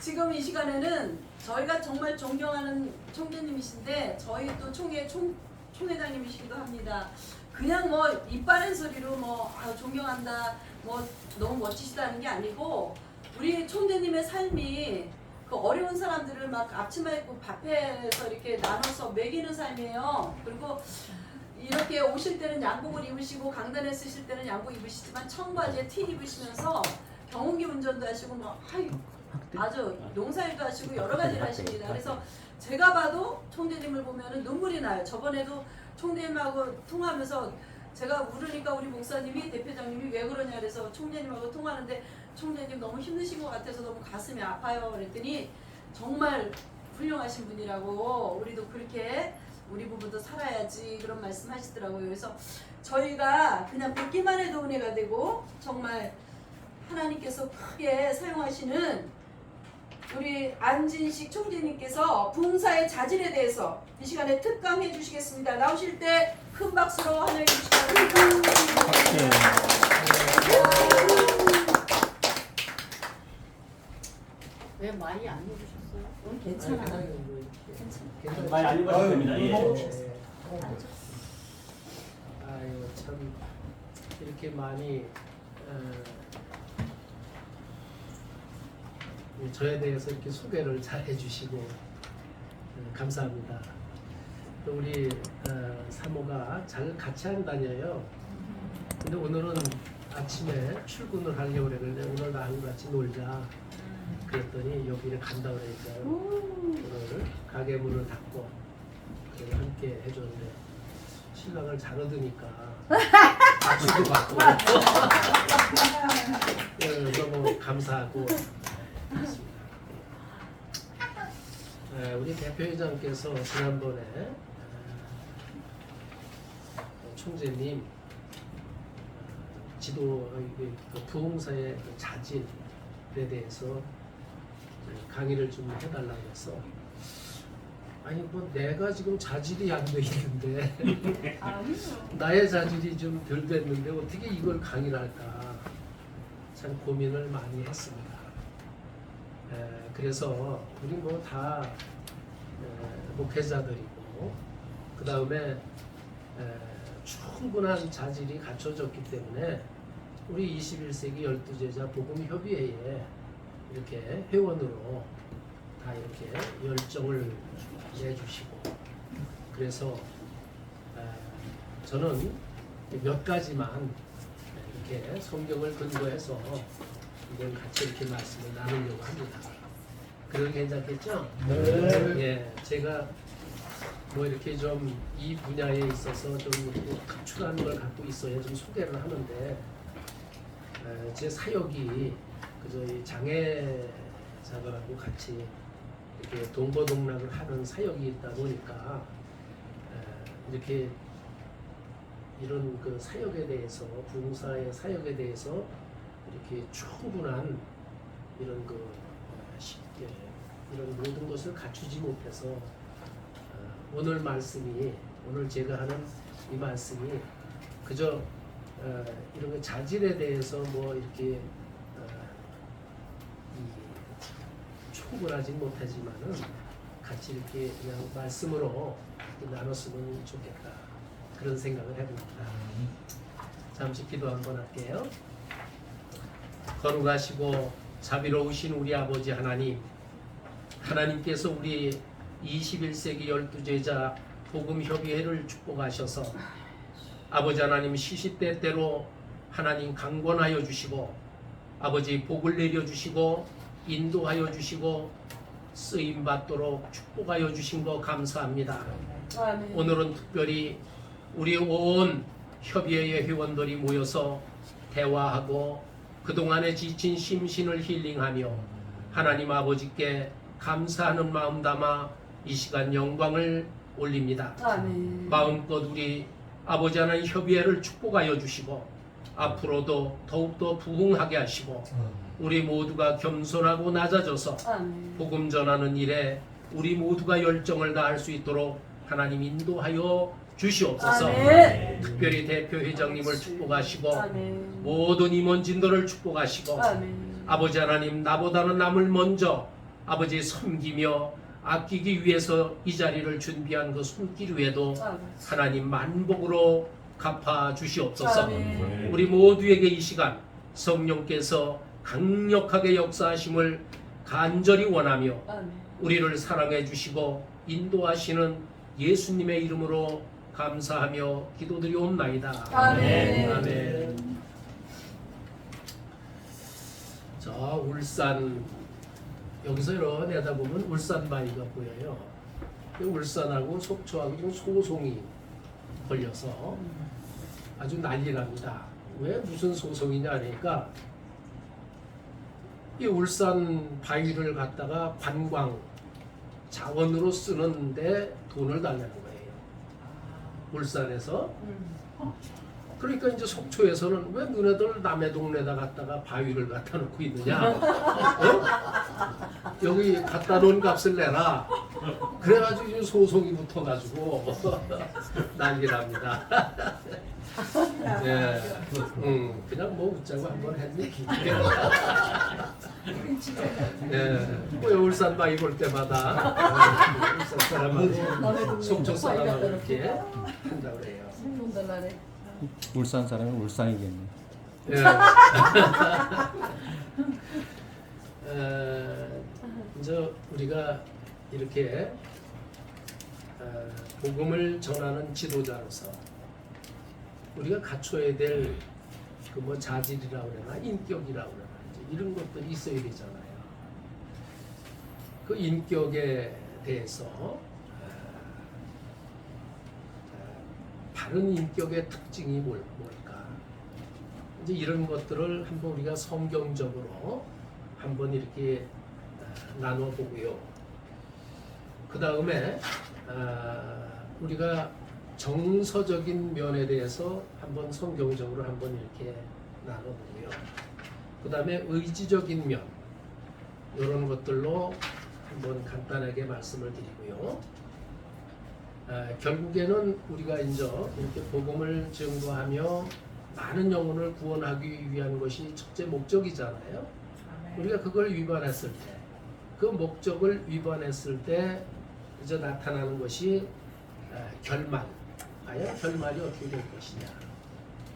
지금 이 시간에는 저희가 정말 존경하는 총재님이신데 저희 또 총회장님이시기도 합니다. 그냥 뭐 이빠른 소리로 뭐 존경한다, 뭐 너무 멋지시다는 게 아니고 우리 총재님의 삶이 그 어려운 사람들을 막 앞치마 입고 밥해서 이렇게 나눠서 먹이는 삶이에요. 그리고 이렇게 오실 때는 양복을 입으시고 강단에 쓰실 때는 양복 입으시지만 청바지에 티 입으시면서 경운기 운전도 하시고 뭐 아주 농사일도 하시고 여러 가지를 하십니다. 그래서 제가 봐도 총재님을 보면은 눈물이 나요. 저번에도 총재님하고 통화하면서 제가 물으니까 우리 목사님이 대표장님이 왜 그러냐 그래서 총재님하고 통화하는데 총재님 너무 힘드신 것 같아서 너무 가슴이 아파요. 그랬더니 정말 훌륭하신 분이라고 우리도 그렇게 우리 부부도 살아야지 그런 말씀 하시더라고요. 그래서 저희가 그냥 듣기만 해도 은혜가 되고 정말 하나님께서 크게 사용하시는 우리 안진식 총재님께서 부흥사의 자질에 대해서 이 시간에 특강해 주시겠습니다. 나오실 때 큰 박수로 환영해 주시기 바랍니다. 왜 많이 안 입으셨어요? 괜찮아. 괜찮아. 많이 안 입어도 됩니다. 예. 아유 참 이렇게 많이 저에 대해서 이렇게 소개를 잘 해주시고 감사합니다. 또 우리 사모가 잘 같이 안 다녀요. 근데 오늘은 아침에 출근을 하려고 그랬는데 오늘 나하고 같이 놀자. 그랬더니 여기를 간다 그러니까 오늘 가게 문을 닫고 함께 해줬는데 신랑을 잘 얻으니까 박수도 받고 너무 감사하고 있습니다. 우리 대표회장께서 지난번에 총재님 지도 부흥사의 자질에 대해서 강의를 좀 해달라고 해서 아니 뭐 내가 지금 자질이 안 돼 있는데 나의 자질이 좀 덜 됐는데 어떻게 이걸 강의를 할까 참 고민을 많이 했습니다. 그래서 우리 뭐 다 목회자들이고 그 다음에 충분한 자질이 갖춰졌기 때문에 우리 21세기 12제자 복음협의회에 이렇게 회원으로 다 이렇게 열정을 내주시고 그래서 저는 몇 가지만 이렇게 성경을 근거해서 이걸 같이 이렇게 말씀을 나누려고 합니다. 그러면 괜찮겠죠? 네. 예, 제가 뭐 이렇게 좀 이 분야에 있어서 좀 특출한 걸 갖고 있어야 좀 소개를 하는데 제 사역이 그저 이 장애자들하고 같이 이렇게 동거동락을 하는 사역이 있다 보니까 이렇게 이런 그 사역에 대해서 부흥사의 사역에 대해서 이렇게 충분한 이런 이런 모든 것을 갖추지 못해서 오늘 말씀이 오늘 제가 하는 이 말씀이 그저 이런 그 자질에 대해서 뭐 이렇게 충분하지 못하지만은 같이 이렇게 그냥 말씀으로 나눴으면 좋겠다 그런 생각을 해봅니다. 잠시 기도 한번 할게요. 거룩하시고 자비로우신 우리 아버지 하나님, 하나님께서 우리 21세기 12제자 복음협의회를 축복하셔서 아버지 하나님 시시때때로 하나님 강권하여 주시고 아버지 복을 내려주시고 인도하여 주시고 쓰임받도록 축복하여 주신 거 감사합니다. 아멘. 오늘은 특별히 우리 온 협의회의 회원들이 모여서 대화하고 그동안에 지친 심신을 힐링하며 하나님 아버지께 감사하는 마음 담아 이 시간 영광을 올립니다. 아멘. 마음껏 우리 아버지 하나님 협의회를 축복하여 주시고 앞으로도 더욱더 부흥하게 하시고 우리 모두가 겸손하고 낮아져서 아멘. 복음 전하는 일에 우리 모두가 열정을 다할 수 있도록 하나님 인도하여 주시옵소서. 아멘. 특별히 대표 회장님을 축복하시고 아멘. 모든 임원진들을 축복하시고 아멘. 아버지 하나님 나보다는 남을 먼저 아버지 섬기며 아끼기 위해서 이 자리를 준비한 그 손길 위에도 하나님 만복으로 갚아 주시옵소서. 아멘. 우리 모두에게 이 시간 성령께서 강력하게 역사하심을 간절히 원하며 아멘. 우리를 사랑해 주시고 인도하시는 예수님의 이름으로 감사하며 기도드리옵나이다. 아멘. 아멘. 자, 울산 여기서 이렇게 내다보면 울산바위가 보여요. 그 울산하고 속초하고 지금 소송이 걸려서 아주 난리납니다. 왜 무슨 소송이냐 하니까 이 울산 바위를 갖다가 관광 자원으로 쓰는데 돈을 달라는 거예요. 울산에서. 그러니까 이제 속초에서는 왜 너네들 남의 동네에다 갖다가 바위를 갖다 놓고 있느냐? 어? 여기 갖다 놓은 값을 내라. 그래가지고 지금 소송이 붙어가지고 난리납니다. 예, 그냥 뭐 웃자고 한번 했니? 예, 뭐 울산 바위 볼 때마다 울산 사람하고 속초 사람하고 이렇게 한다고 그래요. 울산 사람은 울산이겠네. 예. 이제 우리가 이렇게 복음을 전하는 지도자로서 우리가 갖춰야 될 그 뭐 자질이라고 그러나 인격이라고 그러나 이제 이런 것들이 있어야 되잖아요. 그 인격에 대해서 바른 인격의 특징이 뭘까? 이제 이런 것들을 한번 우리가 성경적으로 한번 이렇게 나눠보고요. 그 다음에 우리가 정서적인 면에 대해서 한번 성경적으로 한번 이렇게 나눠보고요. 그 다음에 의지적인 면 이런 것들로 한번 간단하게 말씀을 드리고요. 결국에는 우리가 이제 이렇게 복음을 증거하며 많은 영혼을 구원하기 위한 것이 첫째 목적이잖아요. 우리가 그걸 위반했을 때, 그 목적을 위반했을 때 이제 나타나는 것이 결말. 과연 결말이 어떻게 될 것이냐.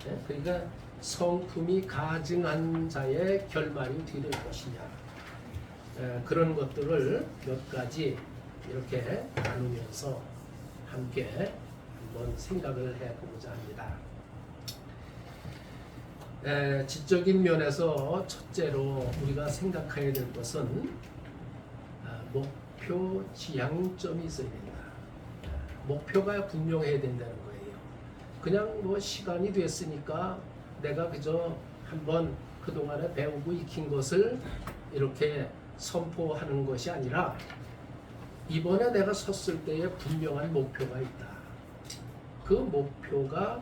네? 그러니까 성품이 가증한 자의 결말이 어떻게 될 것이냐. 그런 것들을 몇 가지 이렇게 나누면서 함께 한번 생각을 해보고자 합니다. 지적인 면에서 첫째로 우리가 생각해야 될 것은 목표 지향점이 있어야 된다. 목표가 분명해야 된다는 거예요. 그냥 뭐 시간이 됐으니까 내가 그저 한번 그동안에 배우고 익힌 것을 이렇게 선포하는 것이 아니라 이번에 내가 섰을 때에 분명한 목표가 있다. 그 목표가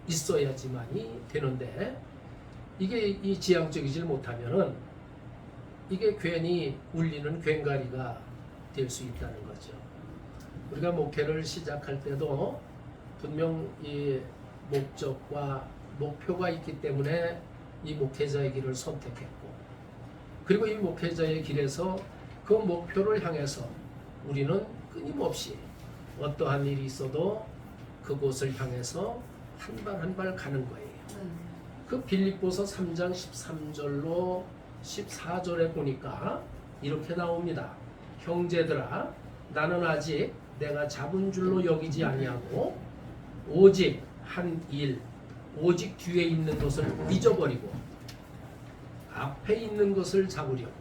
있어야지만이 되는데 이게 이 지향적이질 못하면은 이게 괜히 울리는 괭가리가 될 수 있다는 거죠. 우리가 목회를 시작할 때도 분명 이 목적과 목표가 있기 때문에 이 목회자의 길을 선택했고, 그리고 이 목회자의 길에서 그 목표를 향해서 우리는 끊임없이 어떠한 일이 있어도 그곳을 향해서 한 발 한 발 가는 거예요. 그 빌립보서 3장 13절로 14절에 보니까 이렇게 나옵니다. 형제들아, 나는 아직 내가 잡은 줄로 여기지 아니하고 오직 한 일, 오직 뒤에 있는 것을 잊어버리고 앞에 있는 것을 잡으려고,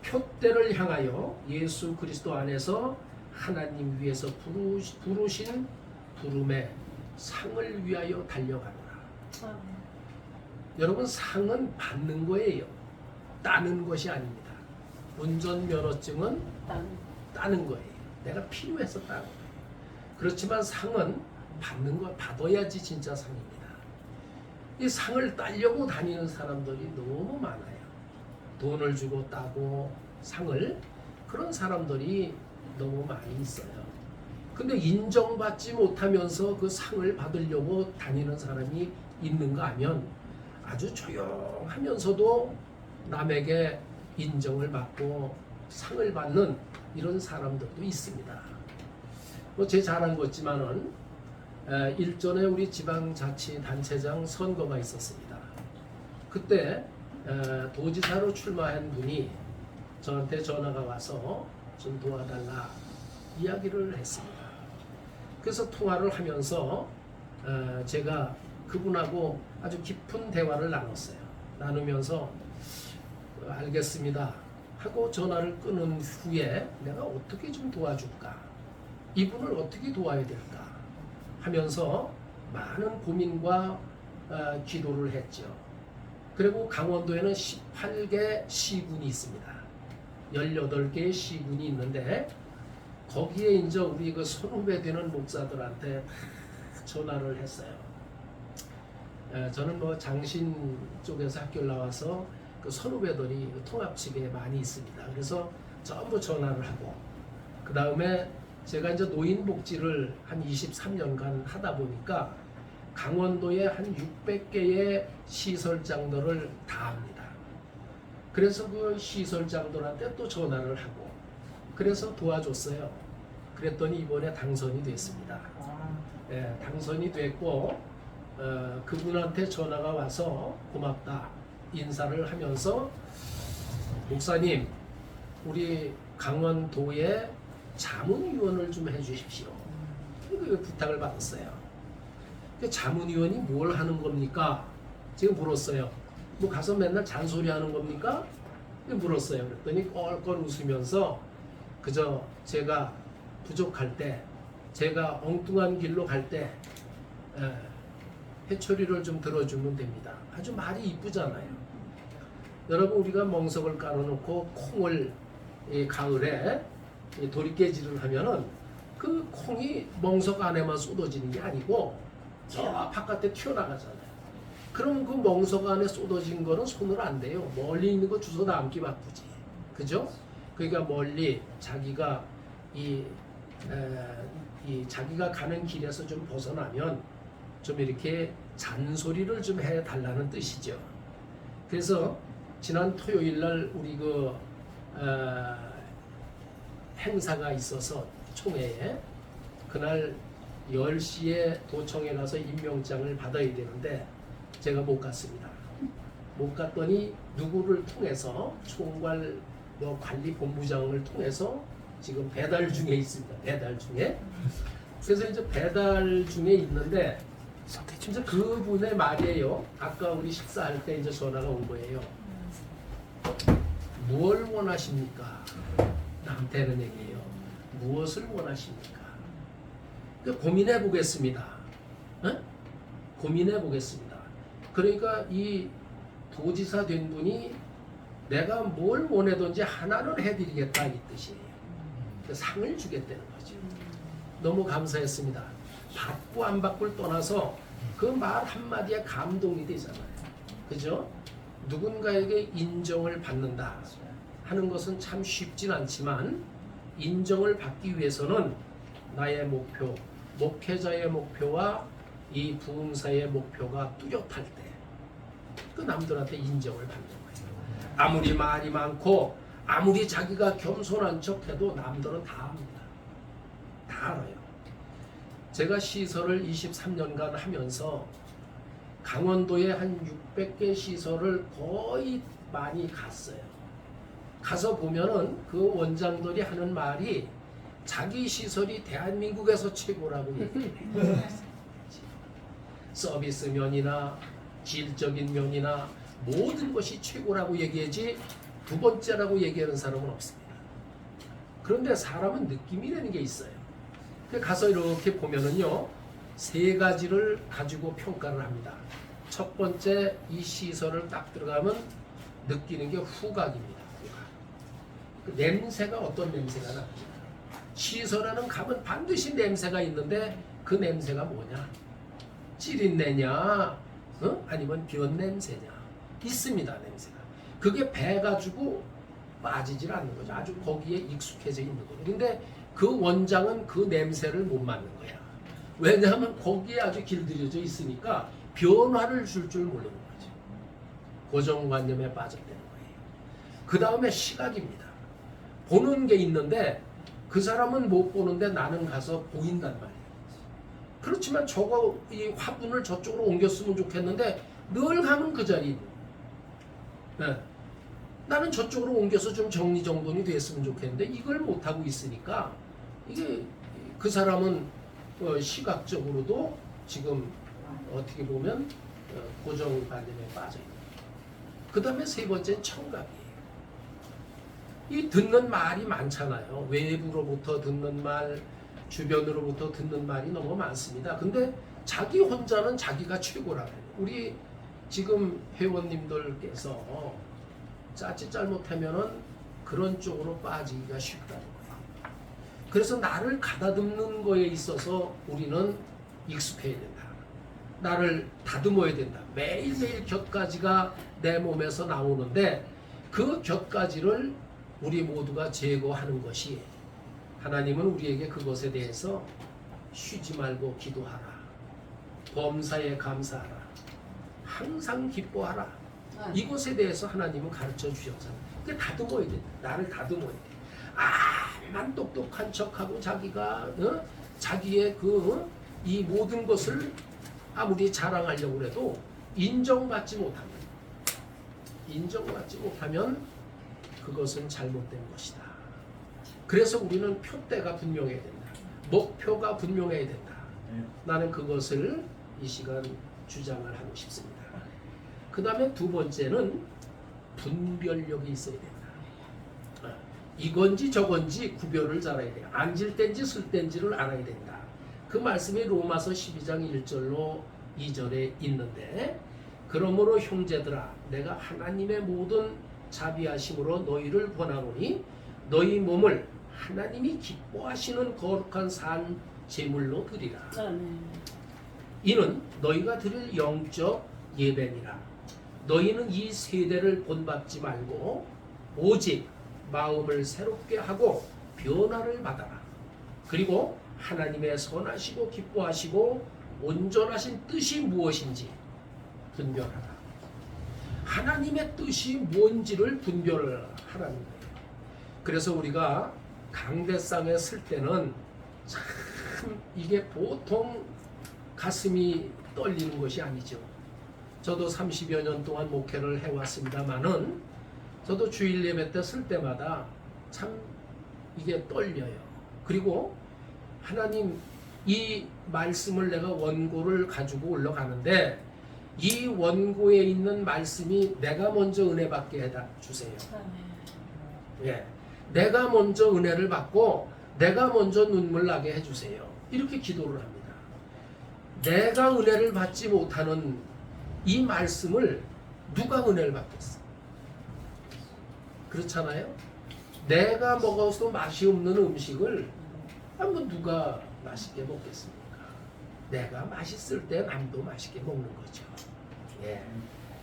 표대를 향하여 예수 그리스도 안에서 하나님 위에서 부르신 부름의 상을 위하여 달려가노라. 여러분, 상은 받는 거예요. 따는 것이 아닙니다. 운전면허증은 따는 거예요. 내가 필요해서 따는 거예요. 그렇지만 상은 받는 거, 받아야지 진짜 상입니다. 이 상을 따려고 다니는 사람들이 너무 많아요. 돈을 주고 따고 상을, 그런 사람들이 너무 많이 있어요. 근데 인정받지 못하면서 그 상을 받으려고 다니는 사람이 있는가 하면 아주 조용하면서도 남에게 인정을 받고 상을 받는 이런 사람들도 있습니다. 뭐 제 자랑 같지만은 일전에 우리 지방자치단체장 선거가 있었습니다. 그때 도지사로 출마한 분이 저한테 전화가 와서 좀 도와달라 이야기를 했습니다. 그래서 통화를 하면서 제가 그분하고 아주 깊은 대화를 나눴어요. 나누면서 알겠습니다 하고 전화를 끊은 후에 내가 어떻게 좀 도와줄까, 이분을 어떻게 도와야 될까 하면서 많은 고민과 기도를 했죠. 그리고 강원도에는 18개 시군이 있습니다. 18개의 시군이 있는데 거기에 이제 우리 그 선후배 되는 목사들한테 전화를 했어요. 저는 뭐 장신 쪽에서 학교를 나와서 그 선후배들이 통합직에 많이 있습니다. 그래서 전부 전화를 하고, 그 다음에 제가 이제 노인복지를 한 23년간 하다 보니까 강원도에 한 600개의 시설장들을 다 합니다. 그래서 그 시설장들한테 또 전화를 하고 그래서 도와줬어요. 그랬더니 이번에 당선이 됐습니다. 당선이 됐고 그분한테 전화가 와서 고맙다 인사를 하면서, 목사님 우리 강원도에 자문위원을 좀 해주십시오. 그 부탁을 받았어요. 그 자문위원이 뭘 하는 겁니까? 지금 물었어요. 뭐 가서 맨날 잔소리 하는 겁니까? 물었어요. 그랬더니 껄껄 웃으면서 그저 제가 부족할 때, 제가 엉뚱한 길로 갈 때 회초리를 좀 들어주면 됩니다. 아주 말이 이쁘잖아요. 여러분, 우리가 멍석을 깔아놓고 콩을 가을에 도리깨질을 하면은 그 콩이 멍석 안에만 쏟아지는 게 아니고 저 바깥에 튀어나가잖아요. 그럼 그 멍석 안에 쏟아진 거는 손으로 안 돼요. 멀리 있는 거 주워 담기 바쁘지. 그죠? 그러니까 멀리 자기가 이 자기가 가는 길에서 좀 벗어나면 좀 이렇게 잔소리를 좀 해달라는 뜻이죠. 그래서 지난 토요일 날 우리 그 행사가 있어서 총회에, 그날 10시에 도청에 가서 임명장을 받아야 되는데 제가 못 갔습니다. 못 갔더니 누구를 통해서 총괄 뭐 관리본부장을 통해서 지금 배달 중에 있습니다. 배달 중에. 그래서 이제 배달 중에 있는데 진짜 그분의 말이에요. 아까 우리 식사할 때 이제 전화가 온 거예요. 무엇을 원하십니까? 나한테는 얘기해요. 무엇을 원하십니까? 고민해 보겠습니다. 고민해 보겠습니다. 그러니까 이 도지사 된 분이 내가 뭘 원하든지 하나는 해드리겠다 이 뜻이에요. 상을 주겠다는 거죠. 너무 감사했습니다. 받고 안 받고를 떠나서 그 말 한마디에 감동이 되잖아요. 그죠? 누군가에게 인정을 받는다 하는 것은 참 쉽진 않지만, 인정을 받기 위해서는 나의 목표, 목회자의 목표와 이 부흥사의 목표가 뚜렷할 때 그 남들한테 인정을 받는 거예요. 아무리 말이 많고 아무리 자기가 겸손한 척해도 남들은 다 압니다. 다 알아요. 제가 시설을 23년간 하면서 강원도에 한 600개 시설을 거의 많이 갔어요. 가서 보면은 그 원장들이 하는 말이 자기 시설이 대한민국에서 최고라고 얘기해요. 서비스 면이나 질적인 면이나 모든 것이 최고라고 얘기하지 두 번째라고 얘기하는 사람은 없습니다. 그런데 사람은 느낌이라는 게 있어요. 가서 이렇게 보면은요, 세 가지를 가지고 평가를 합니다. 첫 번째, 이 시설을 딱 들어가면 느끼는 게 후각입니다. 후각. 그 냄새가 어떤 냄새가 납니다. 시설에는 가면 반드시 냄새가 있는데 그 냄새가 뭐냐? 찌린내냐? 아니면 변 냄새냐? 있습니다, 냄새가. 그게 배가지고 빠지질 않는 거죠. 아주 거기에 익숙해져 있는 거죠. 근데 그 원장은 그 냄새를 못 맡는 거야. 왜냐하면 거기에 아주 길들여져 있으니까 변화를 줄 모르는 거죠. 고정관념에 빠졌다는 거예요. 그 다음에 시각입니다. 보는 게 있는데 그 사람은 못 보는데 나는 가서 보인단 말이에요. 그렇지만 저거 이 화분을 저쪽으로 옮겼으면 좋겠는데 늘 가면 그 자리에 네. 나는 저쪽으로 옮겨서 좀 정리정돈이 됐으면 좋겠는데 이걸 못하고 있으니까 이게 그 사람은 시각적으로도 지금 어떻게 보면 고정관념에 빠져 있는 거예요. 그 다음에 세 번째는 청각이에요. 이 듣는 말이 많잖아요. 외부로부터 듣는 말, 주변으로부터 듣는 말이 너무 많습니다. 근데 자기 혼자는 자기가 최고라고 해요. 우리 지금 회원님들께서 짜지 잘못하면은 그런 쪽으로 빠지기가 쉽다는 거예요. 그래서 나를 가다듬는 거에 있어서 우리는 익숙해야 된다. 나를 다듬어야 된다. 매일매일 곁가지가 내 몸에서 나오는데 그 곁가지를 우리 모두가 제거하는 것이 하나님은 우리에게 그것에 대해서 쉬지 말고 기도하라. 범사에 감사하라. 항상 기뻐하라. 이것에 대해서 하나님은 가르쳐 주셨잖아요. 그게 다듬어야 돼. 나를 다듬어야 돼. 만 똑똑한 척하고 자기가 자기의 이 모든 것을 아무리 자랑하려고 해도 인정받지 못하면 그것은 잘못된 것이다. 그래서 우리는 표대가 분명해야 된다. 목표가 분명해야 된다. 나는 그것을 이 시간 주장을 하고 싶습니다. 그 다음에 두 번째는 분별력이 있어야 된다. 이건지 저건지 구별을 잘해야 돼요. 앉을 땐지 쓸 땐지를 알아야 된다. 그 말씀이 로마서 12장 1절로 2절에 있는데 그러므로 형제들아 내가 하나님의 모든 자비하심으로 너희를 권하노니 너희 몸을 하나님이 기뻐하시는 거룩한 산 제물로 드리라. 이는 너희가 드릴 영적 예배니라. 너희는 이 세대를 본받지 말고 오직 마음을 새롭게 하고 변화를 받아라. 그리고 하나님의 선하시고 기뻐하시고 온전하신 뜻이 무엇인지 분별하라. 하나님의 뜻이 뭔지를 분별을 하라는 거예요. 그래서 우리가 강대상에 설 때는 참 이게 보통 가슴이 떨리는 것이 아니죠. 저도 30여 년 동안 목회를 해왔습니다만은 저도 주일 예배 때 쓸 때마다 참 이게 떨려요. 그리고 하나님 이 말씀을 내가 원고를 가지고 올라가는데 이 원고에 있는 말씀이 내가 먼저 은혜 받게 해다 주세요. 예, 내가 먼저 은혜를 받고 내가 먼저 눈물 나게 해주세요. 이렇게 기도를 합니다. 내가 은혜를 받지 못하는 이 말씀을 누가 은혜를 받겠어? 그렇잖아요. 내가 먹어서 맛이 없는 음식을 한번 누가 맛있게 먹겠습니까? 내가 맛있을 때 남도 맛있게 먹는 거죠. 예.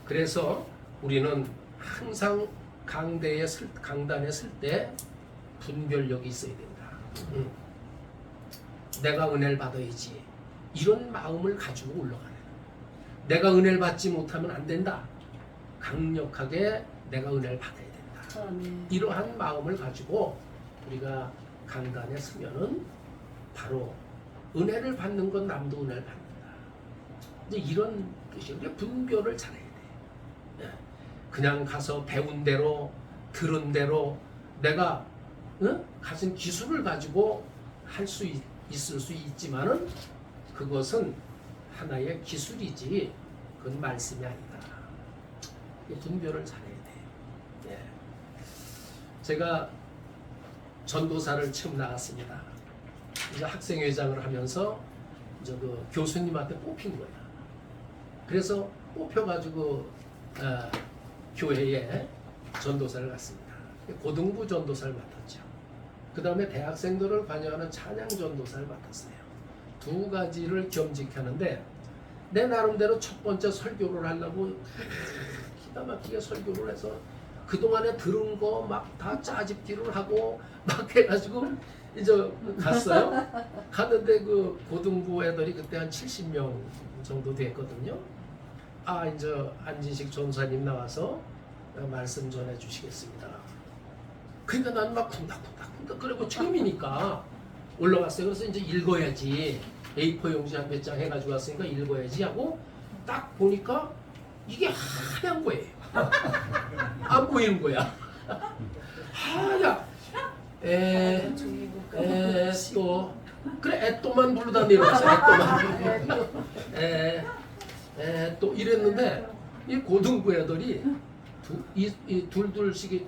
그래서 우리는 항상 강단에 설 때 분별력이 있어야 된다. 내가 은혜를 받아야지. 이런 마음을 가지고 올라가는. 내가 은혜를 받지 못하면 안 된다. 강력하게 내가 은혜를 받아야 된다. 이러한 마음을 가지고 우리가 강단에 서면은 바로 은혜를 받는 건 남도 은혜를 받는다. 이제 이런 뜻이에요. 우리가 분별을 잘해야 돼. 예. 그냥 가서 배운 대로 들은 대로 내가 가진 기술을 가지고 할 수 있을 수 있지만은 그것은 하나의 기술이지 그건 말씀이 아니다. 분별을 잘해야 돼. 예. 제가 전도사를 처음 나갔습니다. 이제 학생회장을 하면서 이제 그 교수님한테 뽑힌 거야. 그래서 뽑혀가지고 교회에 전도사를 갔습니다. 고등부 전도사를 맡았죠. 그 다음에 대학생들을 관여하는 찬양 전도사를 맡았어요. 두 가지를 겸직하는데 내 나름대로 첫 번째 설교를 하려고 기가 막히게 설교를 해서 그동안에 들은 거 막 다 짜집기를 하고 막 해가지고 이제 갔어요. 갔는데 그 고등부 애들이 그때 한 70명 정도 됐거든요. 이제 안진식 전사님 나와서 말씀 전해 주시겠습니다. 그러니까 나는 막 쿵닥쿵닥 그리고 처음이니까 올라갔어요. 그래서 이제 읽어야지. A4 용지 한 몇 장 해가지고 왔으니까 읽어야지 하고 딱 보니까 이게 하얀 거예요. 안 보이는 거야. 하얀. 또 그래 애또만 부르다 내려왔어. 애또만. 또 이랬는데 이 고등부 애들이 이 둘둘씩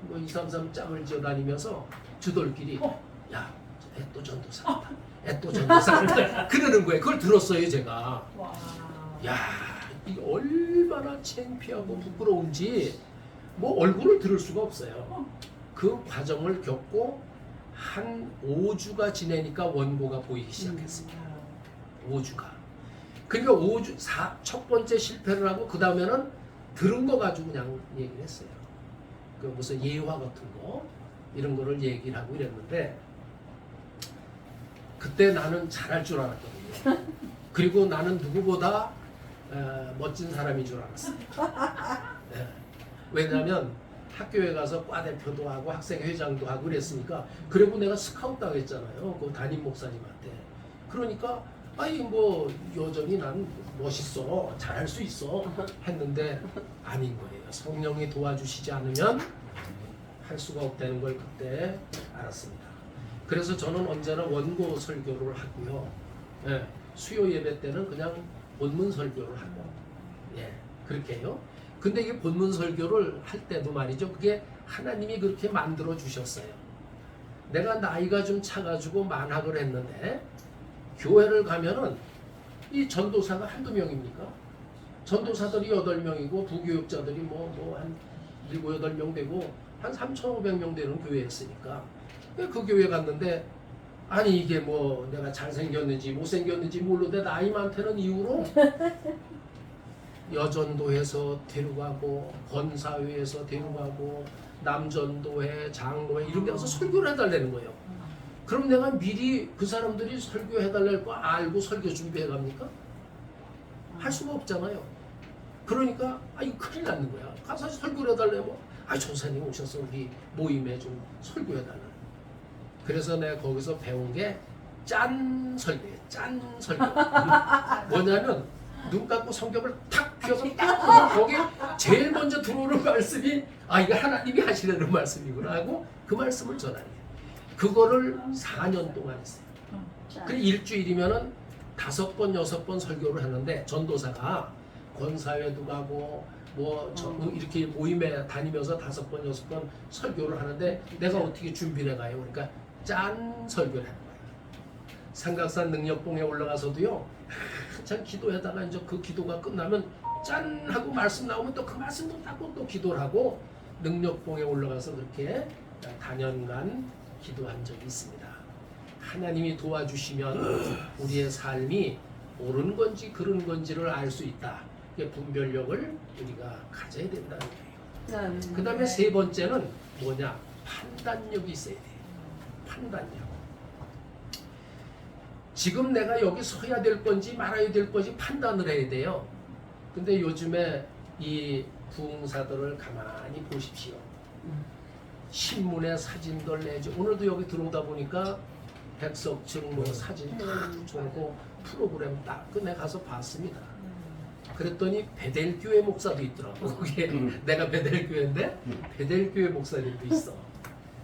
뭐 2, 3, 3 짝을 지어 다니면서 저들끼리 야 애또 전도사 애또 전도사 그러는 거예요. 그걸 들었어요 제가. 와. 야 이게 얼마나 창피하고 부끄러운지 뭐 얼굴을 들을 수가 없어요. 그 과정을 겪고 한 5주가 지내니까 원고가 보이기 시작했습니다. 5주가. 그러니까 5주 첫 번째 실패를 하고 그 다음에는 들은 거 가지고 그냥 얘기를 했어요. 그 무슨 예화 같은 거 이런 거를 얘기를 하고 이랬는데 그때 나는 잘할 줄 알았거든요. 그리고 나는 누구보다 멋진 사람인 줄 알았어요. 네. 왜냐하면 학교에 가서 과대표도 하고 학생회장도 하고 그랬으니까 그리고 내가 스카우트 당했잖아요. 그 담임 목사님한테. 그러니까 아니 뭐 여전히 난 멋있어 잘할 수 있어 했는데 아닌 거예요. 성령이 도와주시지 않으면 할 수가 없다는 걸 그때 알았습니다. 그래서 저는 언제나 원고 설교를 하고요. 예, 수요 예배 때는 그냥 본문 설교를 하고 예, 그렇게 해요. 근데 이게 본문 설교를 할 때도 말이죠. 그게 하나님이 그렇게 만들어 주셨어요. 내가 나이가 좀 차가지고 만학을 했는데 교회를 가면은 이 전도사가 한두 명입니까? 전도사들이 8명이고 부교육자들이 뭐 한 7, 8명 되고 한 3,500명 되는 교회였으니까 그 교회 갔는데 아니 이게 뭐 내가 잘생겼는지 못생겼는지 모르는데 나이 많다는 이유로 여전도에서 데려가고 권사회에서 데려가고 남전도회 장로회 이런 데 가서 설교를 해달라는 거예요. 그럼 내가 미리 그 사람들이 설교해달랄 거 알고 설교 준비해 갑니까? 할 수가 없잖아요. 그러니까 이거 큰일 나는 거야. 가서 설교를 해달라고 전사님 오셔서 우리 모임에 좀 설교해달라. 그래서 내가 거기서 배운 게 짠 설교예요. 짠 설교. 뭐냐면 눈 감고 성경을 탁 펴서 딱 거기 제일 먼저 들어오는 말씀이 이거 하나님이 하시려는 말씀이구나 하고 그 말씀을 전하는 거예요. 그거를 4년 동안 했어요. 그 일주일이면은 5번, 6번 설교를 했는데 전도사가 권사회도 가고 이렇게 모임에 다니면서 5번, 6번 설교를 하는데 내가 어떻게 준비를 해가요? 그러니까 짠 설교를 하는 거예요. 삼각산 능력봉에 올라가서도요. 한참 기도하다가 이제 그 기도가 끝나면 짠 하고 말씀 나오면 또 그 말씀도 닦고 또 기도를 하고 능력봉에 올라가서 그렇게 단연간 기도한 적이 있습니다. 하나님이 도와주시면 우리의 삶이 옳은 건지 그른 건지를 알 수 있다. 분별력을 우리가 가져야 된다는 거예요. 그 다음에 세 번째는 뭐냐? 판단력이 있어야 돼요. 판단력. 지금 내가 여기 서야 될 건지 말아야 될 건지 판단을 해야 돼요. 근데 요즘에 이 부흥사들을 가만히 보십시오. 신문에 사진들 내죠. 오늘도 여기 들어오다 보니까 백석층 뭐 사진 딱 붙여놓고 프로그램 딱 내가 가서 봤습니다. 그랬더니 베델교회 목사도 있더라고. 그게 내가 베델교회인데 베델교회 목사님도 있어.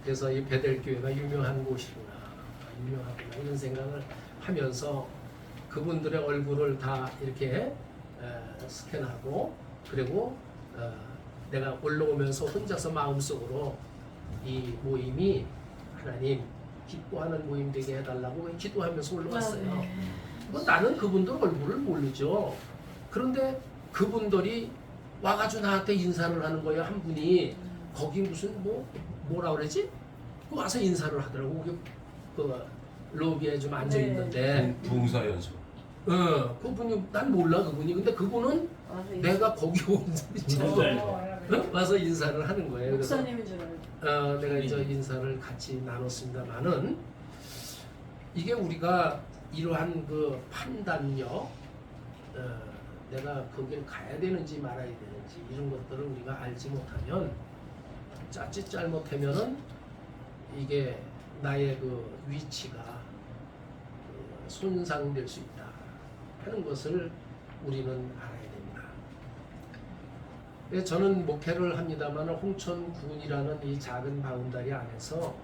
그래서 이 베델교회가 유명한 곳이구나, 유명하구나 이런 생각을 하면서 그분들의 얼굴을 다 이렇게 스캔하고 그리고 내가 올라오면서 혼자서 마음속으로 이 모임이 하나님 기뻐하는 모임 되게 해달라고 기도하면서 올라왔어요. 뭐 나는 그분들 얼굴을 모르죠. 그런데 그분들이 와가지고 나한테 인사를 하는 거예요. 한 분이 거기 무슨 뭐라 그러지? 와서 인사를 하더라고. 그 로비에 좀 앉아 있는데 부흥사 연수. 그분이 난 몰라 그분이. 근데 그분은 내가 거기 온 사람이죠. 와서 인사를 하는 거예요. 그래서 목사님인 줄 알고. 내가 이제 인사를 같이 나눴습니다만은 이게 우리가 이러한 그 판단력 내가 거길 가야 되는지 말아야 되는지 이런 것들을 우리가 알지 못하면 자칫 잘못하면은 이게 나의 그 위치가 손상될 수 있다 하는 것을 우리는 알아야 됩니다. 저는 목회를 합니다만 홍천군이라는 이 작은 바운다리 안에서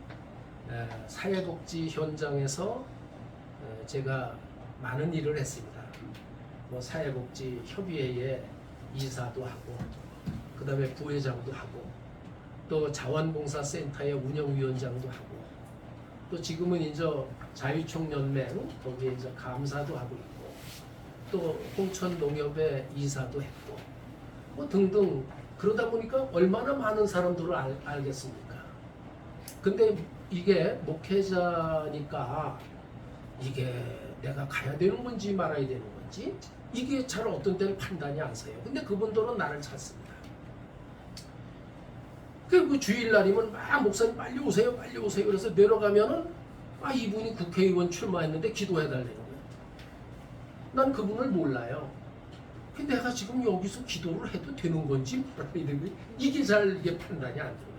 사회복지 현장에서 제가 많은 일을 했습니다. 뭐 사회복지 협의회의 이사도 하고, 그 다음에 부회장도 하고, 또 자원봉사센터의 운영위원장도 하고, 또 지금은 이제 자유총연맹 거기에 이제 감사도 하고 있고, 또 홍천농협의 이사도 했고, 뭐 등등. 그러다 보니까 얼마나 많은 사람들을 알겠습니까? 근데 이게 목회자니까 이게 내가 가야 되는 건지 말아야 되는 건지 이게 잘 어떤 때는 판단이 안 서요. 근데 그분들은 나를 찾습니다. 그 주일날이면 막 목사님 빨리 오세요 빨리 오세요 그래서 내려가면은 이분이 국회의원 출마했는데 기도해달라는 거예요. 난 그분을 몰라요. 근데 내가 지금 여기서 기도를 해도 되는 건지 말아야 되는 건지 이게 잘 이게 판단이 안 들어요.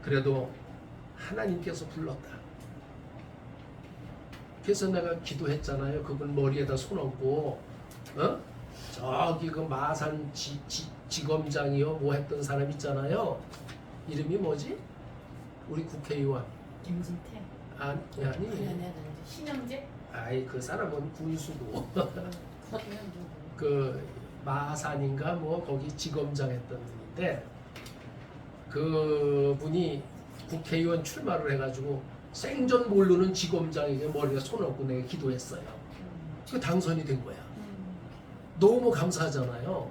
그래도 하나님께서 불렀다. 그래서 내가 기도했잖아요. 그분 머리에다 손 얹고, 저기 그 마산 지검장이요 뭐 했던 사람 있잖아요. 이름이 뭐지? 우리 국회의원. 김진태. 아니. 신영재. 아이 그 사람은 군수고. 그 마산인가 뭐 거기 지검장 했던 분인데 그 분이 국회의원 출마를 해가지고 생전 모르는 지검장에게 머리에 손 얹고 내가 기도했어요. 그 당선이 된 거야. 너무 감사하잖아요.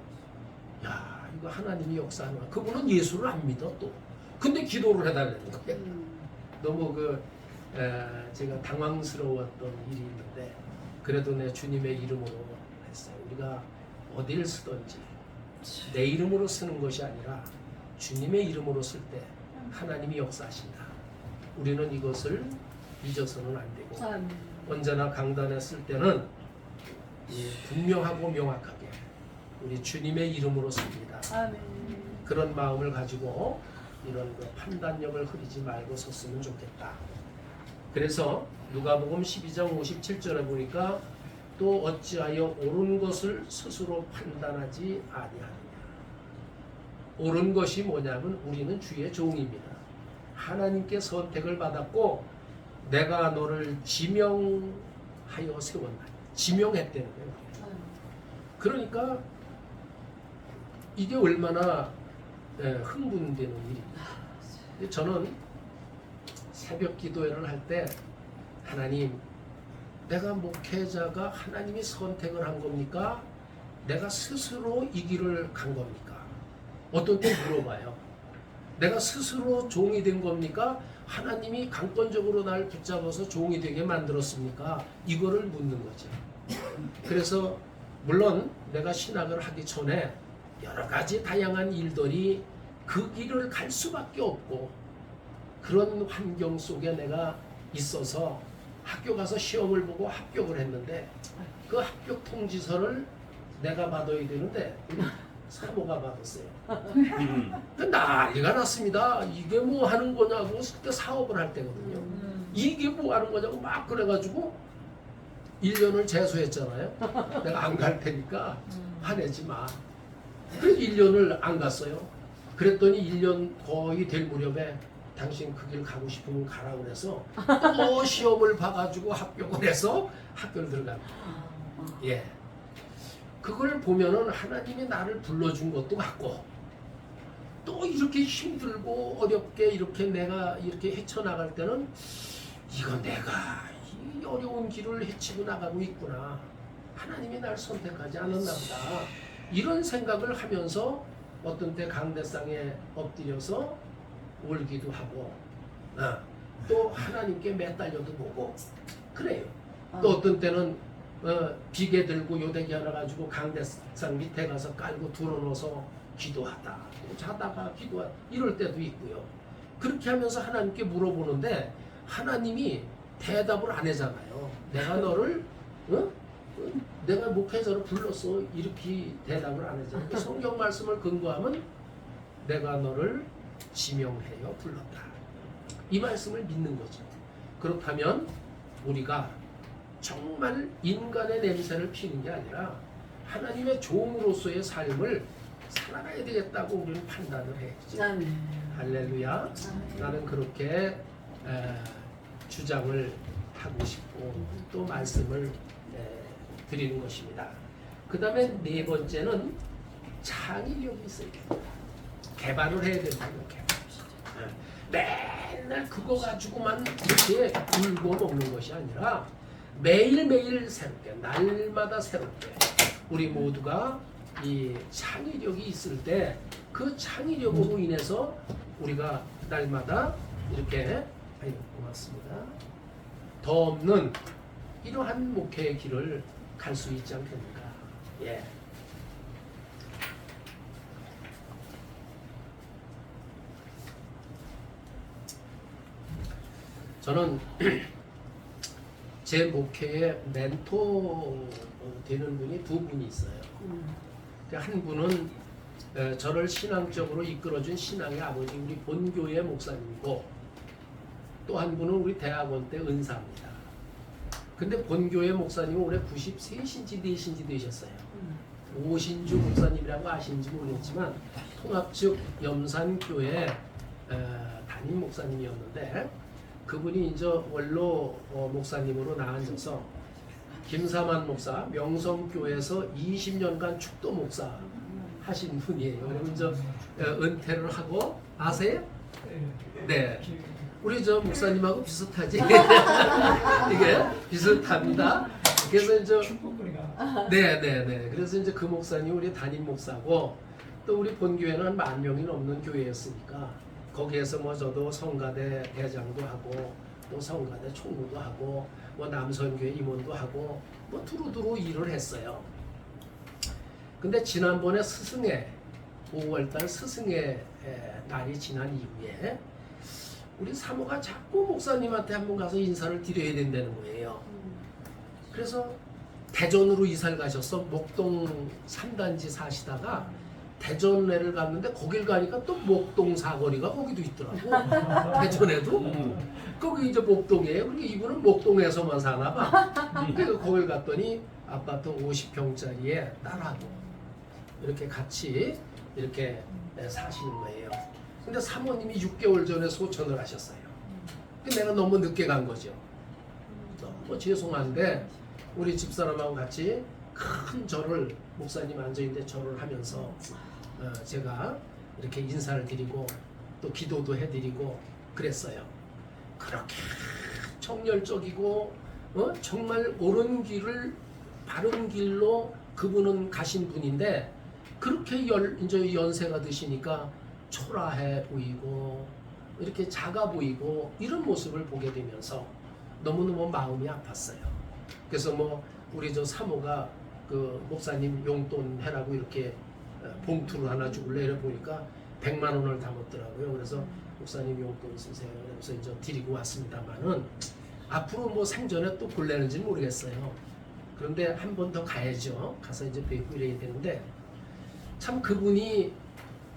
야 이거 하나님이 역사하는 거야. 그분은 예수를 안 믿어 또. 근데 기도를 해달라는 거야. 너무 제가 당황스러웠던 일이 있는데 그래도 내 주님의 이름으로 했어요. 우리가 어디를 쓰든지 내 이름으로 쓰는 것이 아니라 주님의 이름으로 쓸 때 하나님이 역사하신다. 우리는 이것을 잊어서는 안 되고 언제나 강단에 쓸 때는 분명하고 명확하게 우리 주님의 이름으로 씁니다. 그런 마음을 가지고 이런 그 판단력을 흐리지 말고 섰으면 좋겠다. 그래서 누가복음 12장 57절에 보니까 또 어찌하여 옳은 것을 스스로 판단하지 아니하느냐. 옳은 것이 뭐냐면 우리는 주의 종입니다. 하나님께 선택을 받았고 내가 너를 지명하여 세웠다. 지명했다는 거예요. 그러니까 이게 얼마나 흥분되는 일입니다. 저는 새벽 기도회를 할 때 하나님 내가 목회자가 하나님이 선택을 한 겁니까? 내가 스스로 이 길을 간 겁니까? 어떤 때 물어봐요. 내가 스스로 종이 된 겁니까? 하나님이 강권적으로 날 붙잡아서 종이 되게 만들었습니까? 이거를 묻는 거죠. 그래서 물론 내가 신학을 하기 전에 여러 가지 다양한 일들이 그 길을 갈 수밖에 없고 그런 환경 속에 내가 있어서 학교 가서 시험을 보고 합격을 했는데 그 합격 통지서를 내가 받아야 되는데 사모가 받았어요. 난리가 났습니다. 이게 뭐 하는 거냐고 그때 사업을 할 때거든요. 이게 뭐 하는 거냐고 막 그래가지고 1년을 재수했잖아요. 내가 안 갈 테니까 화내지 마. 그래서 1년을 안 갔어요. 그랬더니 1년 거의 될 무렵에 당신 그 길 가고 싶으면 가라 그래서 또 시험을 봐가지고 합격을 해서 학교를 들어갑니다. 예. 그걸 보면은 하나님이 나를 불러준 것도 같고 또 이렇게 힘들고 어렵게 이렇게 내가 이렇게 헤쳐나갈 때는 이거 내가 이 어려운 길을 헤치고 나가고 있구나. 하나님이 날 선택하지 않았나 보다. 이런 생각을 하면서 어떤 때 강대상에 엎드려서 울기도 하고 또 하나님께 매달려도 보고 그래요. 또 어떤 때는 비계 들고 요대기 하나 가지고 강대상 밑에 가서 깔고 들어놓아서 기도하다 자다가 기도하다 이럴 때도 있고요. 그렇게 하면서 하나님께 물어보는데 하나님이 대답을 안 하잖아요. 내가 너를 내가 목회자로 불렀어 이렇게 대답을 안 하잖아요. 그 성경 말씀을 근거하면 내가 너를 지명하여 불렀다. 이 말씀을 믿는 거죠. 그렇다면 우리가 정말 인간의 냄새를 피는 게 아니라 하나님의 종으로서의 삶을 살아가야 되겠다고 우리는 판단을 해야지. 아멘. 할렐루야. 나는 그렇게 주장을 하고 싶고 또 말씀을 드리는 것입니다. 그 다음에 네 번째는 창의력이 있어야 됩니다. 개발을 해야 된다는 개발. 맨날 그거 가지고만 이렇게 울고 먹는 것이 아니라 매일매일 새롭게 날마다 새롭게 우리 모두가 이 창의력이 있을 때 그 창의력으로 인해서 우리가 날마다 이렇게 고맙습니다. 더 없는 이러한 목회의 길을 갈 수 있지 않겠는가. 예. 저는 제 목회의 멘토 되는 분이 두 분이 있어요. 한 분은 저를 신앙적으로 이끌어준 신앙의 아버지 우리 본교의 목사님이고 또 한 분은 우리 대학원 때 은사입니다. 근데 본교의 목사님은 올해 93신지 4신지 되셨어요. 오신주 목사님이라고 아시는지 모르겠지만 통합측 염산교회 담임 목사님이었는데 그분이 이제 원로 목사님으로 나앉아서 김사만 목사 명성교회에서 20년간 축도 목사 하신 분이에요. 그러면 이제 은퇴를 하고 아세요? 네. 우리 저 목사님하고 비슷하지? 이게 비슷합니다. 그래서 이제 네네네. 그래서 이제 그 목사님 우리 담임 목사고 또 우리 본교회는 한 10,000명이 넘는 교회였으니까 거기에서 뭐 저도 성가대 대장도 하고 또 성가대 총무도 하고 뭐 남선교회 임원도 하고 뭐 두루두루 일을 했어요. 근데 지난번에 스승의 5월달 스승의 날이 지난 이후에 우리 사모가 자꾸 목사님한테 한번 가서 인사를 드려야 된다는 거예요. 그래서 대전으로 이사를 가셔서 목동 3단지 사시다가 대전에를 갔는데 거길 가니까 또 목동 사거리가 거기도 있더라고. 대전에도 거기 이제 목동이에요. 그러니까 이분은 목동에서만 사나 봐. 그래서 거길 갔더니 아파트 50평짜리에 딸하고 이렇게 같이 이렇게 사시는 거예요. 근데 사모님이 6개월 전에 소천을 하셨어요. 내가 너무 늦게 간 거죠. 너무 죄송한데 우리 집사람하고 같이 큰 절을 목사님 앉아있는데 절을 하면서 제가 이렇게 인사를 드리고 또 기도도 해드리고 그랬어요. 그렇게 정열적이고 정말 옳은 길을 바른 길로 그분은 가신 분인데 그렇게 이제 연세가 드시니까 초라해 보이고 이렇게 작아 보이고 이런 모습을 보게 되면서 너무너무 마음이 아팠어요. 그래서 뭐 우리 저 사모가 그 목사님 용돈 해라고 이렇게 봉투를 하나 주길래 이래 보니까 100만 원을 담았더라고요. 그래서 목사님 용돈 쓰세요. 그래서 이제 드리고 왔습니다만은 앞으로 뭐 생전에 또 볼래는지 모르겠어요. 그런데 한 번 더 가야죠. 가서 이제 뵙고 이래야 되는데 참 그분이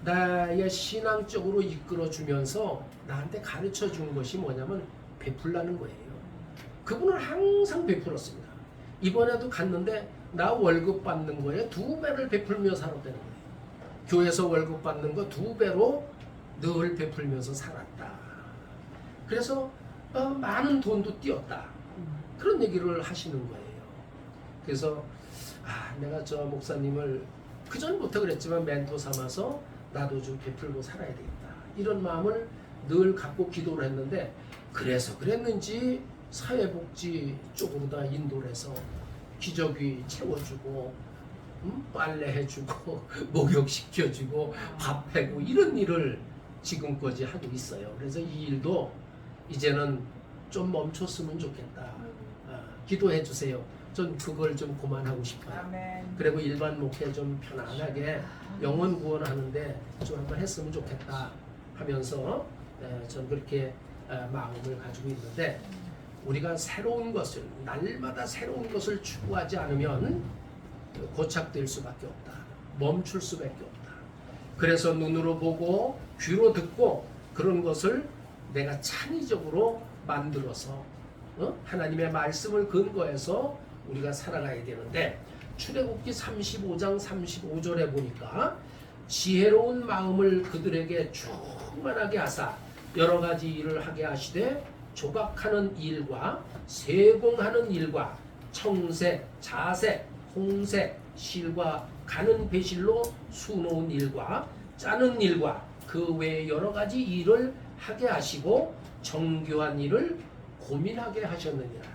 나의 신앙적으로 이끌어 주면서 나한테 가르쳐 준 것이 뭐냐면 베풀라는 거예요. 그분은 항상 베풀었습니다. 이번에도 갔는데 나 월급 받는 거에 2배를 베풀며 살았다는 거예요. 교회에서 월급 받는 거 2배로 늘 베풀면서 살았다. 그래서 많은 돈도 띄었다. 그런 얘기를 하시는 거예요. 그래서 내가 저 목사님을 그전부터 그랬지만 멘토 삼아서 나도 좀 베풀고 살아야 되겠다. 이런 마음을 늘 갖고 기도를 했는데 그래서 그랬는지 사회복지 쪽으로 다 인도를 해서 기저귀 채워주고 빨래해주고 목욕시켜주고 밥 해고 이런 일을 지금까지 하고 있어요. 그래서 이 일도 이제는 좀 멈췄으면 좋겠다. 기도해 주세요. 전 그걸 좀 그만하고 싶어요. 아멘. 그리고 일반 목회 좀 편안하게 영혼 구원하는데 좀 한번 했으면 좋겠다 하면서 전 그렇게 마음을 가지고 있는데 우리가 새로운 것을 날마다 새로운 것을 추구하지 않으면 고착될 수밖에 없다. 멈출 수밖에 없다. 그래서 눈으로 보고 귀로 듣고 그런 것을 내가 창의적으로 만들어서 하나님의 말씀을 근거해서 우리가 살아가야 되는데 출애굽기 35장 35절에 보니까 지혜로운 마음을 그들에게 충만하게 하사 여러 가지 일을 하게 하시되 조각하는 일과 세공하는 일과 청색, 자색, 홍색, 실과 가는 배실로 수놓은 일과 짜는 일과 그 외에 여러 가지 일을 하게 하시고 정교한 일을 고민하게 하셨느니라.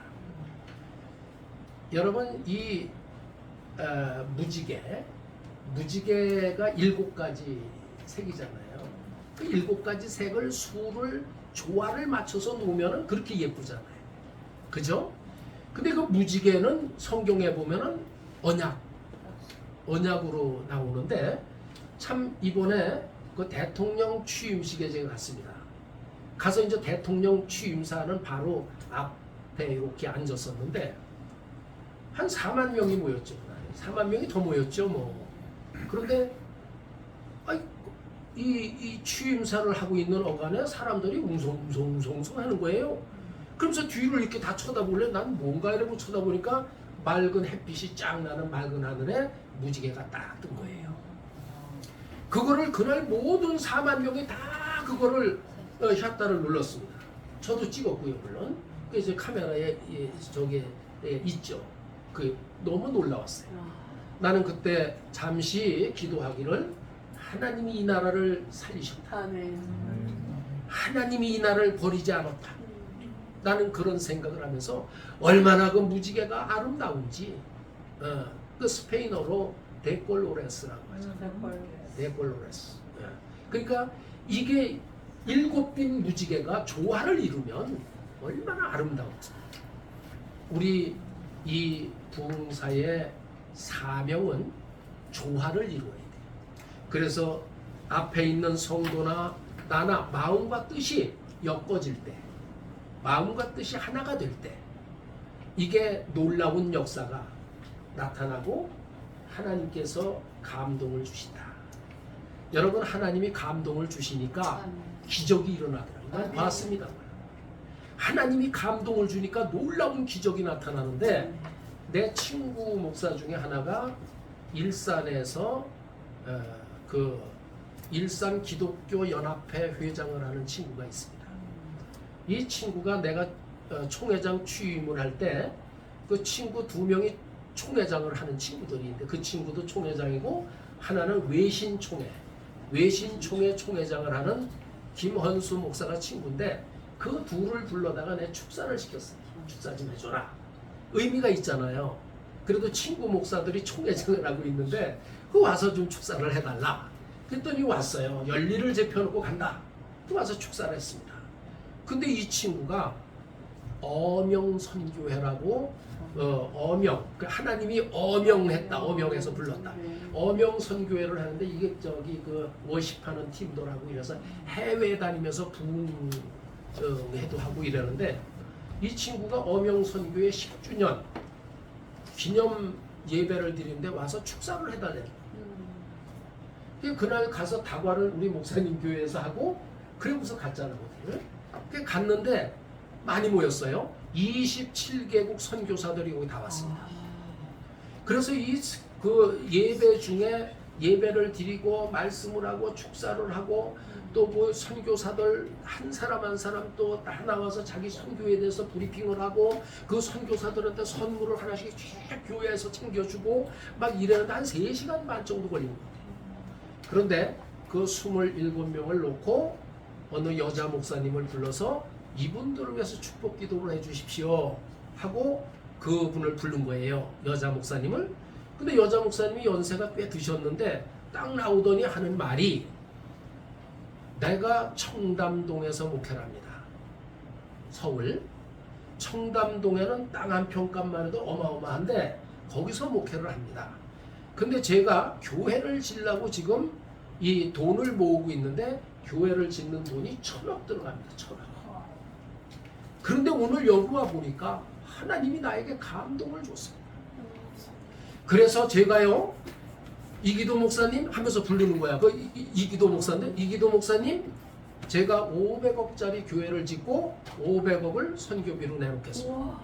여러분 이 무지개가 7가지 색이잖아요. 그 7가지 색을 수를 조화를 맞춰서 놓으면 그렇게 예쁘잖아요. 그죠? 근데 그 무지개는 성경에 보면은 언약으로 나오는데 참 이번에 그 대통령 취임식에 제가 갔습니다. 가서 이제 대통령 취임사는 바로 앞에 이렇게 앉았었는데 한 4만 명이 모였죠. 4만 명이 더 모였죠, 뭐. 그런데 이 취임사를 하고 있는 어간에 사람들이 웅성웅성 하는 거예요. 그러면서 뒤를 이렇게 다 쳐다볼래? 난 뭔가 이러고 쳐다보니까 맑은 햇빛이 쫙 나는 맑은 하늘에 무지개가 딱 뜬 거예요. 그거를 그날 모든 4만 명이 다 그거를 샷다를 눌렀습니다. 저도 찍었고요, 물론. 그래서 카메라에 저게 있죠. 그 너무 놀라웠어요. 나는 그때 잠시 기도하기를 하나님이 이 나라를 살리셨다. 아멘. 하나님이 이 나라를 버리지 않았다. 나는 그런 생각을 하면서 얼마나 그 무지개가 아름다운지 그 스페인어로 데콜로레스라고 하죠. 데콜로레스. 그러니까 이게 7빛 무지개가 조화를 이루면 얼마나 아름다운지. 우리 이 부흥사의 사명은 조화를 이루어야 돼요. 그래서 앞에 있는 성도나 나나 마음과 뜻이 엮어질 때, 마음과 뜻이 하나가 될 때, 이게 놀라운 역사가 나타나고 하나님께서 감동을 주신다. 여러분 하나님이 감동을 주시니까 기적이 일어나더라고요. 난 봤습니다. 하나님이 감동을 주니까 놀라운 기적이 나타나는데 내 친구 목사 중에 하나가 일산에서 그 일산 기독교 연합회 회장을 하는 친구가 있습니다. 이 친구가 내가 총회장 취임을 할 때 그 친구 2명이 총회장을 하는 친구들이 있는데 그 친구도 총회장이고 하나는 외신총회 총회장을 하는 김헌수 목사가 친구인데 그 둘을 불러다가 내 축사를 시켰어요. 축사 좀 해줘라. 의미가 있잖아요. 그래도 친구 목사들이 총회장을 하고 있는데 그 와서 좀 축사를 해달라. 그랬더니 왔어요. 열리를 제펴놓고 간다. 그 와서 축사를 했습니다. 근데 이 친구가 어명선교회라고 어명, 하나님이 어명했다. 어명해서 불렀다. 어명선교회를 하는데 이게 저기 그 워십하는 팀들하고 이래서 해외 다니면서 부흥회도 하고 이러는데 이 친구가 어명선교회 10주년 기념 예배를 드리는데 와서 축사를 해달래요. 그날 가서 다과를 우리 목사님 교회에서 하고 그러고서 갔잖아요. 그 갔는데 많이 모였어요. 27개국 선교사들이 여기 다 왔습니다. 그래서 그 예배 중에 예배를 드리고 말씀을 하고 축사를 하고 또 뭐 선교사들 한 사람 한 사람 또 다 나와서 자기 선교에 대해서 브리핑을 하고 그 선교사들한테 선물을 하나씩 쫙 교회에서 챙겨주고 막 이러는데 한 3시간 반 정도 걸린 거예요. 그런데 그 27명을 놓고 어느 여자 목사님을 불러서 이분들을 위해서 축복 기도를 해주십시오 하고 그분을 부른 거예요. 여자 목사님을. 근데 여자 목사님이 연세가 꽤 드셨는데 딱 나오더니 하는 말이 내가 청담동에서 목회를 합니다. 서울 청담동에는 땅 한 평값만 해도 어마어마한데 거기서 목회를 합니다. 근데 제가 교회를 지으려고 지금 이 돈을 모으고 있는데 교회를 짓는 돈이 1,000억 들어갑니다. 1,000억. 그런데 오늘 여기 와 보니까 하나님이 나에게 감동을 줬습니다. 그래서 제가요, 이기도 목사님 하면서 부르는 거야. 이기도 목사인데, 이기도 목사님, 제가 500억짜리 교회를 짓고 500억을 선교비로 내놓겠습니다. 우와.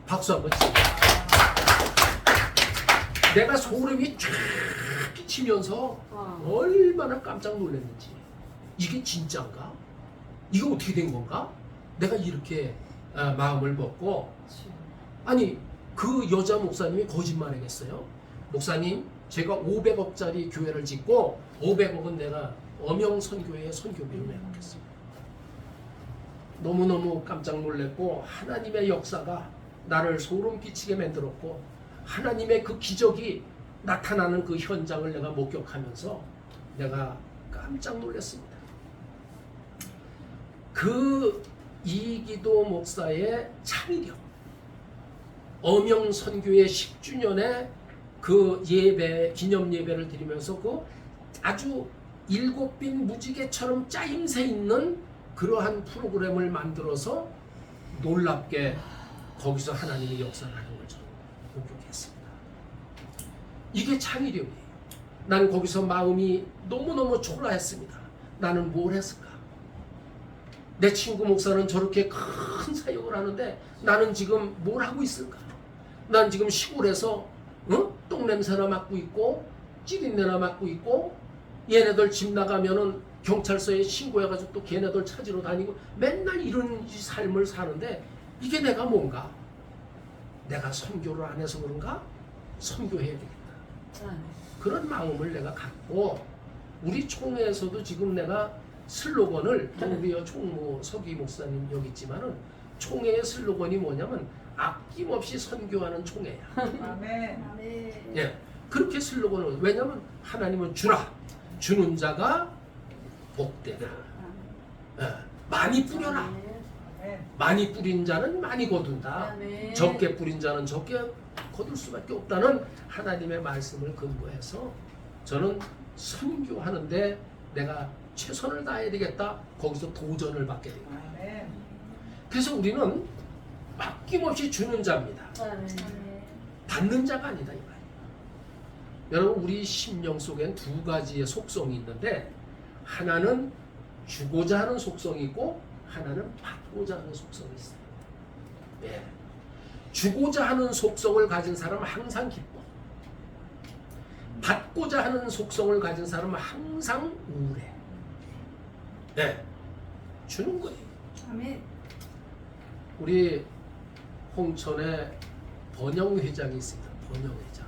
박수 한번 치세요. 내가 소름이 쫙 끼치면서 얼마나 깜짝 놀랐는지. 이게 진짜인가? 이거 어떻게 된 건가? 내가 이렇게 마음을 먹고, 아니 그 여자 목사님이 거짓말하겠어요? 목사님, 제가 500억짜리 교회를 짓고 500억은 내가 엄영선교회에 선교비로 내놓겠습니다. 너무너무 깜짝 놀랐고, 하나님의 역사가 나를 소름 끼치게 만들었고, 하나님의 그 기적이 나타나는 그 현장을 내가 목격하면서 내가 깜짝 놀랐습니다. 그 이기도 목사의 창의력, 엄영선교회 10주년에 그 예배, 기념 예배를 드리면서 그 아주 일곱빈 무지개처럼 짜임새 있는 그러한 프로그램을 만들어서 놀랍게 거기서 하나님의 역사를 하는 걸 저는 목격했습니다. 이게 창의력이에요. 난 거기서 마음이 너무너무 초라했습니다. 나는 뭘 했을까? 내 친구 목사는 저렇게 큰 사역을 하는데 나는 지금 뭘 하고 있을까? 난 지금 시골에서 똥냄새나 맡고 있고 찌린내나 맡고 있고, 얘네들 집 나가면은 경찰서에 신고해가지고 또 걔네들 찾으러 다니고 맨날 이런 삶을 사는데, 이게 내가 뭔가? 내가 선교를 안 해서 그런가? 선교해야 되겠다. 그런 마음을 내가 갖고, 우리 총회에서도 지금 내가 슬로건을, 우리 총무 서기 목사님 여기 있지만은 총회의 슬로건이 뭐냐면 아낌없이 선교하는 총회야. 아멘. 예, 그렇게 슬로건을, 왜냐면 하나님은 주라, 주는 자가 복되다. 예, 많이 뿌려라. 아멘. 많이 뿌린 자는 많이 거둔다. 아멘. 적게 뿌린 자는 적게 거둘 수밖에 없다는 하나님의 말씀을 근거해서 저는 선교하는데 내가 최선을 다해야 되겠다. 거기서 도전을 받게 됩니다. 아멘. 그래서 우리는 아낌없이 주는 자입니다. 받는 자가 아니다 이 말이에요. 여러분, 우리 심령 속엔 두 가지의 속성이 있는데, 하나는 주고자 하는 속성이 있고 하나는 받고자 하는 속성이 있어요. 예. 주고자 하는 속성을 가진 사람은 항상 기뻐. 받고자 하는 속성을 가진 사람은 항상 우울해. 네, 주는 거예요. 아멘. 우리 홍천에 번영회장이 있습니다. 번영회장.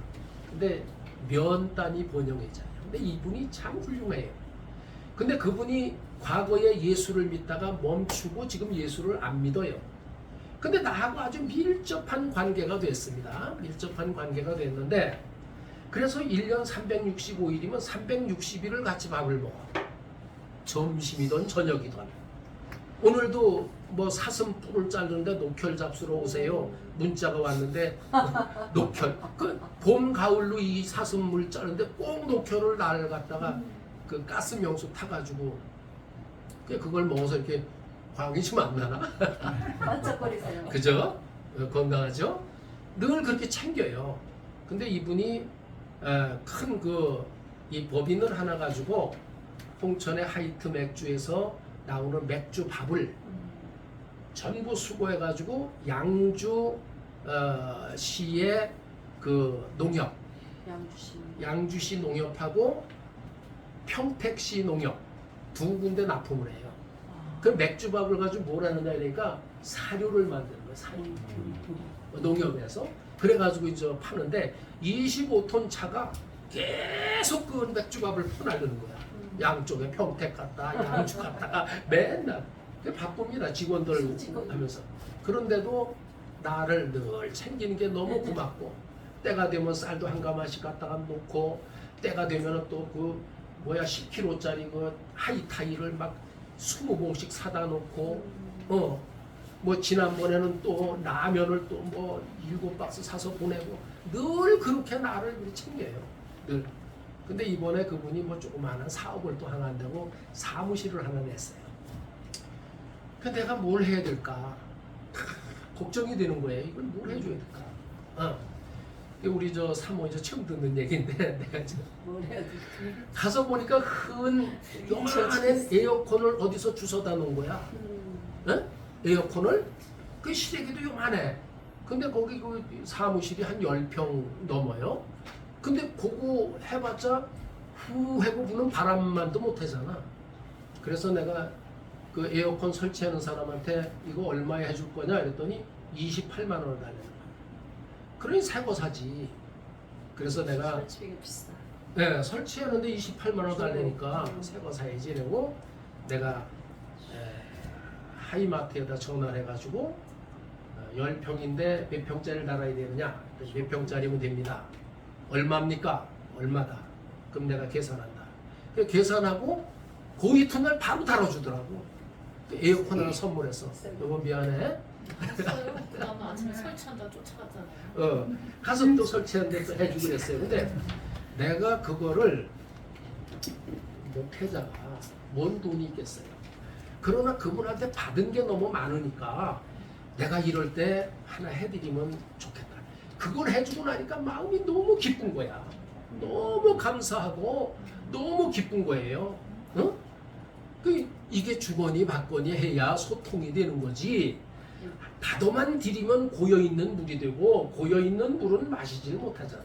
근데 면단이 번영회장이에요. 근데 이분이 참 훌륭해요. 근데 그분이 과거에 예수를 믿다가 멈추고 지금 예수를 안 믿어요. 근데 나하고 아주 밀접한 관계가 됐습니다. 밀접한 관계가 됐는데, 그래서 1년 365일이면 360일을 같이 밥을 먹어. 점심이든 저녁이든. 오늘도 뭐 사슴 뿔을 자르는데 녹혈 잡수러 오세요. 문자가 왔는데 녹혈. 그 봄 가을로 이 사슴물 자르는데 꼭 녹혈을 날 갖다가 그 가스 명수 타가지고 그걸 먹어서 이렇게 광이 좀 안 나나? 반짝거리세요. 그죠? 건강하죠? 늘 그렇게 챙겨요. 근데 이분이 큰 이 법인을 하나 가지고 홍천의 하이트 맥주에서 나오는 맥주 밥을 전부 수거해가지고 양주 시의 그 농협, 양주시 농협하고 평택시 농협 두 군데 납품을 해요. 그 맥주밥을 가지고 뭘 하느냐 그러니까 사료를 만드는 거예요. 사료. 농협에서. 그래가지고 이제 파는데 25톤 차가 계속 그 맥주밥을 퍼나르는 거야. 양쪽에 평택 갔다 양주 갔다가 맨날 바쁩니다. 직원들 하면서. 그런데도 나를 늘 챙기는 게 너무 고맙고, 때가 되면 쌀도 한 가마씩 갖다가 놓고, 때가 되면 또 그 10kg짜리 그 하이타이를 막 20봉씩 사다 놓고, 뭐 지난번에는 또 라면을 또 뭐 7박스 사서 보내고, 늘 그렇게 나를 챙겨요. 늘. 근데 이번에 그분이 뭐 조그마한 사업을 또 하나 한다고 사무실을 하나 냈어요. 그 내가 뭘 해야 될까? 걱정이 되는 거예요. 이걸 뭘 해줘야 될까? 우리 저 사모님 저 처음 듣는 얘기인데 내가 지금 뭘 해야 되지? 가서 보니까 큰 요만한 에어컨을 어디서 주워다 놓은 거야. 에어컨을 그 시래기도 요만해. 근데 거기 그 사무실이 한 10평 넘어요. 근데 그거 해봤자 후 하고 부는 바람만도 못 하잖아. 그래서 내가 그 에어컨 설치하는 사람한테 이거 얼마에 해줄 거냐 그랬더니 28만 원을 달라는 거야. 그러니 새 거 사지. 그래서 내가 설치비가 비싸. 네, 설치하는데 28만 원 달라니까 새 거 사야지 이러고 내가 하이마트에다 전화를 해가지고 10평인데 몇 평짜리를 달아야 되느냐? 몇 평짜리면 됩니다. 얼마입니까? 얼마다. 그럼 내가 계산한다. 그래서 계산하고 그 이튿날 바로 달아주더라고. 에어컨 하나 선물했어. 여보 미안해. 알았어요. 그 다음에 아침에 설치한다 쫓아갔잖아요. 가서 또 설치하는데 또 해주고 그랬어요. 근데 내가 그거를 목회자가 뭔 돈이 있겠어요. 그러나 그분한테 받은 게 너무 많으니까 내가 이럴 때 하나 해드리면 좋겠다. 그걸 해주고 나니까 마음이 너무 기쁜 거야. 너무 감사하고 너무 기쁜 거예요. 이게 주거니 받거니 해야 소통이 되는 거지. 다도만 드리면 고여있는 물이 되고 고여있는 물은 마시질 못하잖아.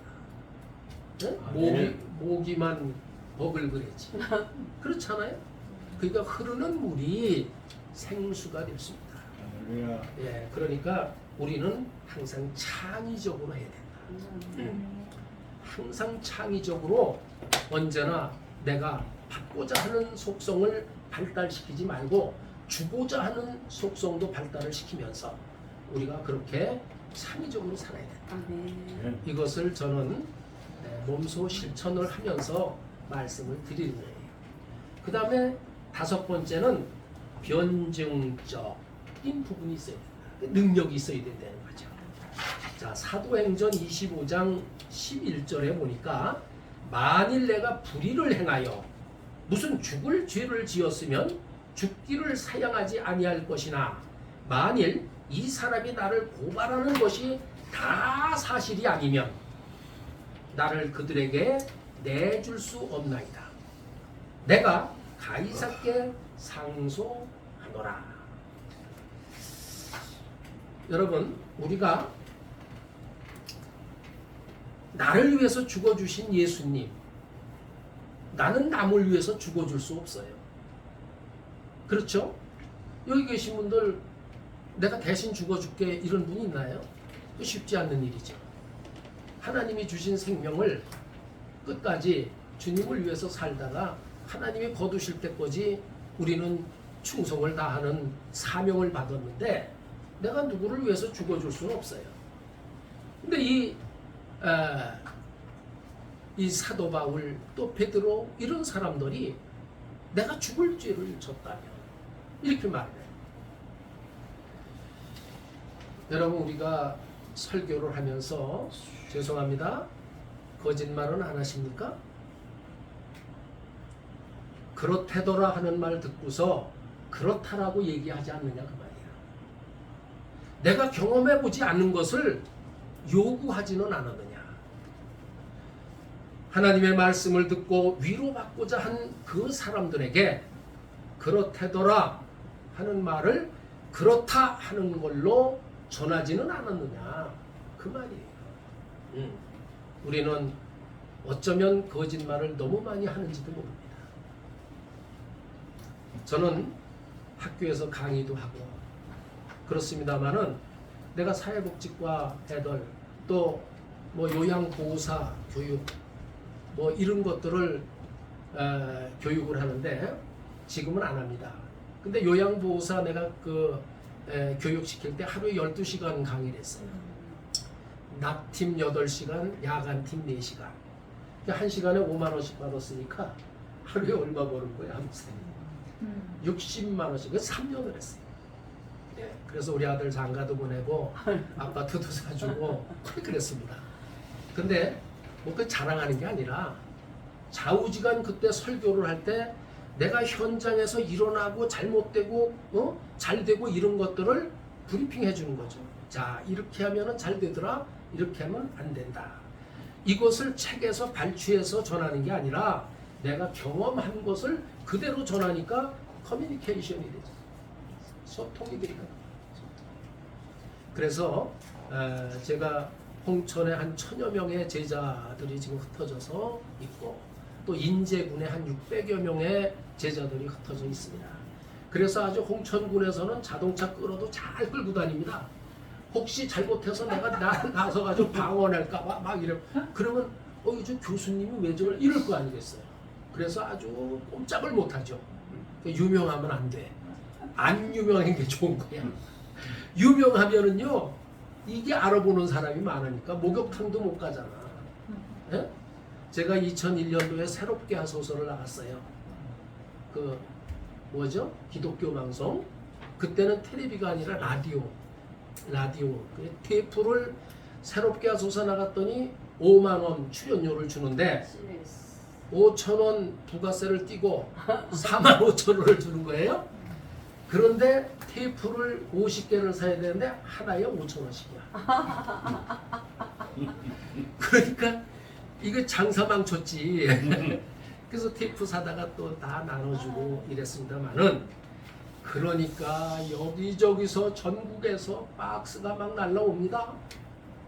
모기만 버글거리지. 그렇잖아요. 그러니까 흐르는 물이 생수가 됐습니다. 예, 그러니까 우리는 항상 창의적으로 해야 된다. 항상 창의적으로 언제나 내가 받고자 하는 속성을 발달시키지 말고 주고자 하는 속성도 발달을 시키면서 우리가 그렇게 창의적으로 살아야 된다. 아멘. 이것을 저는 몸소 실천을 하면서 말씀을 드리는 거예요. 그 다음에 5번째는 변증적인 부분이 있어야 된다. 능력이 있어야 된다는 거죠. 자, 사도행전 25장 11절에 보니까 만일 내가 불의를 행하여 무슨 죽을 죄를 지었으면 죽기를 사양하지 아니할 것이나 만일 이 사람이 나를 고발하는 것이 다 사실이 아니면 나를 그들에게 내줄 수 없나이다. 내가 가이사께 상소하노라. 여러분, 우리가 나를 위해서 죽어주신 예수님, 나는 남을 위해서 죽어줄 수 없어요. 그렇죠? 여기 계신 분들 내가 대신 죽어줄게 이런 분 있나요? 쉽지 않는 일이죠. 하나님이 주신 생명을 끝까지 주님을 위해서 살다가 하나님이 거두실 때까지 우리는 충성을 다하는 사명을 받았는데 내가 누구를 위해서 죽어줄 수는 없어요. 근데 이 사도 바울 또 베드로 이런 사람들이 내가 죽을 죄를 졌다면 이렇게 말해요. 여러분, 우리가 설교를 하면서 죄송합니다, 거짓말은 안 하십니까? 그렇대더라 하는 말 듣고서 그렇다라고 얘기하지 않느냐 그 말이야. 내가 경험해보지 않은 것을 요구하지는 않았느냐. 하나님의 말씀을 듣고 위로받고자 한 그 사람들에게 그렇대더라 하는 말을 그렇다 하는 걸로 전하지는 않았느냐 그 말이에요. 우리는 어쩌면 거짓말을 너무 많이 하는지도 모릅니다. 저는 학교에서 강의도 하고 그렇습니다만은 내가 사회복지과 애들 또 뭐 요양보호사 교육 뭐 이런 것들을 교육을 하는데 지금은 안 합니다. 근데 요양보호사 내가 교육시킬 때 하루에 12시간 강의를 했어요. 낮팀 8시간, 야간팀 4시간. 1시간에 5만 원씩 받았으니까 하루에 얼마 버는 거야? 하면서 60만 원씩. 그래서 3년을 했어요. 네, 그래서 우리 아들 장가도 보내고 아파트도 사주고 그랬습니다. 근데 뭐 그 자랑하는 게 아니라 좌우지간 그때 설교를 할 때 내가 현장에서 일어나고 잘못되고 잘 되고 이런 것들을 브리핑 해주는 거죠. 자, 이렇게 하면은 잘 되더라. 이렇게 하면 안 된다. 이것을 책에서 발췌해서 전하는 게 아니라 내가 경험한 것을 그대로 전하니까 커뮤니케이션이 되죠. 소통이 되니까. 그래서 제가 홍천에 한 1000여 명의 제자들이 지금 흩어져서 있고 또 인제군에 한 600여 명의 제자들이 흩어져 있습니다. 그래서 아주 홍천군에서는 자동차 끌어도 잘 끌고 다닙니다. 혹시 잘못해서 내가 나서가지고 방어낼까봐 막 이래. 그러면 저 교수님이 왜 저럴 이럴 거 아니겠어요. 그래서 아주 꼼짝을 못하죠. 유명하면 안 돼. 안 유명한 게 좋은 거야. 유명하면은요 이게 알아보는 사람이 많으니까 목욕탕도 못 가잖아. 예? 제가 2001년도에 새롭게 한 소설을 나갔어요. 그 뭐죠? 기독교 방송. 그때는 텔레비가 아니라 라디오. 그 테이프를 새롭게 한 소설 나갔더니 5만 원 출연료를 주는데 5,000원 부가세를 띄고 4만 5천 원을 주는 거예요. 그런데 테이프를 50개를 사야 되는데 하나에 5,000원씩이야. 그러니까 이거 장사 망쳤지. 그래서 테이프 사다가 또 다 나눠주고 이랬습니다만은 그러니까 여기저기서 전국에서 박스가 막 날라옵니다.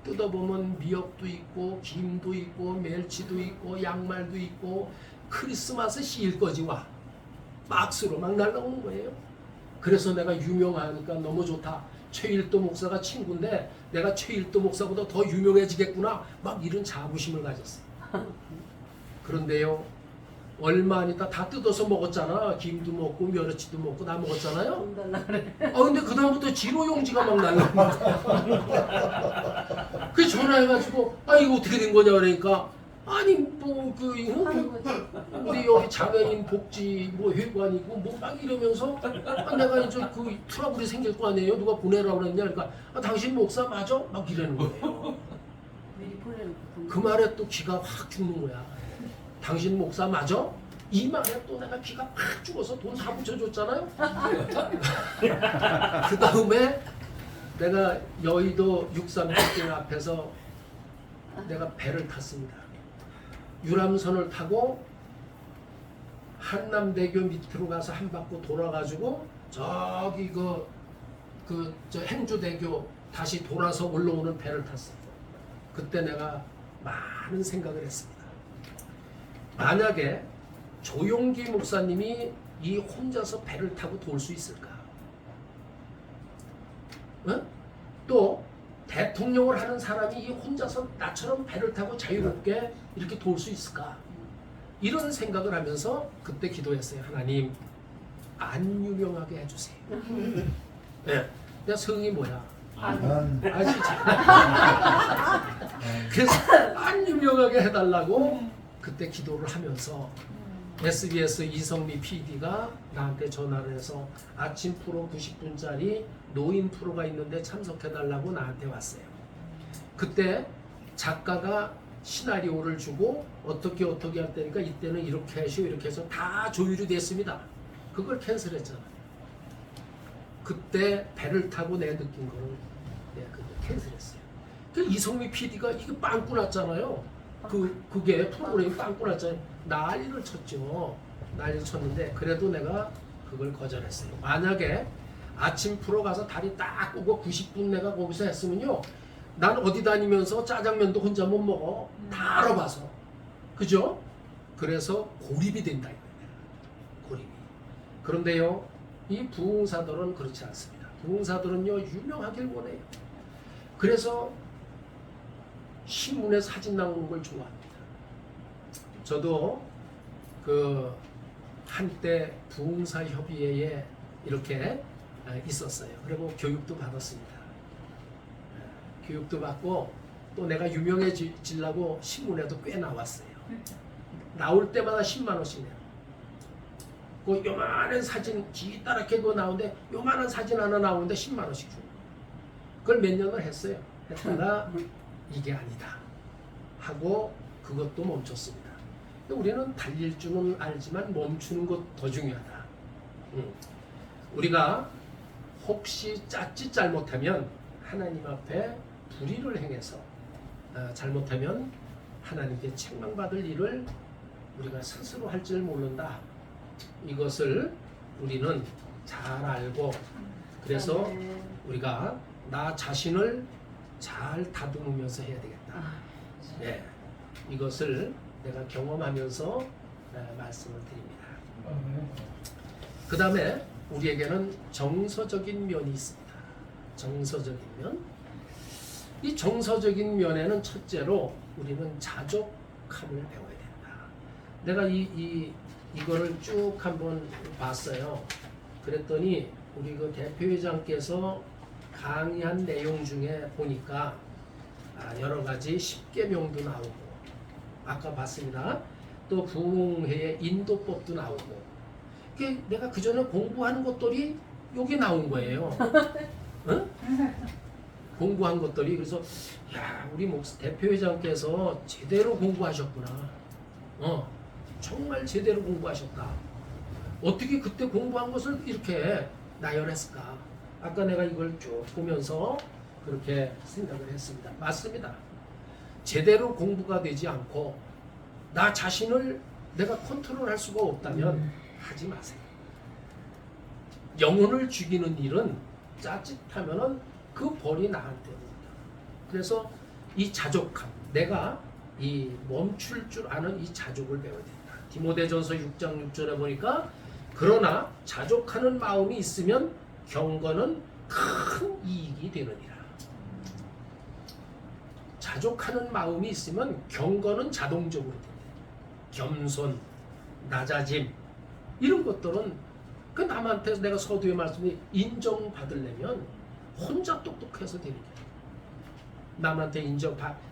뜯어보면 미역도 있고 김도 있고 멸치도 있고 양말도 있고 크리스마스 시일거지와 박스로 막 날라오는 거예요. 그래서 내가 유명하니까 너무 좋다. 최일도 목사가 친구인데 내가 최일도 목사보다 더 유명해지겠구나. 막 이런 자부심을 가졌어요. 그런데요. 얼마 안 있다 다 뜯어서 먹었잖아. 김도 먹고 멸치도 먹고 다 먹었잖아요. 근데 그 다음부터 지로용지가 막 날라옵니다. 그 전화해가지고 이거 어떻게 된 거냐 그러니까 아니 우리 여기 장애인 복지 회관이고 막 이러면서 내가 이제 그 트러블이 생길 거 아니에요. 누가 보내라고 그랬냐 그러니까 당신 목사 맞아? 막 이러는 거예요. 그 말에 또 기가 확 죽는 거야. 당신 목사 맞아? 이 말에 또 내가 기가 확 죽어서 돈 다 붙여줬잖아요. 그 다음에 내가 여의도 63빌딩 앞에서 내가 배를 탔습니다. 유람선을 타고 한남대교 밑으로 가서 한 바퀴 돌아가지고 저기 저 행주대교 다시 돌아서 올라오는 배를 탔어요. 그때 내가 많은 생각을 했습니다. 만약에 조용기 목사님이 이 혼자서 배를 타고 돌 수 있을까? 또 대통령을 하는 사람이 이 혼자서 나처럼 배를 타고 자유롭게 이렇게 돌 수 있을까? 이런 생각을 하면서 그때 기도했어요. 하나님, 안 유명하게 해주세요. 네. 내 성이 뭐야? 진짜. 그래서 안 유명하게 해달라고 그때 기도를 하면서 SBS 이성미 PD가 나한테 전화를 해서 아침 프로 90분짜리 노인 프로가 있는데 참석해달라고 나한테 왔어요. 그때 작가가 시나리오를 주고 어떻게 할 테니까 이때는 이렇게 하시오 이렇게 해서 다 조율이 됐습니다. 그걸 캔슬했잖아요. 그때 배를 타고 내가 느낀 거는 내가 그걸 캔슬했어요. 그 이성미 PD가 이게 빵꾸 났잖아요. 그게 프로그램이 빵꾸 났잖아요. 난리를 쳤죠. 난리를 쳤는데 그래도 내가 그걸 거절했어요. 만약에 아침 프로 가서 다리 딱 꼬고 90분 내가 거기서 했으면요. 난 어디 다니면서 짜장면도 혼자 못 먹어. 다 알아봐서. 그죠? 그래서 고립이 된다. 고립이. 그런데요. 이 부흥사들은 그렇지 않습니다. 부흥사들은요. 유명하길 원해요. 그래서 신문에 사진 나오는 걸 좋아합니다. 저도 그 한때 부흥사 협의회에 이렇게 있었어요. 그리고 교육도 받았습니다. 교육도 받고 또 내가 유명해지려고 신문에도 꽤 나왔어요. 나올 때마다 10만 원씩 내요. 그 요만한 사진 기다랗게 그거 나오는데 요만한 사진 하나 나오는데 10만 원씩 주고 그걸 몇 년을 했어요. 했다가 이게 아니다 하고 그것도 멈췄습니다. 우리는 달릴 줄은 알지만 멈추는 것 더 중요하다. 우리가 혹시 짰짓 잘못하면 하나님 앞에 불의를 행해서 잘못하면 하나님께 책망받을 일을 우리가 스스로 할 줄 모른다. 이것을 우리는 잘 알고 그래서 아멘. 우리가 나 자신을 잘 다듬으면서 해야 되겠다. 네, 이것을 내가 경험하면서 말씀을 드립니다. 그 다음에 우리에게는 정서적인 면이 있습니다. 정서적인 면. 이 정서적인 면에는 첫째로 우리는 자족함을 배워야 된다. 내가 이거를 쭉 한번 봤어요. 그랬더니 우리 그 대표회장께서 강의한 내용 중에 보니까 여러 가지 10계명도 나오고 아까 봤습니다. 또 부흥회의 인도법도 나오고 내가 그전에 공부한 것들이 여기 나온 거예요. 응? 공부한 것들이 그래서 야 우리 대표회장께서 제대로 공부하셨구나. 정말 제대로 공부하셨다. 어떻게 그때 공부한 것을 이렇게 나열했을까? 아까 내가 이걸 쭉 보면서 그렇게 생각을 했습니다. 맞습니다. 제대로 공부가 되지 않고 나 자신을 내가 컨트롤할 수가 없다면 하지 마세요. 영혼을 죽이는 일은 짜릿하면은 그 벌이 나한테 옵니다. 그래서 이 자족함, 내가 이 멈출 줄 아는 이 자족을 배워야 된다. 디모데전서 6장 6절에 보니까 그러나 자족하는 마음이 있으면 경건은 큰 이익이 되느니라. 자족하는 마음이 있으면 경건은 자동적으로 됩니다. 겸손, 낮아짐 이런 것들은 그 남한테 내가 서두에 말씀이 인정받으려면 혼자 똑똑해서 되는 거예요. 남한테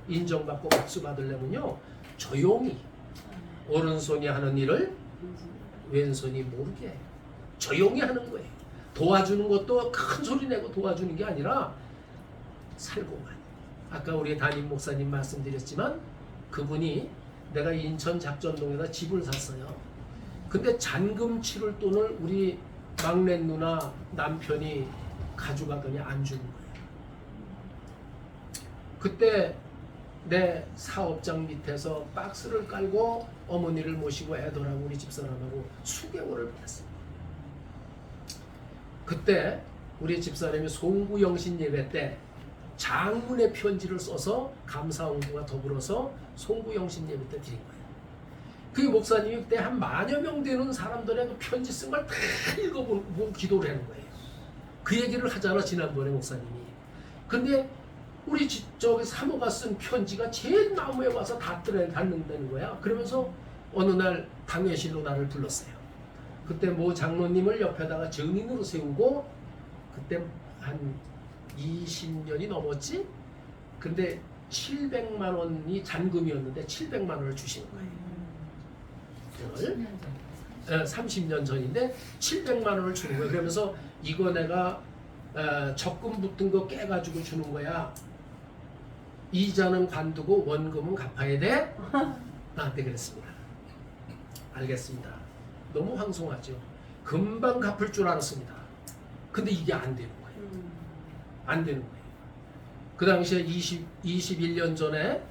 인정받고 박수 받으려면요 조용히 오른손이 하는 일을 왼손이 모르게 해요. 조용히 하는 거예요. 도와주는 것도 큰 소리 내고 도와주는 게 아니라 살고만. 아까 우리 담임 목사님 말씀드렸지만 그분이 내가 인천 작전동에다 집을 샀어요. 근데 잔금 치를 돈을 우리 막내 누나 남편이 가져가더니 안 주는 거예요. 그때 내 사업장 밑에서 박스를 깔고 어머니를 모시고 애들하고 우리 집사람하고 수개월을 보냈어요. 그때 우리 집사람이 송구영신 예배 때 장문의 편지를 써서 감사원구와 더불어서 송구영신 예배 때 드린 거예요. 그 목사님이 그때 한 10,000여 명 되는 사람들의 그 편지 쓴 걸 다 읽어보고 기도를 하는 거예요. 그 얘기를 하잖아 지난번에 목사님이. 근데 우리 저기 사모가 쓴 편지가 제일 나무에 와서 닿는다는 거야. 그러면서 어느 날 당회실로 나를 불렀어요. 그때 모 장로님을 옆에다가 증인으로 세우고 그때 한 20년이 넘었지? 근데 700만 원이 잔금이었는데 700만 원을 주시는 거예요. 30년 전인데 700만 원을 주는 거예요. 그러면서 이거 내가 적금 붙은 거 깨가지고 주는 거야. 이자는 관두고 원금은 갚아야 돼? 나한테 그랬습니다. 알겠습니다. 너무 황송하죠. 금방 갚을 줄 알았습니다. 근데 이게 안 되는 거예요. 안 되는 거예요. 그 당시에 21년 전에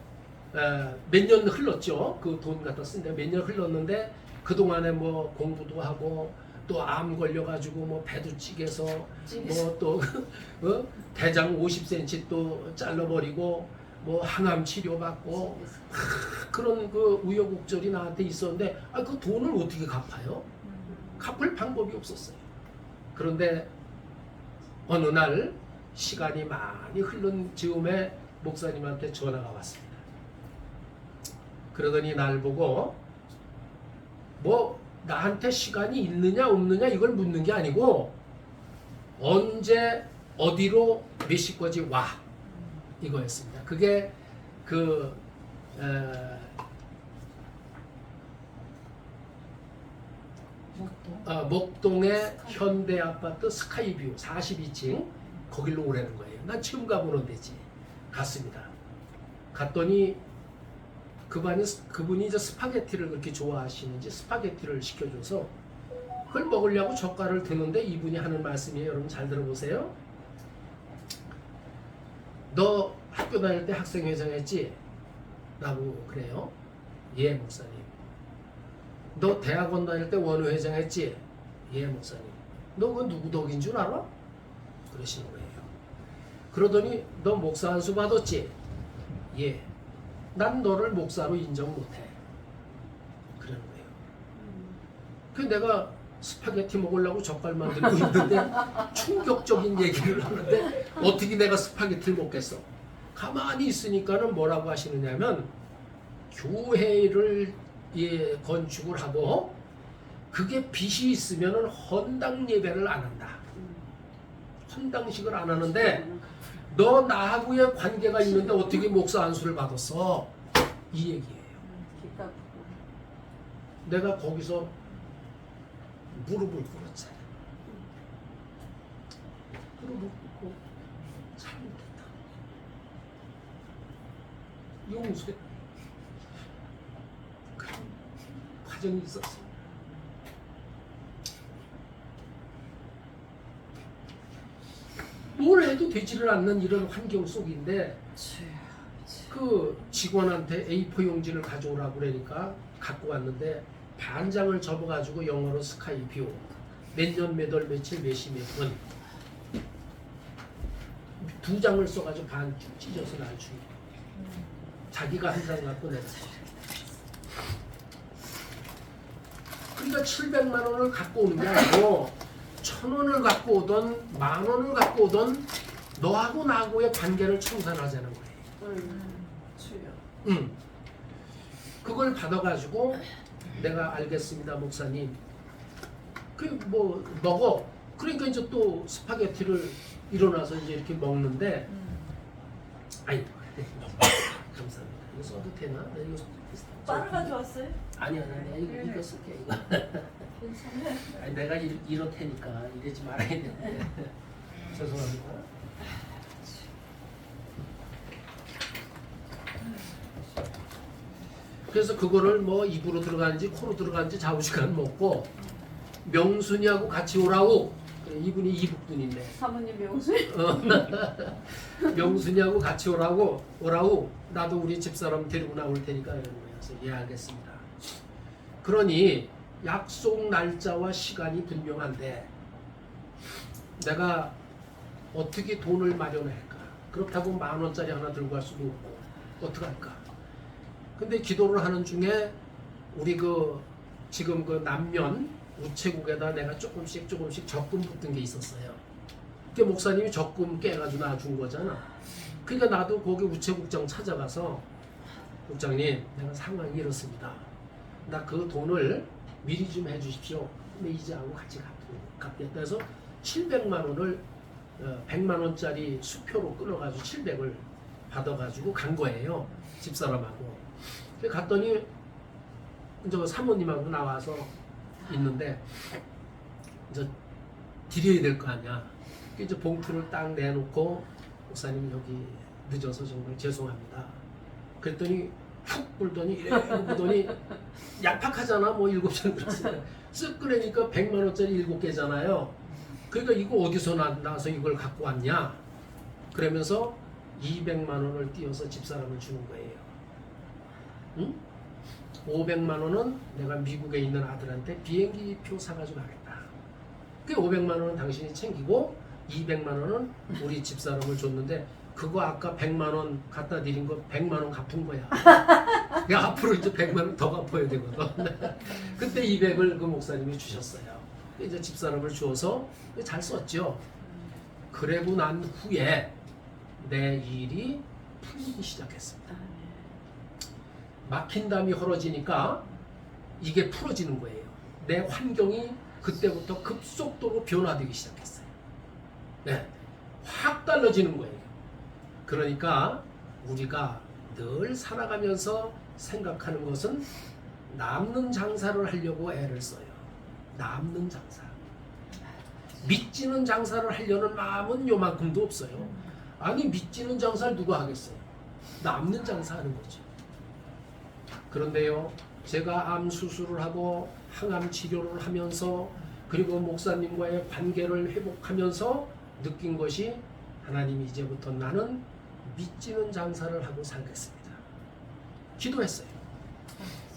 몇 년 흘렀죠. 그 돈 갖다 쓴데 몇 년 흘렀는데 그동안에 뭐 공부도 하고 또 암 걸려가지고 뭐 배도 찌개서 뭐 또 대장 50cm 또 잘라버리고 뭐 항암 치료받고 그런 그 우여곡절이 나한테 있었는데 그 돈을 어떻게 갚아요? 갚을 방법이 없었어요. 그런데 어느 날 시간이 많이 흐른 즈음에 목사님한테 전화가 왔습니다. 그러더니 날 보고 뭐 나한테 시간이 있느냐 없느냐 이걸 묻는 게 아니고 언제 어디로 몇 시까지 와 이거였습니다. 그게 그 목동의 현대아파트 스카이뷰 42층 거길로 오라는 거예요. 난 처음 가보는 데지. 갔습니다. 갔더니 그분이 이제 스파게티를 그렇게 좋아하시는지 스파게티를 시켜줘서 그걸 먹으려고 젓갈을 드는데 이분이 하는 말씀이에요. 여러분 잘 들어보세요. 너 학교 다닐 때 학생회장 했지? 라고 그래요. 예, 목사님. 너 대학원 다닐 때 원외회장 했지? 예, 목사님. 너 그 누구 덕인 줄 알아? 그러시는 거예요. 그러더니 너 목사 안수 받았지? 예. 난 너를 목사로 인정 못해. 그러는 거예요. 그 내가 스파게티 먹으려고 젓갈 만들고 있는데 충격적인 얘기를 하는데 어떻게 내가 스파게티를 먹겠어? 가만히 있으니까는 뭐라고 하시느냐면 교회를 건축을 하고 그게 빚이 있으면은 헌당 예배를 안 한다. 헌당식을 안 하는데 너 나하고의 관계가 있는데 어떻게 목사 안수를 받았어? 이 얘기예요. 내가 거기서 무릎을 꿇었잖아. 무릎을 꿇고 잘못했다. 용서해. 그런 과정이 있었어. 뭘 해도 되지를 않는 이런 환경 속인데 그 직원한테 A4 용지를 가져오라고 그러니까 갖고 왔는데 반장을 접어가지고 영어로 스카이뷰 몇 년 몇 월 며칠 몇 시 몇 분 2장을 써가지고 반쭉 찢어서 날 주고 자기가 한 장 갖고 내가 그러니까 700만 원을 갖고 오는 게 아니고 1000원을 갖고 오던 10,000원을 갖고 오던 너하고 나하고의 관계를 청산하자는 거예요. 그걸 받아가지고 내가 알겠습니다 목사님. 그 뭐 먹어. 그러니까 이제 또 스파게티를 일어나서 이제 이렇게 먹는데 아이 감사합니다. 이거 써도 되나? 나 이거 빠르 가져왔어요? 아니야, 내가 이거 쓸게 이거. 괜찮아요. 아니, 내가 이렇다니까 이러지 말아야 돼. 죄송합니다. 그래서 그거를 뭐 입으로 들어가는지 코로 들어가는지 좌우시간 먹고 명순이하고 같이 오라고. 이분이 이북분인데 사모님 명수. 명순이하고 같이 오라고 나도 우리 집사람 데리고 나올 테니까 이런 거여서 예 알겠습니다. 그러니 약속 날짜와 시간이 분명한데 내가 어떻게 돈을 마련할까? 그렇다고 10,000원짜리 하나 들고 갈 수도 없고 어떡할까? 근데 기도를 하는 중에 우리 지금 남면 우체국에다 내가 조금씩 적금 붙은 게 있었어요. 그 목사님이 적금 깨가지고 나 준 거잖아. 그러니까 나도 거기 우체국장 찾아가서 국장님 내가 상황이 이렇습니다. 나 그 돈을 미리 좀 해주십시오. 근데 이자하고 같이 갚겠다 해서 700만 원을 100만 원짜리 수표로 끊어가지고 700을 받아가지고 간 거예요. 집사람하고. 갔더니 이제 사모님하고 나와서 있는데 이제 드려야 될 거 아니야. 이제 봉투를 딱 내놓고 목사님 여기 늦어서 정말 죄송합니다. 그랬더니 푹 불더니 이래 보더니 얄팍하잖아. 뭐 7잔 그랬으니까 쓱 끓으니까 100만 원짜리 7개잖아요. 그러니까 이거 어디서 나서 이걸 갖고 왔냐? 그러면서 200만 원을 띄어서 집사람을 주는 거예요. 응? 500만 원은 내가 미국에 있는 아들한테 비행기 표 사가지고 가겠다. 그 500만 원은 당신이 챙기고 200만 원은 우리 집사람을 줬는데 그거 아까 100만 원 갖다 드린 거 100만 원 갚은 거야. 그러니까 앞으로 이제 100만 원 더 갚아야 되거든. 그때 200을 그 목사님이 주셨어요. 이제 집사람을 주어서 잘 썼죠. 그러고 난 후에 내 일이 풀리기 시작했습니다. 막힌 담이 헐어지니까 이게 풀어지는 거예요. 내 환경이 그때부터 급속도로 변화되기 시작했어요. 네, 확 달라지는 거예요. 그러니까 우리가 늘 살아가면서 생각하는 것은 남는 장사를 하려고 애를 써요. 남는 장사. 믿지는 장사를 하려는 마음은 요만큼도 없어요. 아니 믿지는 장사를 누가 하겠어요? 남는 장사하는 거죠. 그런데요, 제가 암 수술을 하고 항암 치료를 하면서 그리고 목사님과의 관계를 회복하면서 느낀 것이 하나님 이제부터 나는 믿지는 장사를 하고 살겠습니다. 기도했어요.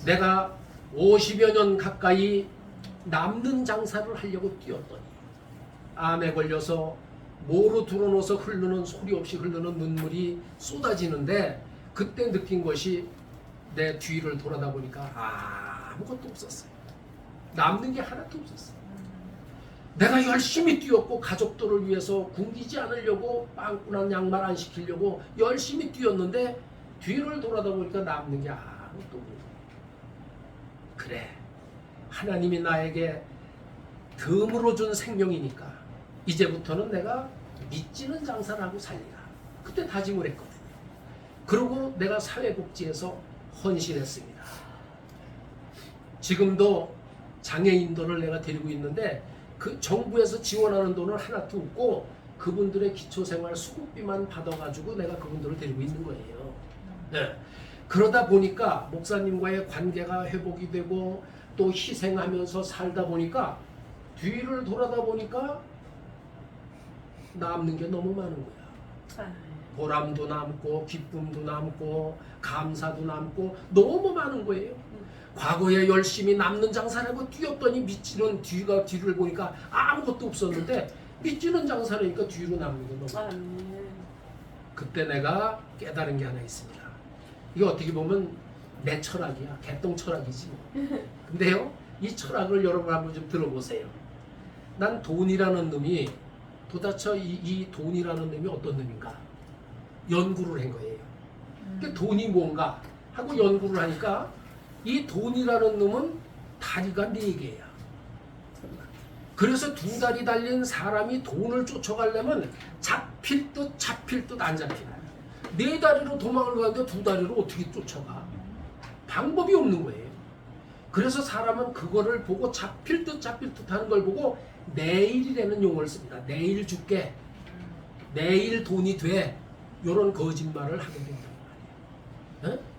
내가 50여 년 가까이 남는 장사를 하려고 뛰었더니 암에 걸려서 모로 들어놓아서 흐르는 소리 없이 흐르는 눈물이 쏟아지는데 그때 느낀 것이 내 뒤를 돌아다 보니까 아무것도 없었어요. 남는 게 하나도 없었어요. 내가 열심히 뛰었고 가족들을 위해서 굶기지 않으려고 빵꾸난 양말 안 시키려고 열심히 뛰었는데 뒤를 돌아다 보니까 남는 게 아무것도 없는 거예요. 그래, 하나님이 나에게 덤으로 준 생명이니까 이제부터는 내가 믿지는 장사를 하고 살리라. 그때 다짐을 했거든요. 그리고 내가 사회복지에서 헌신했습니다. 지금도 장애인들을 내가 데리고 있는데 그 정부에서 지원하는 돈을 하나도 없고 그분들의 기초생활 수급비만 받아가지고 내가 그분들을 데리고 있는 거예요. 네. 그러다 보니까 목사님과의 관계가 회복이 되고 또 희생하면서 살다 보니까 뒤를 돌아다 보니까 남는 게 너무 많은 거야. 보람도 남고 기쁨도 남고 감사도 남고 너무 많은 거예요. 과거에 열심히 남는 장사를 하고 뛰었더니 믿지는 뒤를 보니까 아무것도 없었는데 믿지는 장사를 하니까 뒤로 남는 게 너무 많아요. 그때 내가 깨달은 게 하나 있습니다. 이게 어떻게 보면 내 철학이야. 개똥 철학이지 뭐. 근데요, 이 철학을 여러분 한번 좀 들어보세요. 난 돈이라는 놈이 도대체 이 돈이라는 놈이 어떤 놈인가 연구를 한 거예요. 그러니까 돈이 뭔가 하고 연구를 하니까 이 돈이라는 놈은 다리가 4개야. 그래서 2다리 달린 사람이 돈을 쫓아가려면 잡힐 듯 안 잡히나. 4다리로 도망을 가는데 2다리로 어떻게 쫓아가? 방법이 없는 거예요. 그래서 사람은 그거를 보고 잡힐 듯 하는 걸 보고 내일이라는 용어를 씁니다. 내일 줄게. 내일 돈이 돼. 이런 거짓말을 하게 된단 말이에요.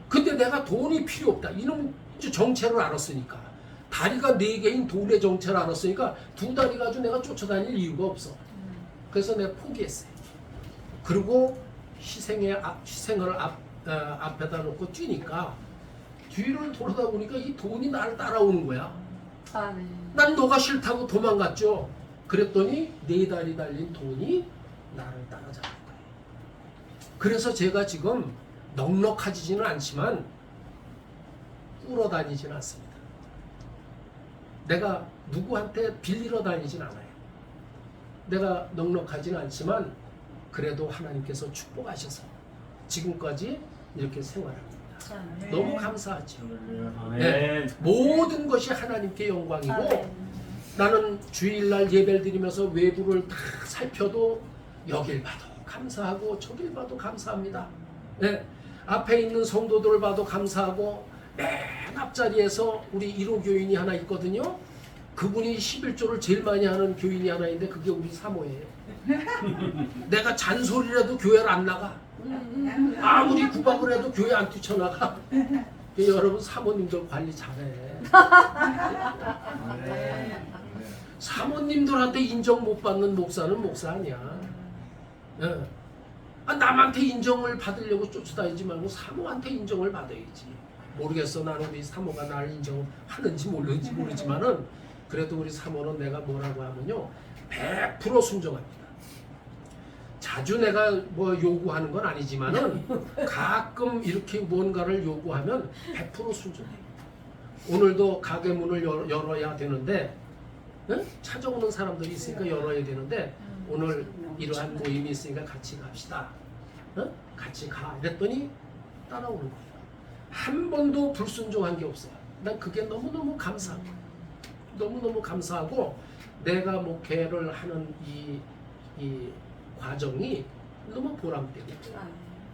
근데 내가 돈이 필요 없다. 이놈 정체를 알았으니까. 다리가 4개인 돈의 정체를 알았으니까 2다리 가지고 내가 쫓아다닐 이유가 없어. 그래서 내가 포기했어요. 그리고 희생을 앞에다 놓고 뛰니까 뒤를 돌아다 보니까 이 돈이 나를 따라오는 거야. 난 너가 싫다고 도망갔죠. 그랬더니 4다리 달린 돈이 나를 따라잡은 거예요. 그래서 제가 지금 넉넉하지는 않지만 꿇어다니진 않습니다. 내가 누구한테 빌리러 다니진 않아요. 내가 넉넉하지는 않지만 그래도 하나님께서 축복하셔서 지금까지 이렇게 생활합니다. 너무 감사하죠. 네, 모든 것이 하나님께 영광이고 나는 주일날 예배를 드리면서 외부를 다 살펴도 여길 봐도 감사하고 저길 봐도 감사합니다. 네, 앞에 있는 성도들을 봐도 감사하고 맨 앞자리에서 우리 1호 교인이 하나 있거든요. 그분이 11조를 제일 많이 하는 교인이 하나 있는데 그게 우리 사모예요. 내가 잔소리라도 교회를 안 나가. 아무리 구박을 해도 교회 안 뛰쳐나가. 여러분 사모님들 관리 잘해. 사모님들한테 인정 못 받는 목사는 목사 아니야. 네. 남한테 인정을 받으려고 쫓아다니지 말고 사모한테 인정을 받아야지. 모르겠어. 나는 우리 사모가 나를 인정하는지 모르지만은 그래도 우리 사모는 내가 뭐라고 하면요 100% 순종합니다. 자주 내가 뭐 요구하는 건 아니지만은 가끔 이렇게 뭔가를 요구하면 100% 순종해요. 오늘도 가게 문을 열어야 되는데 찾아오는 사람들이 있으니까 열어야 되는데 오늘 이러한 모임이 있으니까 같이 갑시다. 같이 가. 이랬더니 따라오는 거예요. 한 번도 불순종한 게 없어요. 난 그게 너무너무 감사하고 너무너무 감사하고 내가 목회를 하는 이 과정이 너무 보람되고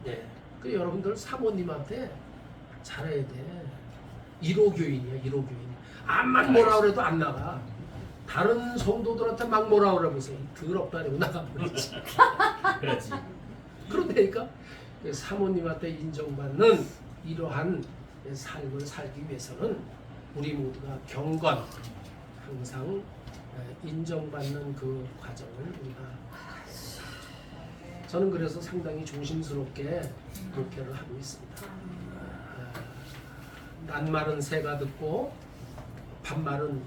네. 그 여러분들 사모님한테 잘해야 돼. 1호 교인이야. 1호 교인. 암만 뭐라 그래도 안 나가. 다른 성도들한테 막 뭐라 그래 보세요. 더럽다 이러고 나가버리지. 그렇지. 그러니까 사모님한테 인정받는 이러한 삶을 살기 위해서는 우리 모두가 경건, 항상 인정받는 그 과정을 우리가 저는 그래서 상당히 조심스럽게 목회를 하고 있습니다. 낱말은 새가 듣고 반말은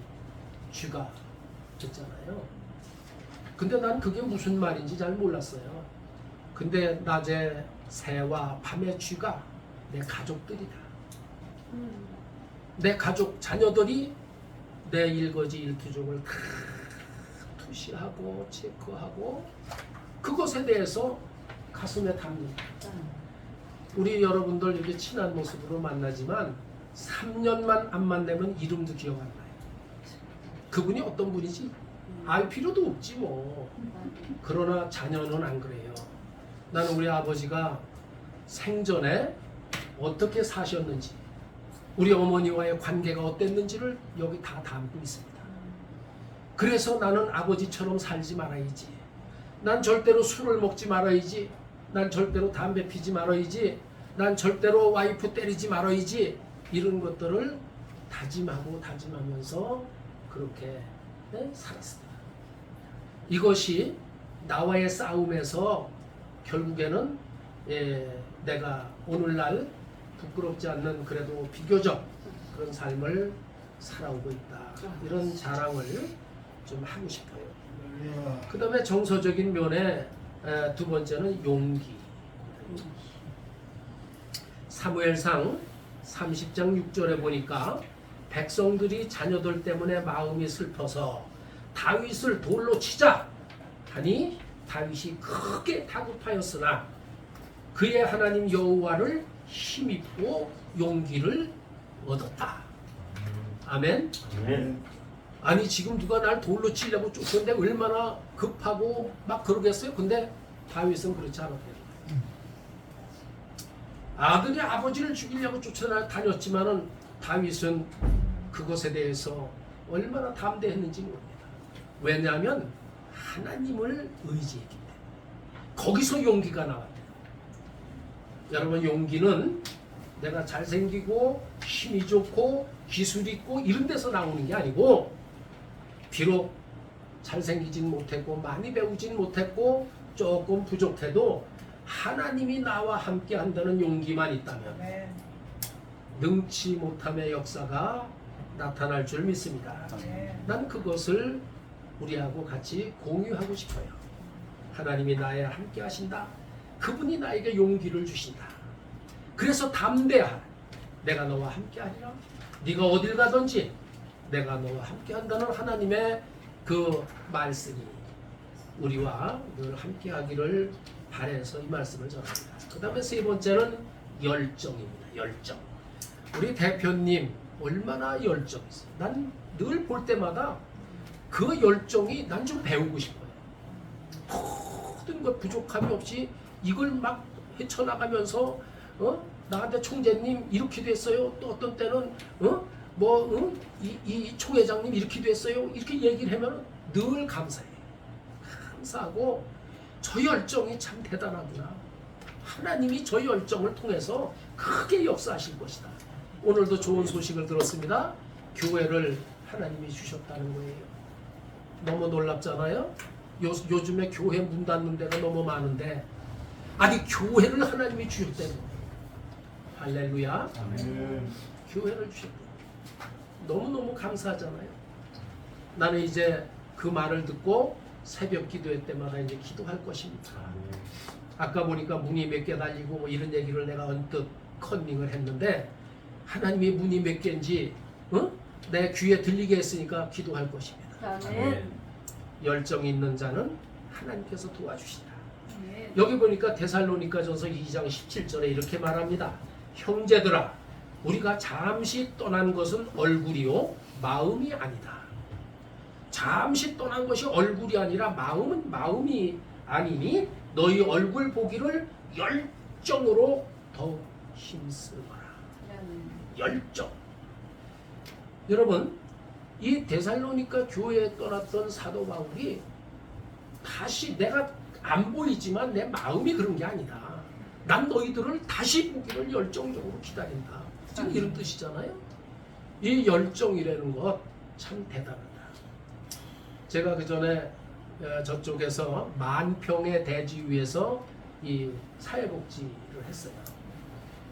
쥐가 듣잖아요. 근데 난 그게 무슨 말인지 잘 몰랐어요. 근데 낮에 새와 밤에 쥐가 내 가족들이다. 내 가족 자녀들이 내 일거지 일투족을 다 투시하고 체크하고 그것에 대해서 가슴에 담니다. 우리 여러분들 이렇게 친한 모습으로 만나지만 3년만 안 만나면 이름도 기억 안 나요. 그분이 어떤 분이지 알 필요도 없지 뭐. 그러나 자녀는 안 그래요. 나는 우리 아버지가 생전에 어떻게 사셨는지 우리 어머니와의 관계가 어땠는지를 여기 다 담고 있습니다. 그래서 나는 아버지처럼 살지 말아야지. 난 절대로 술을 먹지 말아야지. 난 절대로 담배 피지 말아야지. 난 절대로 와이프 때리지 말아야지. 이런 것들을 다짐하면서 그렇게 살았습니다. 이것이 나와의 싸움에서 결국에는 내가 오늘날 부끄럽지 않는 그래도 비교적 그런 삶을 살아오고 있다. 이런 자랑을 좀 하고 싶어요. 그 다음에 정서적인 면에 두 번째는 용기. 사무엘상 30장 6절에 보니까 백성들이 자녀들 때문에 마음이 슬퍼서 다윗을 돌로 치자 하니 다윗이 크게 다급하였으나 그의 하나님 여호와를 힘입고 용기를 얻었다. 아멘. 아니 지금 누가 날 돌로 치려고 쫓는데 얼마나 급하고 막 그러겠어요. 근데 다윗은 그렇지 않았대요. 아들이 아버지를 죽이려고 쫓아다녔지만은 다윗은 그것에 대해서 얼마나 담대했는지 모릅니다. 왜냐하면 하나님을 의지했기 때문에. 거기서 용기가 나왔대요. 여러분 용기는 내가 잘생기고 힘이 좋고 기술 있고 이런 데서 나오는 게 아니고 비록 잘생기진 못했고 많이 배우진 못했고 조금 부족해도 하나님이 나와 함께 한다는 용기만 있다면 아멘. 능치 못함의 역사가 나타날 줄 믿습니다. 아멘. 난 그것을 우리하고 같이 공유하고 싶어요. 하나님이 나에 함께 하신다. 그분이 나에게 용기를 주신다. 그래서 담대하라. 내가 너와 함께 하리라. 네가 어딜 가든지 내가 너와 함께 한다는 하나님의 그 말씀이 우리와 늘 함께 하기를 바라서 이 말씀을 전합니다. 그 다음에 세 번째는 열정입니다. 열정. 우리 대표님 얼마나 열정이 있어요. 난 늘 볼 때마다 그 열정이 난 좀 배우고 싶어요. 모든 것 부족함이 없이 이걸 막 헤쳐나가면서 나한테 총재님 이렇게도 했어요. 또 어떤 때는 이 총회장님 이렇게도 했어요. 이렇게 얘기를 하면 늘 감사해요. 감사하고 저 열정이 참 대단하구나. 하나님이 저 열정을 통해서 크게 역사하실 것이다. 오늘도 좋은 소식을 들었습니다. 교회를 하나님이 주셨다는 거예요. 너무 놀랍잖아요. 요즘에 교회 문 닫는 데가 너무 많은데 아니 교회를 하나님이 주셨다는 거예요. 할렐루야. 아멘. 교회를 주셨다. 너무너무 감사하잖아요. 나는 이제 그 말을 듣고 새벽 기도회 때마다 이제 기도할 것입니다. 아까 보니까 문이 몇 개 달리고 뭐 이런 얘기를 내가 언뜻 컨닝을 했는데 하나님이 문이 몇 개인지 내 귀에 들리게 했으니까 기도할 것입니다. 아멘. 열정 있는 자는 하나님께서 도와주신다. 아멘. 여기 보니까 데살로니가전서 2장 17절에 이렇게 말합니다. 형제들아 우리가 잠시 떠난 것은 얼굴이요 마음이 아니다. 잠시 떠난 것이 얼굴이 아니라 마음이 아니니 너희 얼굴 보기를 열정으로 더욱 힘쓰거라. 열정. 여러분 이 데살로니가 교회에 떠났던 사도 바울이 다시 내가 안 보이지만 내 마음이 그런 게 아니다. 난 너희들을 다시 보기를 열정적으로 기다린다. 지금 이런 뜻이잖아요. 이 열정이라는 것 참 대단하다. 제가 그 전에 저쪽에서 만평의 대지 위에서 이 사회복지를 했어요.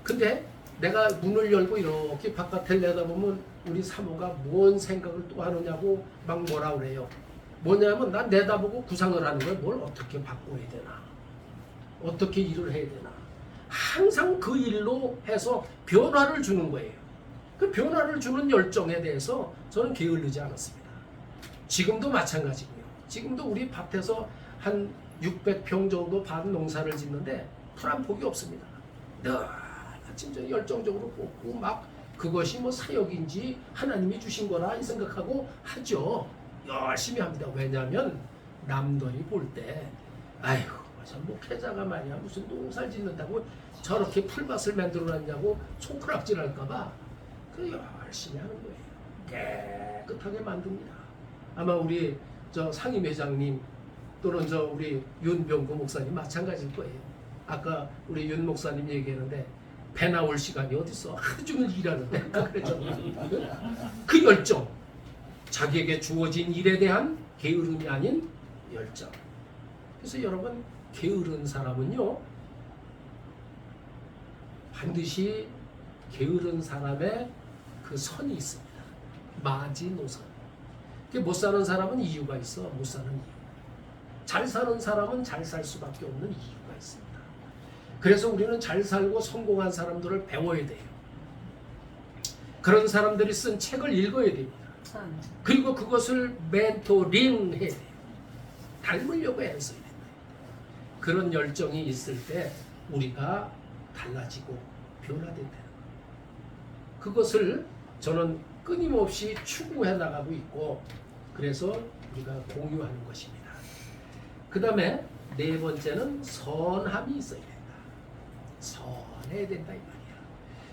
근데 내가 문을 열고 이렇게 바깥을 내다보면 우리 사모가 뭔 생각을 또 하느냐고 막 뭐라 그래요. 뭐냐면 난 내다보고 구상을 하는 거야. 뭘 어떻게 바꿔야 되나, 어떻게 일을 해야 되나. 항상 그 일로 해서 변화를 주는 거예요. 그 변화를 주는 열정에 대해서 저는 게을르지 않았습니다. 지금도 마찬가지고요. 지금도 우리 밭에서 한 600평 정도 밭 농사를 짓는데 풀 한 폭이 없습니다. 진짜 열정적으로 뽑고 막 그것이 뭐 사역인지 하나님이 주신 거라 생각하고 하죠. 열심히 합니다. 왜냐하면 남들이 볼 때 아이고 저 목회자가 말이야 무슨 농사를 짓는다고 저렇게 풀밭을 만들어놨냐고 손가락질 할까봐 그 열심히 하는 거예요. 깨끗하게 만듭니다. 아마 우리 저 상임회장님 또는 저 우리 윤병구 목사님 마찬가지일 거예요. 아까 우리 윤 목사님 얘기했는데 배 나올 시간이 어딨어? 하루 종일 일하는데 그랬죠. 그 열정, 자기에게 주어진 일에 대한 게으름이 아닌 열정. 그래서 여러분 게으른 사람은요 반드시 게으른 사람의 그 선이 있습니다. 마지노선. 못 사는 사람은 이유가 있어. 못 사는 이유. 잘 사는 사람은 잘 살 수밖에 없는 이유가 있습니다. 그래서 우리는 잘 살고 성공한 사람들을 배워야 돼요. 그런 사람들이 쓴 책을 읽어야 됩니다. 그리고 그것을 멘토링 해야 돼요. 닮으려고 애써야 됩니다. 그런 열정이 있을 때 우리가 달라지고 변화된다는 거예요. 그것을 저는 끊임없이 추구해 나가고 있고 그래서 우리가 공유하는 것입니다. 그 다음에 네 번째는 선함이 있어야 된다. 선해야 된다 이 말이야.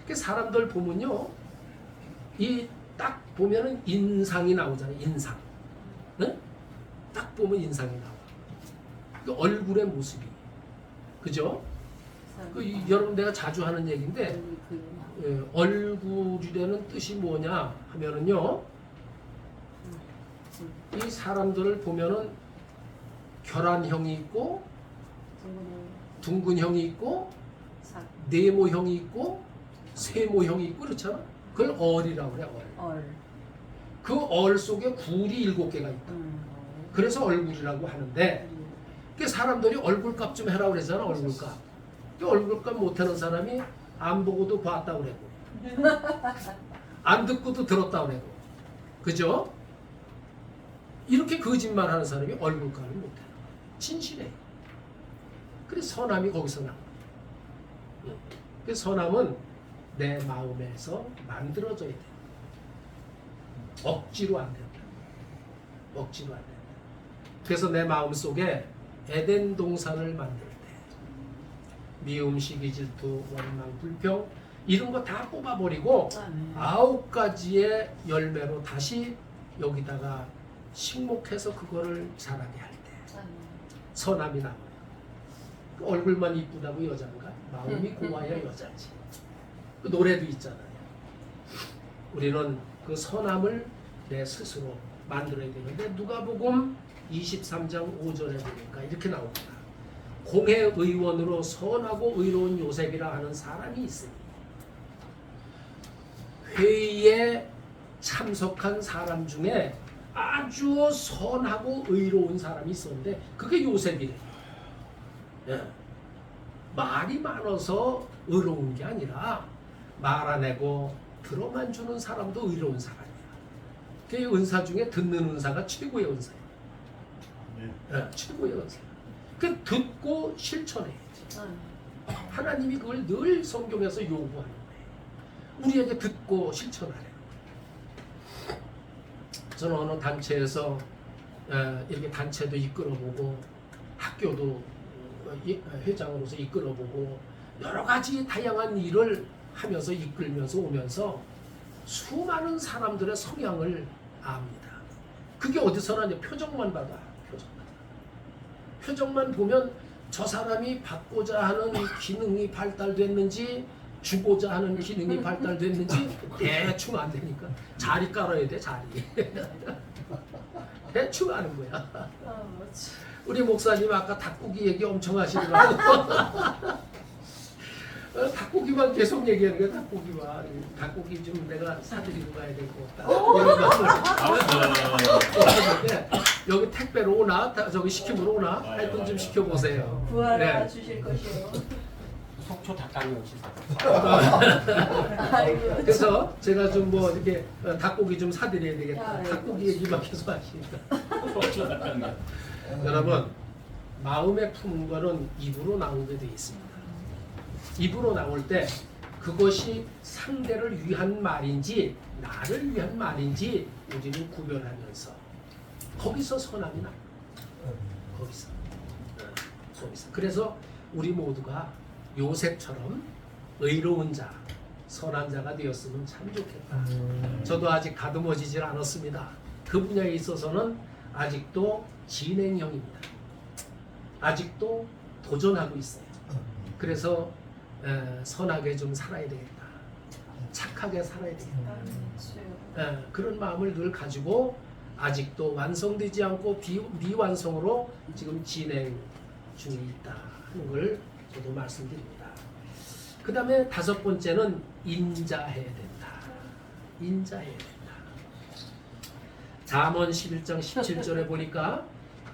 그 사람들 보면요, 이 딱 보면은 인상이 나오잖아요. 인상. 네? 딱 보면 인상이 나와. 그 얼굴의 모습이. 그죠? 여러분 내가 자주 하는 얘기인데 얼굴이라는 뜻이 뭐냐 하면은요, 이 사람들을 보면은 결란형이 있고 둥근형이 있고 네모형이 있고 세모형이 있고 그렇잖아. 그걸 얼이라고 그래. 얼. 그 얼 속에 굴이 7개가 있다. 그래서 얼굴이라고 하는데 그 사람들이 얼굴값 좀 해라 그러잖아. 얼굴값. 그 얼굴값 못하는 사람이 안 보고도 봤다 그러고 안 듣고도 들었다 그러고 그죠? 이렇게 거짓말하는 사람이 얼굴값을 못해. 진실해. 그래서 선함이 거기서 나와. 그 선함은 내 마음에서 만들어져야 돼. 억지로 안 된다. 억지로 안 된다. 그래서 내 마음 속에 에덴 동산을 만들 때 미움, 시기, 질투, 원망, 불평 이런 거 다 뽑아버리고 9가지의 열매로 다시 여기다가 식목해서 그거를 자라게 할 때 선함이 나와요. 그 얼굴만 이쁘다고 여잔가? 마음이 고와야 여자지. 그 노래도 있잖아요. 우리는 그 선함을 내 스스로 만들어야 되는데 누가복음 23장 5절에 보니까 이렇게 나옵니다. 공회의원으로 선하고 의로운 요셉이라 하는 사람이 있으니 회의에 참석한 사람 중에 아주 선하고 의로운 사람이 있었는데 그게 요셉이래요. 예. 말이 많아서 의로운 게 아니라 말 안 하고 들어만 주는 사람도 의로운 사람이야. 그 은사 중에 듣는 은사가 최고의 은사예요. 예, 최고의 은사. 그 듣고 실천해야지. 하나님이 그걸 늘 성경에서 요구하는 거예요. 우리에게 듣고 실천하라는 거예요. 저는 어느 단체에서 이렇게 단체도 이끌어보고 학교도 회장으로서 이끌어보고 여러 가지 다양한 일을 하면서 이끌면서 오면서 수많은 사람들의 성향을 압니다. 그게 어디서 나냐? 표정만 봐도 표정만 보면 저 사람이 받고자 하는 기능이 발달됐는지 주고자 하는 기능이 발달됐는지 대충 안 되니까 자리 깔아야 돼. 자리. 대충 아는 거야. 아, 참. 우리 목사님 아까 닭고기 얘기 엄청 하시더라고. 닭고기만 계속 얘기하는 거야. 닭고기만. 닭고기 좀 내가 사드리고 가야 될 것 같다. 이런 마음을 하는데 여기 택배로 오나 저기 시킴으로 오나 하여튼 좀 시켜보세요. 구하라 네. 주실 것이요. 속초 닭강정 시사. 아이고. 그래서 제가 좀 뭐 이렇게 닭고기 좀 사드려야 되겠다. 아이고. 닭고기 얘기만 계속 하시니까. 속초 닭강정. 여러분 마음에 품은 거는 입으로 나오게 돼 있습니다. 입으로 나올 때 그것이 상대를 위한 말인지 나를 위한 말인지 우리는 구별하면서 거기서 선함이 나. 거기서. 거기서. 그래서 우리 모두가 요셉처럼 의로운 자, 선한 자가 되었으면 참 좋겠다. 저도 아직 다듬어지질 않았습니다. 그 분야에 있어서는 아직도 진행형입니다. 아직도 도전하고 있어요. 그래서 선하게 좀 살아야 되겠다. 착하게 살아야 되겠다. 그런 마음을 늘 가지고 아직도 완성되지 않고 미완성으로 지금 진행 중에 있다 하는 걸 저도 말씀드립니다. 그 다음에 5번째는 인자해야 된다. 인자해야 된다. 잠언 11장 17절에 보니까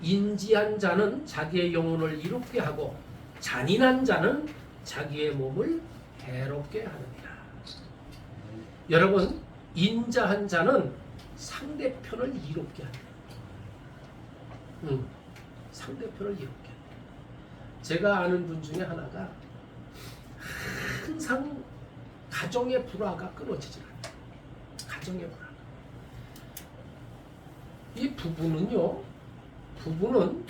인지한 자는 자기의 영혼을 이롭게 하고 잔인한 자는 자기의 몸을 해롭게 하느니라. 여러분 인자한 자는 상대편을 이롭게 한다. 상대편을 이롭게 한다. 제가 아는 분 중에 하나가 항상 가정의 불화가 끊어지질 않아요. 가정의 불화. 이 부부는요. 부부는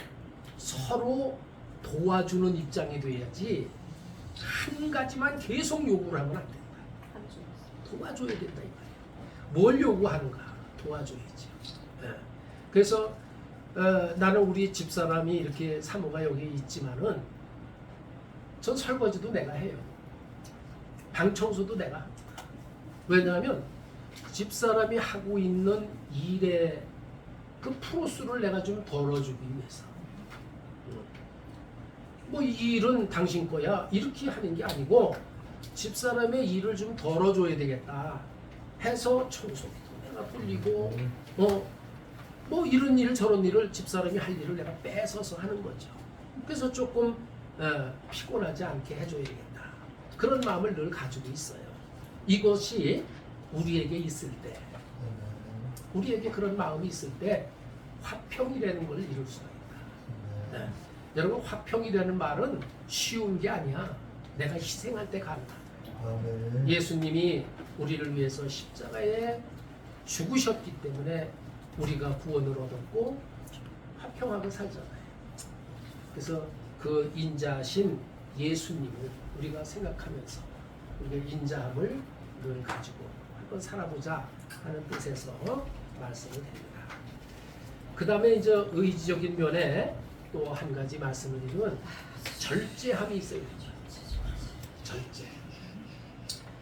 서로 도와주는 입장이 돼야지 한 가지만 계속 요구를 하면 안 된다. 도와줘야 된다 이 말이에요. 뭘 요구하는가? 도와줘야지. 그래서 나는 우리 집사람이 이렇게 사모가 여기 있지만은 전 설거지도 내가 해요. 방 청소도 내가 합니다. 왜냐하면 집사람이 하고 있는 일의 그 프로수를 내가 좀 덜어주기 위해서. 뭐 이 일은 당신 거야 이렇게 하는 게 아니고 집사람의 일을 좀 덜어줘야 되겠다 해서 청소기도 내가 돌리고 뭐 이런 일 저런 일을 집사람이 할 일을 내가 뺏어서 하는 거죠. 그래서 조금 피곤하지 않게 해줘야겠다. 그런 마음을 늘 가지고 있어요. 이것이 우리에게 있을 때 우리에게 그런 마음이 있을 때 화평이라는 걸 이룰 수가 있다. 여러분 화평이라는 말은 쉬운 게 아니야. 내가 희생할 때 가능하다. 예수님이 우리를 위해서 십자가에 죽으셨기 때문에 우리가 구원을 얻었고 화평하게 살잖아요. 그래서 그 인자하신 예수님을 우리가 생각하면서 우리가 인자함을 늘 가지고 한번 살아보자 하는 뜻에서 말씀을 드립니다. 그 다음에 이제 의지적인 면에 또 한 가지 말씀을 드리면 절제함이 있어야 되죠. 절제.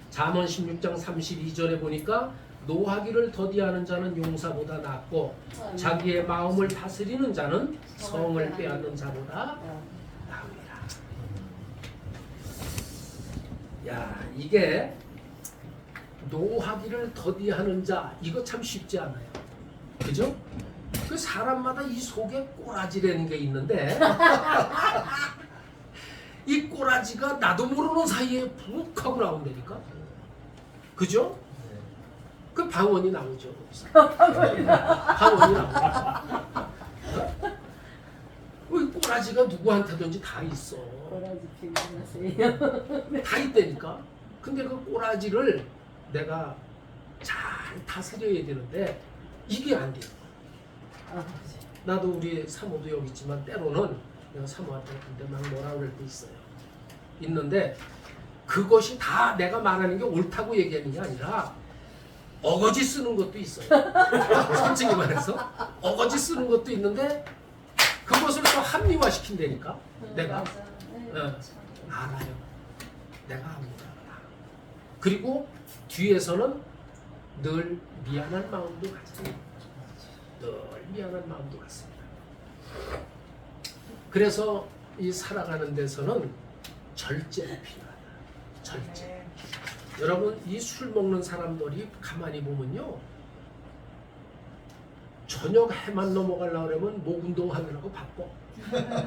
잠언 16장 32절에 보니까 노하기를 더디하는 자는 용사보다 낫고 자기의 마음을 다스리는 자는 성을 빼앗는 자보다 나으리라. 야, 이게 노하기를 더디하는 자 이거 참 쉽지 않아요. 그죠? 그 사람마다 이 속에 꼬라지라는 게 있는데 이 꼬라지가 나도 모르는 사이에 푹 하고 나온다니까. 그죠? 그 방언이 나오죠. 방언이 나오죠. 이 꼬라지가 누구한테든지 다 있어. 다 있다니까. 근데 그 꼬라지를 내가 잘 다스려야 되는데 이게 안 돼요. 나도 우리 사모도 여기 있지만 때로는 내가 사모한테 근데 막 뭐라 그럴 때 있어요. 있는데 그것이 다 내가 말하는 게 옳다고 얘기하는 게 아니라 어거지 쓰는 것도 있어요. 솔직히 말해서 어거지 쓰는 것도 있는데 그것을 또 합리화시킨다니까. 내가 알아요. 내가 압니다. 그리고 뒤에서는 늘 미안한 마음도 가져요. 늘 미안한 마음도 같습니다. 그래서 이 살아가는 데서는 절제가 필요하다. 절제. 여러분 이 술 먹는 사람들이 가만히 보면요. 저녁 해만 넘어가려고 그러면 목 운동하느라고 바빠.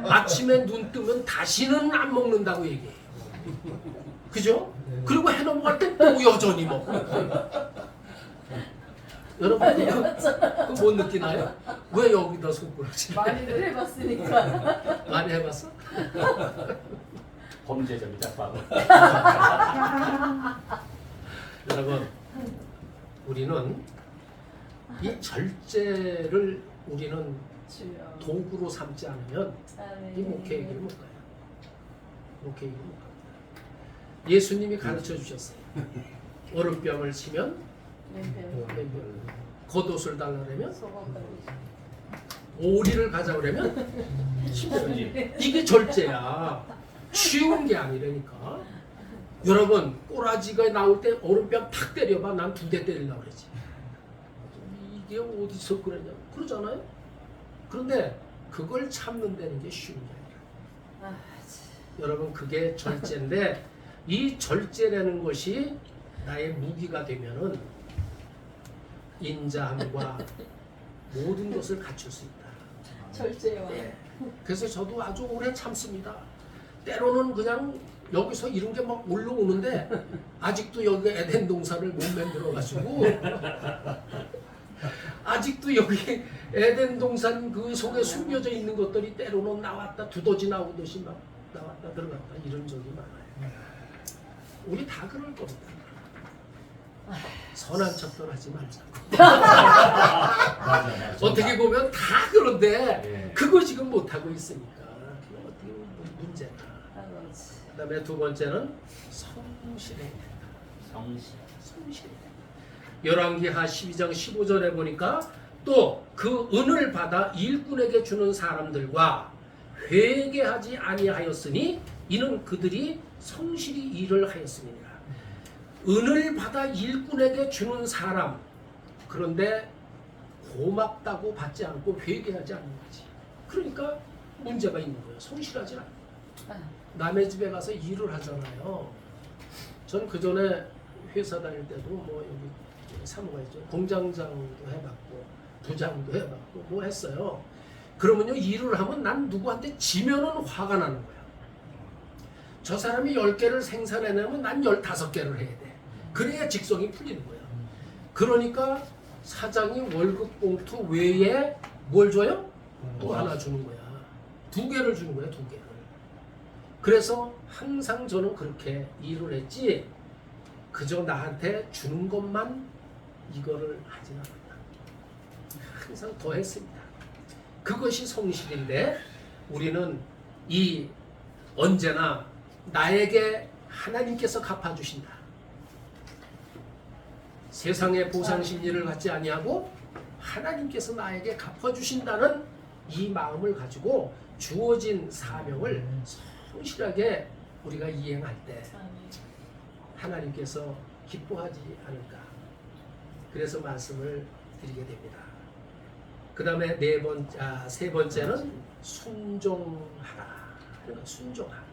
아침에 눈 뜨면 다시는 안 먹는다고 얘기해요. 그죠? 그리고 해 넘어갈 때 또 여전히 먹고. 여러분 그거 못 느끼나요? 왜 여기다 손가락질? 많이들 해봤으니까. 많이 해봤어? 범죄자입니다, 바로. 여러분 우리는 이 절제를 우리는 주여. 도구로 삼지 않으면 아멘. 이 목회의 길을 못 가요. 목회의 길을 못 갑니다. 예수님이 가르쳐 주셨어요. 얼음병을 치면 왼편. 왼편, 겉옷을 달라면 소금까지. 오리를 가자 그러면 힘들어요. 이게 절제야. 쉬운 게 아니라니까. 여러분 꼬라지가 나올 때 얼음병 탁 때려봐. 난 2대 때리려고 그러지. 이게 어디서 그러냐 그러잖아요. 그런데 그걸 참는 데는 게 쉬운 게 아니라. 여러분 그게 절제인데 이 절제라는 것이 나의 무기가 되면은 인자함과 모든 것을 갖출 수 있다. 절제요. 예. 그래서 저도 아주 오래 참습니다. 때로는 그냥 여기서 이런 게 막 올라오는데 아직도 여기 에덴 동산을 못 만들어가지고 아직도 여기 에덴 동산 그 속에 숨겨져 있는 것들이 때로는 나왔다 두더지 나오듯이 막 나왔다 들어갔다 이런 적이 많아요. 우리 다 그럴 겁니다. 선한 척들 하지 말자고. 맞아. 어떻게 보면 다 그런데 예. 그거 지금 못하고 있으니까 그게 어떻게 보면 문제다. 아버지. 그 다음에 두 번째는 성실해야 된다. 성실. 성실해야 된다. 열왕기하 12장 15절에 보니까 또 그 은을 받아 일꾼에게 주는 사람들과 회개하지 아니하였으니 이는 그들이 성실히 일을 하였음이니라. 은을 받아 일꾼에게 주는 사람 그런데 고맙다고 받지 않고 회개하지 않는 거지. 그러니까 문제가 있는 거예요. 성실하지 않아. 남의 집에 가서 일을 하잖아요. 전 그 전에 회사 다닐 때도 뭐 여기 사무가 있죠. 공장장도 해봤고 부장도 해봤고 뭐 했어요. 그러면요 일을 하면 난 누구한테 지면은 화가 나는 거야. 저 사람이 10개를 생산해내면 난 15개를 해야 돼. 그래야 직성이 풀리는 거야. 그러니까 사장이 월급 봉투 외에 뭘 줘요? 또 하나 주는 거야. 2개를 주는 거야, 2개를. 그래서 항상 저는 그렇게 일을 했지 그저 나한테 주는 것만 이거를 하진 않았다. 항상 더 했습니다. 그것이 성실인데 우리는 이 언제나 나에게 하나님께서 갚아주신다. 세상의 보상 심리를 갖지 아니하고 하나님께서 나에게 갚아주신다는 이 마음을 가지고 주어진 사명을 성실하게 우리가 이행할 때 하나님께서 기뻐하지 않을까. 그래서 말씀을 드리게 됩니다. 그 다음에 세 번째는 순종하라. 그러니까 순종하라.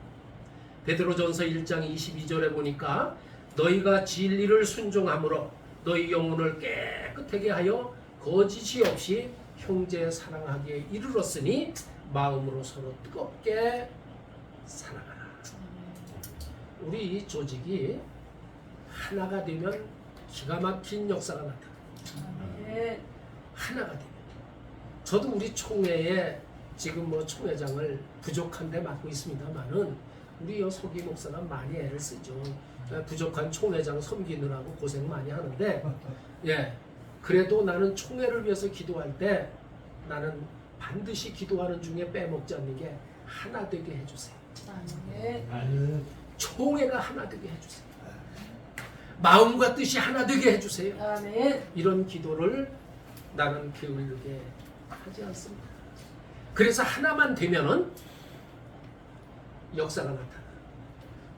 베드로전서 1장 22절에 보니까 너희가 진리를 순종함으로 너희 영혼을 깨끗하게 하여 거짓이 없이 형제 사랑하기에 이르렀으니 마음으로 서로 뜨겁게 사랑하라. 우리 이 조직이 하나가 되면 기가 막힌 역사가 나타납니다. 하나가 되면. 저도 우리 총회에 지금 뭐 총회장을 부족한데 맡고 있습니다만은 우리 서기 목사가 많이 애를 쓰죠. 부족한 총회장 섬기느라고 고생 많이 하는데 예 그래도 나는 총회를 위해서 기도할 때 나는 반드시 기도하는 중에 빼먹지 않는 게 하나 되게 해주세요. 총회가 하나 되게 해주세요. 마음과 뜻이 하나 되게 해주세요. 아멘. 이런 기도를 나는 게을르게 하지 않습니다. 그래서 하나만 되면은 역사가 나타나.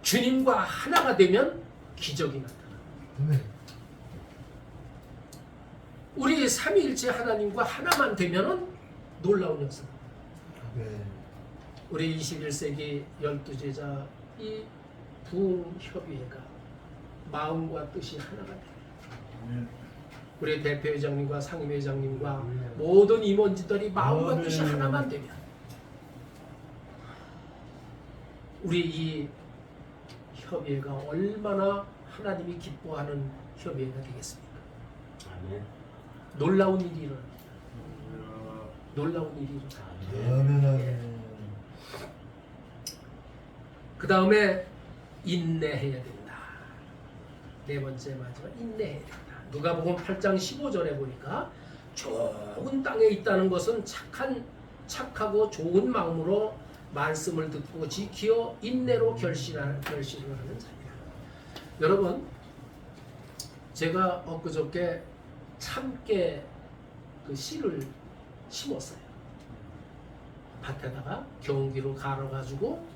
주님과 하나가 되면 기적이 나타나. 우리 삼위일체 하나님과 하나만 되면은 놀라운 역사. 우리 21세기 12제자 이 부흥협의회가 마음과 뜻이 하나가 돼요. 우리 대표회장님과 상임회장님과 모든 임원진들이 마음과 뜻이 하나만 되면 우리 이 협의회가 얼마나 하나님이 기뻐하는 협의회가 되겠습니까? 아멘. 놀라운 일이 일어납니다. 놀라운 일이 일어납니다. 그 다음에 인내해야 된다. 네 번째 마지막 인내해야 된다. 누가복음 8장 15절에 보니까 좋은 땅에 있다는 것은 착하고 좋은 마음으로 말씀을 듣고 지키어 인내로 결실을 하는 자입니다. 여러분, 제가 엊그저께 참깨 그 씨를 심었어요. 밭에다가 경운기로 갈아가지고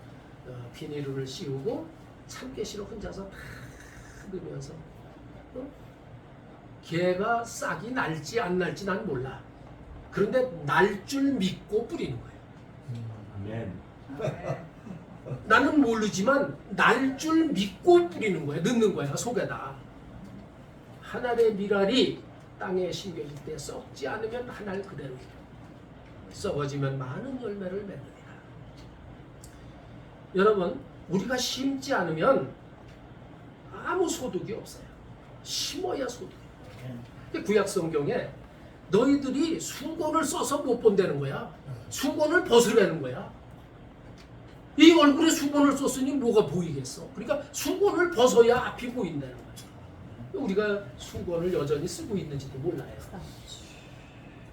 비닐을 씌우고 참깨 씨를 혼자서 다 넣으면서 걔가 싹이 날지 안 날지 난 몰라. 그런데 날 줄 믿고 뿌리는 거예요. 아멘. 나는 모르지만 날 줄 믿고 뿌리는 거예요. 넣는 거야 속에다. 한 알의 밀알이 땅에 심겨질 때 썩지 않으면 한 알 그대로 썩어지면 많은 열매를 맺느니라. 여러분, 우리가 심지 않으면 아무 소득이 없어요. 심어야 소득이에요. 근데 구약 성경에 너희들이 수건을 써서 못 본다는 거야. 수건을 벗으라는 거야. 이 얼굴에 수건을 썼으니 뭐가 보이겠어? 그러니까 수건을 벗어야 앞이 보인다는 거죠. 우리가 수건을 여전히 쓰고 있는지도 몰라요.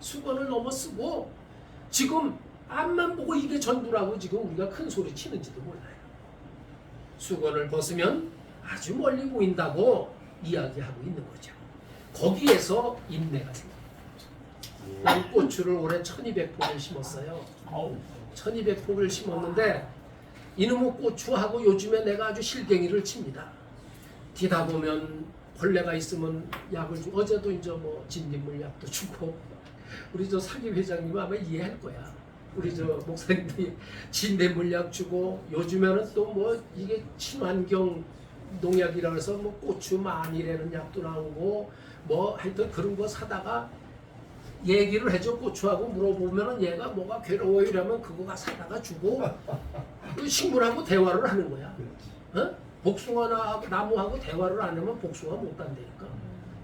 수건을 너무 쓰고 지금 앞만 보고 이게 전부라고 지금 우리가 큰 소리 치는지도 몰라요. 수건을 벗으면 아주 멀리 보인다고 이야기하고 있는 거죠. 거기에서 인내가 생깁니다. 난 고추를 올해 1200폭을 심었어요. 1200폭을 심었는데 이놈의 고추하고 요즘에 내가 아주 실갱이를 칩니다. 뒤다 보면 벌레가 있으면 약을 주고, 어제도 이제 뭐 진딧물 약도 주고, 우리 저 사기 회장님은 아마 이해할 거야. 우리 저 목사님들이 진딧물 약 주고, 요즘에는 또 뭐 이게 친환경 농약이라 해서 뭐 고추 마니라는 약도 나오고, 뭐 하여튼 그런 거 사다가 얘기를 해줘. 고추하고 물어보면은 얘가 뭐가 괴로워요 이러면 그거가 사다가 주고 그 식물하고 대화를 하는 거야. 어? 복숭아나 나무하고 대화를 안 하면 복숭아 못 단다니까.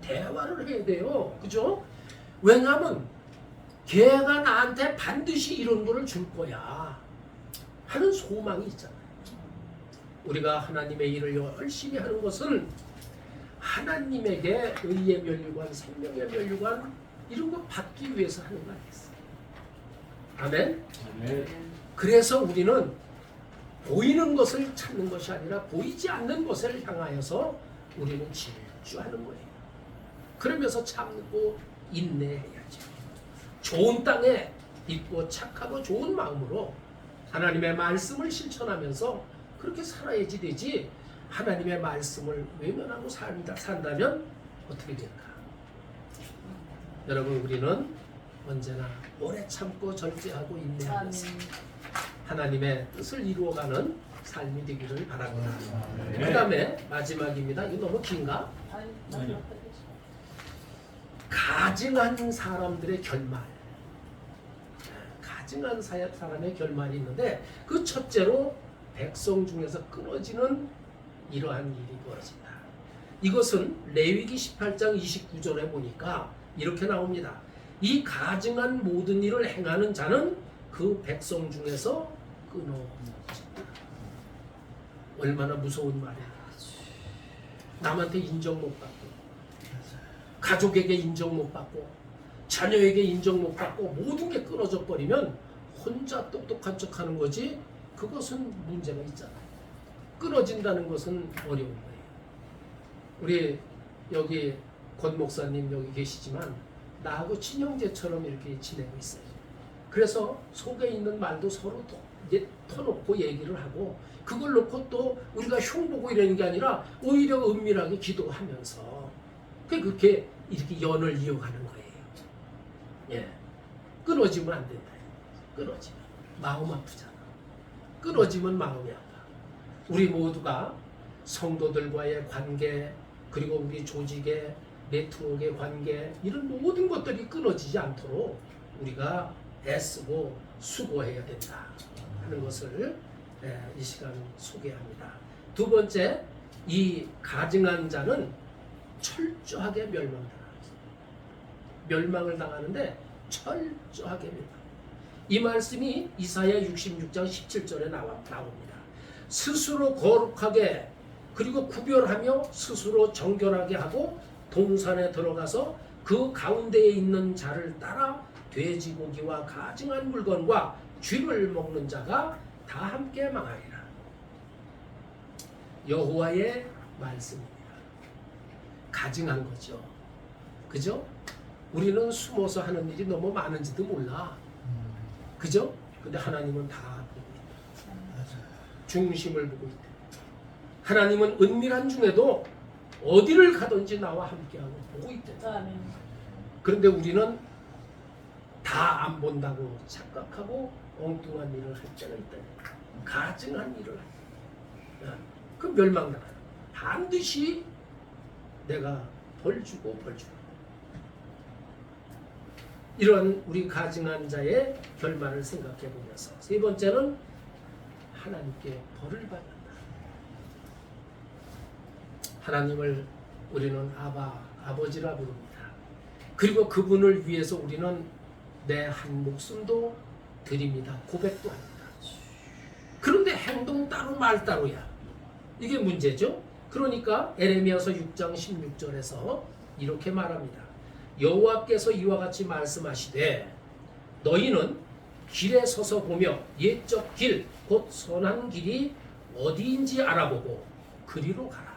대화를 해야 돼요. 그죠? 왜냐하면 걔가 나한테 반드시 이런 거를 줄 거야 하는 소망이 있잖아요. 우리가 하나님의 일을 열심히 하는 것은 하나님에게 의의 면류관, 생명의 면류관 이런 거 받기 위해서 하는 거 아니겠어요? 아멘? 아멘. 그래서 우리는 보이는 것을 찾는 것이 아니라 보이지 않는 것을 향하여서 우리는 질주하는 거예요. 그러면서 참고 인내해야죠. 좋은 땅에 있고 착하고 좋은 마음으로 하나님의 말씀을 실천하면서 그렇게 살아야지 되지, 하나님의 말씀을 외면하고 산다면 어떻게 될까? 여러분, 우리는 언제나 오래 참고 절제하고 인내하면서 하나님의 뜻을 이루어가는 삶이 되기를 바랍니다. 그 다음에 마지막입니다. 이거 너무 긴가? 가증한 사람들의 결말. 가증한 사람의 결말이 있는데 그 첫째로 백성 중에서 끊어지는 이러한 일이 벌어진다. 이것은 레위기 18장 29절에 보니까 이렇게 나옵니다. 이 가증한 모든 일을 행하는 자는 그 백성 중에서 끊어진다. 얼마나 무서운 말이야. 남한테 인정 못 받고, 가족에게 인정 못 받고, 자녀에게 인정 못 받고 모든 게 끊어져 버리면 혼자 똑똑한 척하는 거지, 그것은 문제가 있잖아요. 끊어진다는 것은 어려운 거예요. 우리 여기 권 목사님 여기 계시지만 나하고 친형제처럼 이렇게 지내고 있어요. 그래서 속에 있는 말도 서로 터놓고 얘기를 하고, 그걸 놓고 또 우리가 흉보고 이러는 게 아니라 오히려 은밀하게 기도하면서 그렇게 이렇게 연을 이어가는 거예요. 예. 끊어지면 안 된다. 끊어지면 마음 아프잖아. 끊어지면 마음이 아파. 우리 모두가 성도들과의 관계, 그리고 우리 조직의 네트워크의 관계, 이런 모든 것들이 끊어지지 않도록 우리가 애쓰고 수고해야 된다 하는 것을 이 시간 소개합니다. 두 번째, 이 가증한 자는 철저하게 멸망을 당하는데 철저하게 멸망. 이 말씀이 이사야 66장 17절에 나옵니다. 스스로 거룩하게 그리고 구별하며 스스로 정결하게 하고 동산에 들어가서 그 가운데에 있는 자를 따라 돼지고기와 가증한 물건과 쥐를 먹는 자가 다 함께 망하리라. 여호와의 말씀입니다. 가증한 거죠. 그죠? 우리는 숨어서 하는 일이 너무 많은지도 몰라. 그죠? 근데 하나님은 다 보고 있다. 중심을 보고 있다. 하나님은 은밀한 중에도 어디를 가든지 나와 함께하고 보고 있다. 아멘. 그런데 우리는 다 안 본다고 착각하고 엉뚱한 일을 할 때가 있다. 가증한 일을 할 때. 그 멸망당하는. 반드시 내가 벌 주고. 이런 우리 가증한 자의 결말을 생각해 보면서 세 번째는 하나님께 벌을 받는다. 하나님을 우리는 아버지라 부릅니다. 그리고 그분을 위해서 우리는 내 한 목숨도 드립니다. 고백도 합니다. 그런데 행동 따로 말 따로야. 이게 문제죠. 그러니까 에레미야서 6장 16절에서 이렇게 말합니다. 여호와께서 이와 같이 말씀하시되 너희는 길에 서서 보며 옛적 길 곧 선한 길이 어디인지 알아보고 그리로 가라.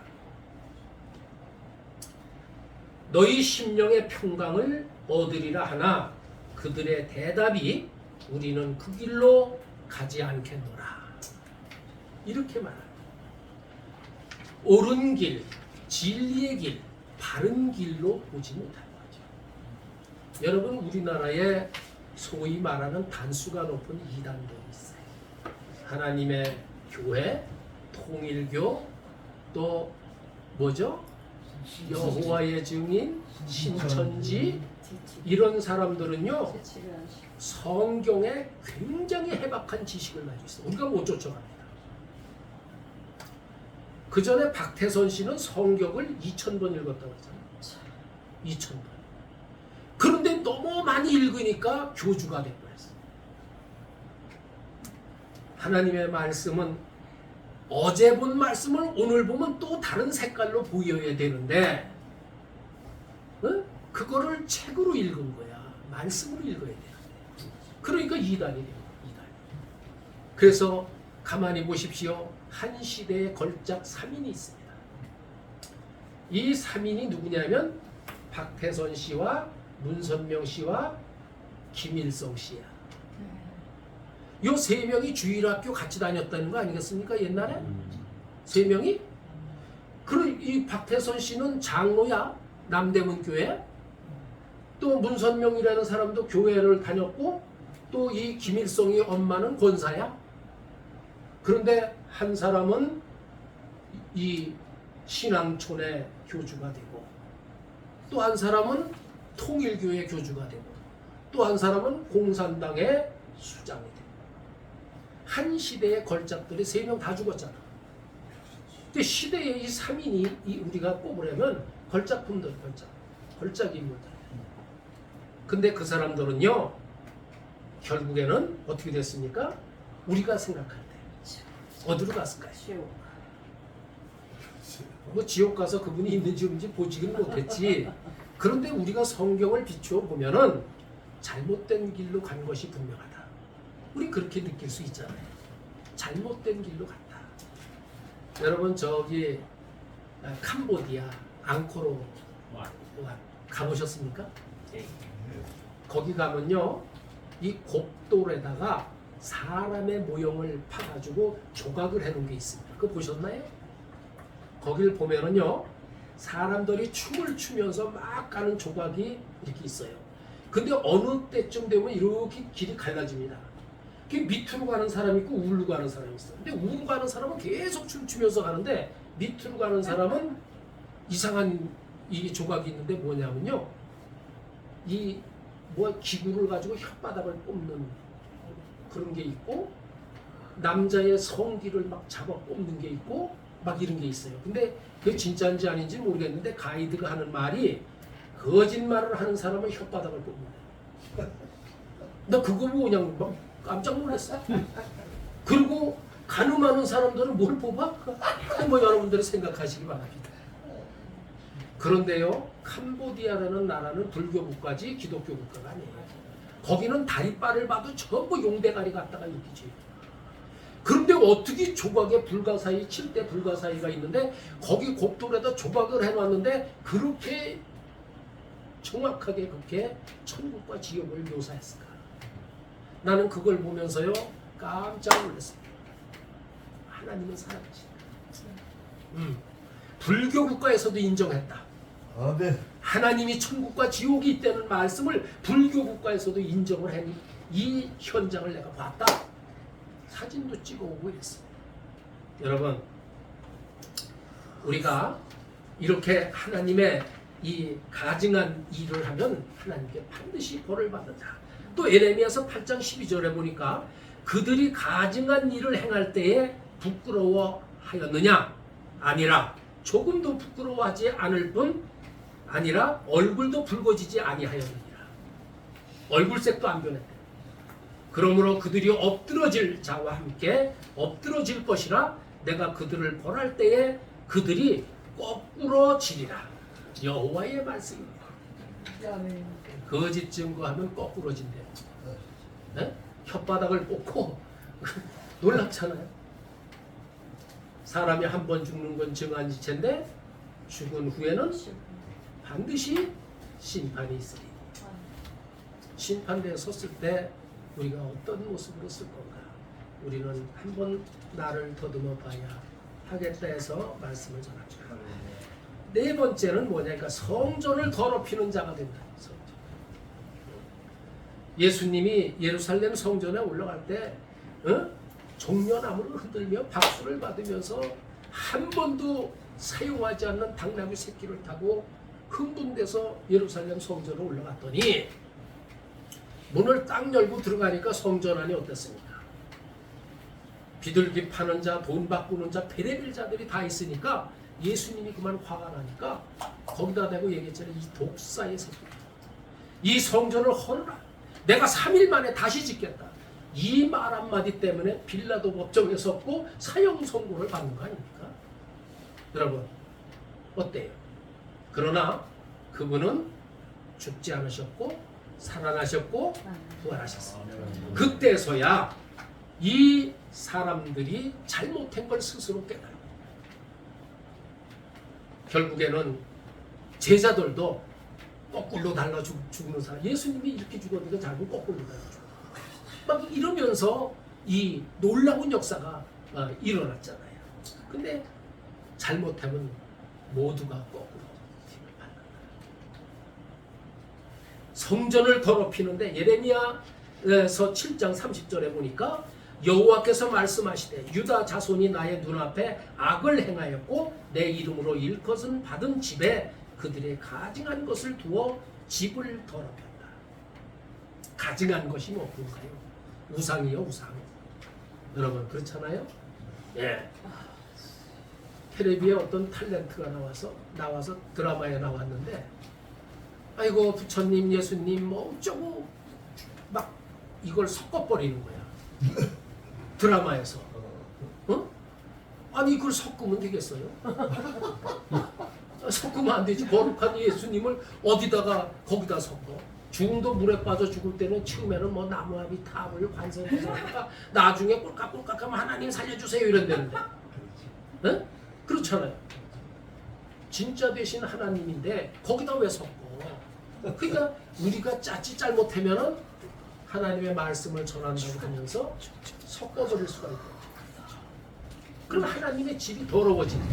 너희 심령의 평강을 얻으리라 하나 그들의 대답이 우리는 그 길로 가지 않겠노라. 이렇게 말합니다. 옳은 길, 진리의 길, 바른 길로 보지 못하는 거죠. 여러분, 우리나라에 소위 말하는 단수가 높은 이단들이 있어요. 하나님의 교회, 통일교, 또 뭐죠? 여호와의 증인, 신천지, 이런 사람들은요 성경에 굉장히 해박한 지식을 가지고 있어요. 우리가 못 쫓아갑니다. 그 전에 박태선 씨는 성경을 2000번 읽었다고 했잖아요. 2000번. 그런데 너무 많이 읽으니까 교주가 돼버렸어요. 하나님의 말씀은 어제 본 말씀을 오늘 보면 또 다른 색깔로 보여야 되는데 그거를 책으로 읽은 거야. 말씀으로 읽어야 되는데. 그러니까 이단이 돼요. 이단. 그래서 가만히 보십시오. 한 시대에 걸작 3인이 있습니다. 이 3인이 누구냐면 박태선 씨와 문선명 씨와 김일성 씨야. 요 세 명이 주일학교 같이 다녔다는 거 아니겠습니까? 옛날에? 세 명이? 그리고 이 박태선 씨는 장로야. 남대문 교회. 또 문선명이라는 사람도 교회를 다녔고 또 이 김일성이 엄마는 권사야. 그런데 한 사람은 이 신앙촌의 교주가 되고 또 한 사람은 통일교회 교주가 되고 또 한 사람은 공산당의 수장이 되고 한 시대의 걸작들이 3명 다 죽었잖아. 근데 시대의 이 3인이 우리가 꼽으려면 걸작품들, 걸작 인물들. 근데 그 사람들은요 결국에는 어떻게 됐습니까? 우리가 생각할 때 어디로 갔을까요? 뭐 지옥 가서 그분이 있는지 없는지 보지는 못했지. 그런데 우리가 성경을 비추어 보면은 잘못된 길로 간 것이 분명하다. 우리 그렇게 느낄 수 있잖아요. 잘못된 길로 갔다. 여러분 저기 캄보디아 앙코르 가보셨습니까? 거기 가면요 이 곡돌에다가 사람의 모형을 파가지고 조각을 해놓은 게 있습니다. 그거 보셨나요? 거길 보면은요 사람들이 춤을 추면서 막 가는 조각이 이렇게 있어요. 근데 어느 때쯤 되면 이렇게 길이 갈라집니다. 그 밑으로 가는 사람이 있고 우르로 가는 사람이 있어요. 근데 우르로 가는 사람은 계속 춤추면서 가는데 밑으로 가는 사람은 이상한 이 조각이 있는데 뭐냐면요. 이 뭐 기구를 가지고 혓바닥을 뽑는 그런 게 있고 남자의 성기를 막 잡아 뽑는 게 있고 막 이런 게 있어요. 근데 그게 진짜인지 아닌지 모르겠는데 가이드가 하는 말이 거짓말을 하는 사람은 혓바닥을 뽑는다. 나 그거 보고 그냥 막 깜짝 놀랐어. 그리고 가늠하는 사람들은 뭘 뽑아? 뭐 여러분들이 생각하시기 바랍니다. 그런데요, 캄보디아라는 나라는 불교 국가지 기독교 국가가 아니에요. 거기는 다리빨을 봐도 전부 용대가리 갖다가 이렇게 지어요. 그런데 어떻게 조각에 불가사의 7대 불가사의가 있는데 거기 곡돌에다 조각을 해놨는데 그렇게 정확하게 그렇게 천국과 지옥을 묘사했을까? 나는 그걸 보면서요 깜짝 놀랐습니다. 하나님은 살아계신다. 불교 국가에서도 인정했다. 아멘. 하나님이 천국과 지옥이 있다는 말씀을 불교 국가에서도 인정을 한 이 현장을 내가 봤다. 사진도 찍어오고 이랬어. 여러분, 우리가 이렇게 하나님의 이 가증한 일을 하면 하나님께 반드시 벌을 받는다. 또 에레미야서 8장 12절에 보니까 그들이 가증한 일을 행할 때에 부끄러워하였느냐? 아니라 조금도 부끄러워하지 않을 뿐 아니라 얼굴도 붉어지지 아니하였느니라. 얼굴색도 안 변했대. 그러므로 그들이 엎드러질 자와 함께 엎드러질 것이라 내가 그들을 벌할 때에 그들이 거꾸러지리라. 여호와의 말씀입니다. 거짓 증거하면 거꾸러진대요. 네? 혓바닥을 뽑고 놀랍잖아요. 사람이 한 번 죽는 건 증안지체인데 죽은 후에는 반드시 심판이 있으리. 심판대에 섰을 때 우리가 어떤 모습으로 쓸 건가? 우리는 한번 나를 더듬어 봐야 하겠다 해서 말씀을 전합니다. 네 번째는 뭐냐니까 성전을 더럽히는 자가 된다. 성전. 예수님이 예루살렘 성전에 올라갈 때 종려나무를 흔들며 박수를 받으면서 한 번도 사용하지 않는 당나귀 새끼를 타고 흥분돼서 예루살렘 성전으로 올라갔더니 문을 딱 열고 들어가니까 성전 안이 어땠습니까? 비둘기 파는 자, 돈 바꾸는 자, 베레빌 자들이 다 있으니까 예수님이 그만 화가 나니까 거기다 대고 얘기했잖아요. 이 독사의 새끼, 이 성전을 헐어라. 내가 3일 만에 다시 짓겠다. 이 말 한마디 때문에 빌라도 법정에 섰고 사형 선고를 받는 거 아닙니까? 여러분 어때요? 그러나 그분은 죽지 않으셨고 살아나셨고 부활하셨습니다. 그때서야 이 사람들이 잘못한 걸 스스로 깨달아. 결국에는 제자들도 거꾸로 달라 죽는 사람. 예수님이 이렇게 죽었는데 잘못 거꾸로 달라 죽어. 막 이러면서 이 놀라운 역사가 일어났잖아요. 근데 잘못하면 모두가 거꾸로 힘을 받는다. 성전을 더럽히는데 예레미야서 7장 30절에 보니까 여호와께서 말씀하시되 유다 자손이 나의 눈앞에 악을 행하였고 내 이름으로 일컷은 받은 집에 그들의 가증한 것을 두어 집을 더럽혔다. 가증한 것이 뭔가요? 우상이요, 우상. 여러분 그렇잖아요? 예. 텔레비에 어떤 탤런트가 나와서 드라마에 나왔는데 아이고 부처님 예수님 뭐 어쩌고 막 이걸 섞어버리는 거야. 드라마에서. 아니 이걸 섞으면 되겠어요? 섞으면 안 되지. 거룩한 예수님을 거기다 섞어. 죽음도 물에 빠져 죽을 때는 처음에는 뭐 나무아비 탑을 관세해서 하니까 나중에 꼴깍꼴깍하면 하나님 살려주세요 이런다는데. 네? 그렇잖아요. 진짜 되신 하나님인데 거기다 왜 섞어? 그러니까 우리가 잘못하면은 하나님의 말씀을 전한다고 하면서 섞어버릴 수가 있다. 그럼 하나님의 집이 더러워지네.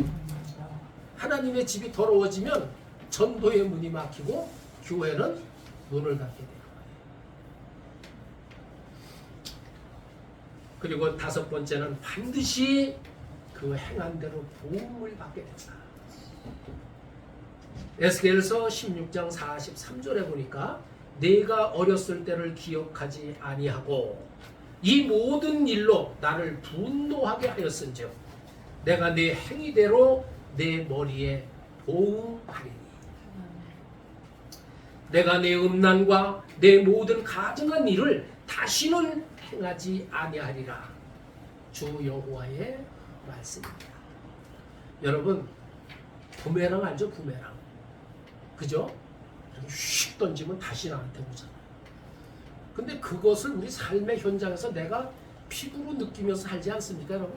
하나님의 집이 더러워지면 전도의 문이 막히고 교회는 문을 닫게 돼요. 그리고 5번째는 반드시 그 행한 대로 도움을 받게 된다. 에스겔서 16장 43절에 보니까 내가 어렸을 때를 기억하지 아니하고 이 모든 일로 나를 분노하게 하였은즉 내가 네 행위대로 내 머리에 보응하리니 내가 내 음란과 내 모든 가증한 일을 다시는 행하지 아니하리라. 주 여호와의 말씀입니다. 여러분 부메랑 알죠? 부메랑. 그죠? 이렇게 휙 던지면 다시 나한테 오잖아요. 근데 그것을 우리 삶의 현장에서 내가 피부로 느끼면서 살지 않습니까, 여러분?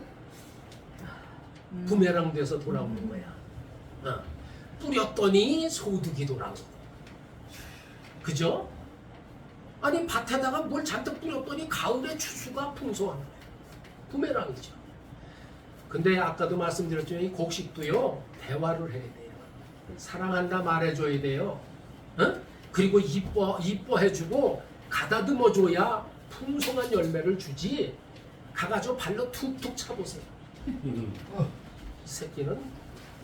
부메랑 돼서 돌아오는 거야. 뿌렸더니 소득이 돌아오고. 그죠? 아니 밭에다가 뭘 잔뜩 뿌렸더니 가을에 추수가 풍성한 거예요. 부메랑이죠. 근데 아까도 말씀드렸지만 이 곡식도요 대화를 해야 돼요. 사랑한다 말해줘야 돼요. 그리고 이뻐해주고 가다듬어줘야 풍성한 열매를 주지. 가가지고 발로 툭툭 차보세요. 이 새끼는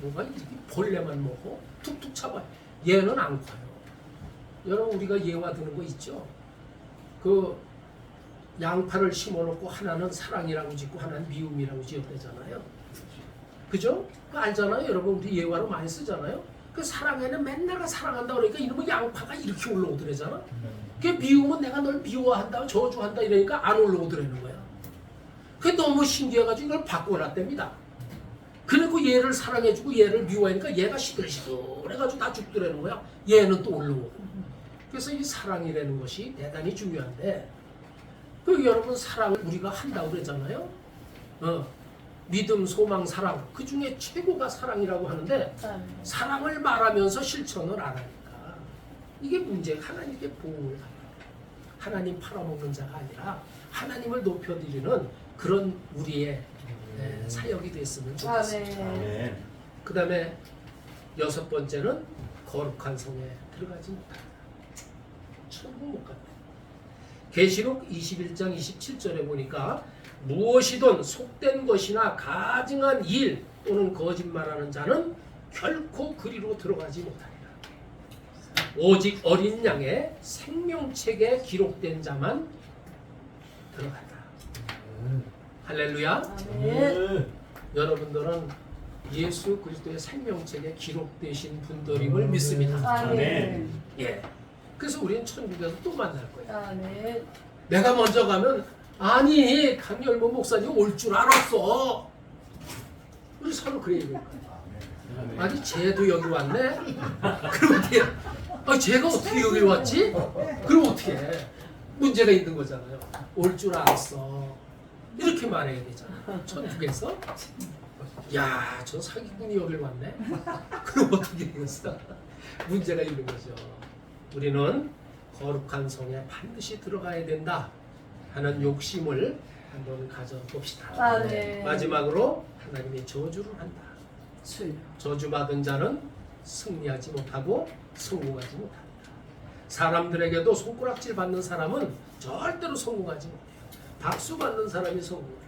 뭐가 이렇게 벌레만 먹어? 툭툭 차봐요. 얘는 안 커요. 여러분 우리가 예화 드는 거 있죠? 그 양파를 심어놓고 하나는 사랑이라고 짓고 하나는 미움이라고 지었대잖아요. 그죠? 그거 알잖아요. 여러분 우리 예화로 많이 쓰잖아요. 그 사랑에는 맨날 사랑한다 그러니까 이러면 양파가 이렇게 올라오더래잖아. 그 미움은 내가 널 미워한다 저주한다 이러니까 안 올라오더라는 거야. 그게 너무 신기해가지고 이걸 바꿔놨답니다. 그리고 얘를 사랑해주고 얘를 미워하니까 얘가 시들시들해가지고 다 죽더라는 거야. 얘는 또 올라오고. 그래서 이 사랑이라는 것이 대단히 중요한데 그 여러분 사랑을 우리가 한다고 그러잖아요. 믿음, 소망, 사랑 그 중에 최고가 사랑이라고 하는데 사랑을 말하면서 실천을 안 하니까 이게 문제가 하나님께 보응을 합니다. 하나님 팔아먹는 자가 아니라 하나님을 높여드리는 그런 우리의 사역이 됐으면 좋겠습니다. 아멘. 그 다음에 6번째는 거룩한 성에 들어가지 못한다. 천국 못 간다. 계시록 21장 27절에 보니까 무엇이든 속된 것이나 가증한 일 또는 거짓말하는 자는 결코 그리로 들어가지 못하리라. 오직 어린 양의 생명책에 기록된 자만 들어간다. 할렐루야. 아멘. 여러분들은 예수 그리스도의 생명책에 기록되신 분들임을 믿습니다. 아멘. 예. 그래서 우리는 천국에서 또 만날 거예요. 아멘. 내가 먼저 가면 아니 강열모 목사님 올 줄 알았어. 우리 서로 그래 얘기할 거예요. 아니 쟤도 여기 왔네. 그럼 어떻게? 아 쟤가 어떻게 여기 왔지? 그럼 어떻게 해? 문제가 있는 거잖아요. 올 줄 알았어. 이렇게 말해야 되잖아. 천국에서. 야, 저 사기꾼이 여기 왔네. 그럼 어떻게 되겠어? 문제가 있는 거죠. 우리는 거룩한 성에 반드시 들어가야 된다 하는 욕심을 한번 가져봅시다. 아멘. 마지막으로 하나님이 저주를 한다. 주여. 저주받은 자는 승리하지 못하고 성공하지 못한다. 사람들에게도 손가락질 받는 사람은 절대로 성공하지 못해요. 박수 받는 사람이 성공해요.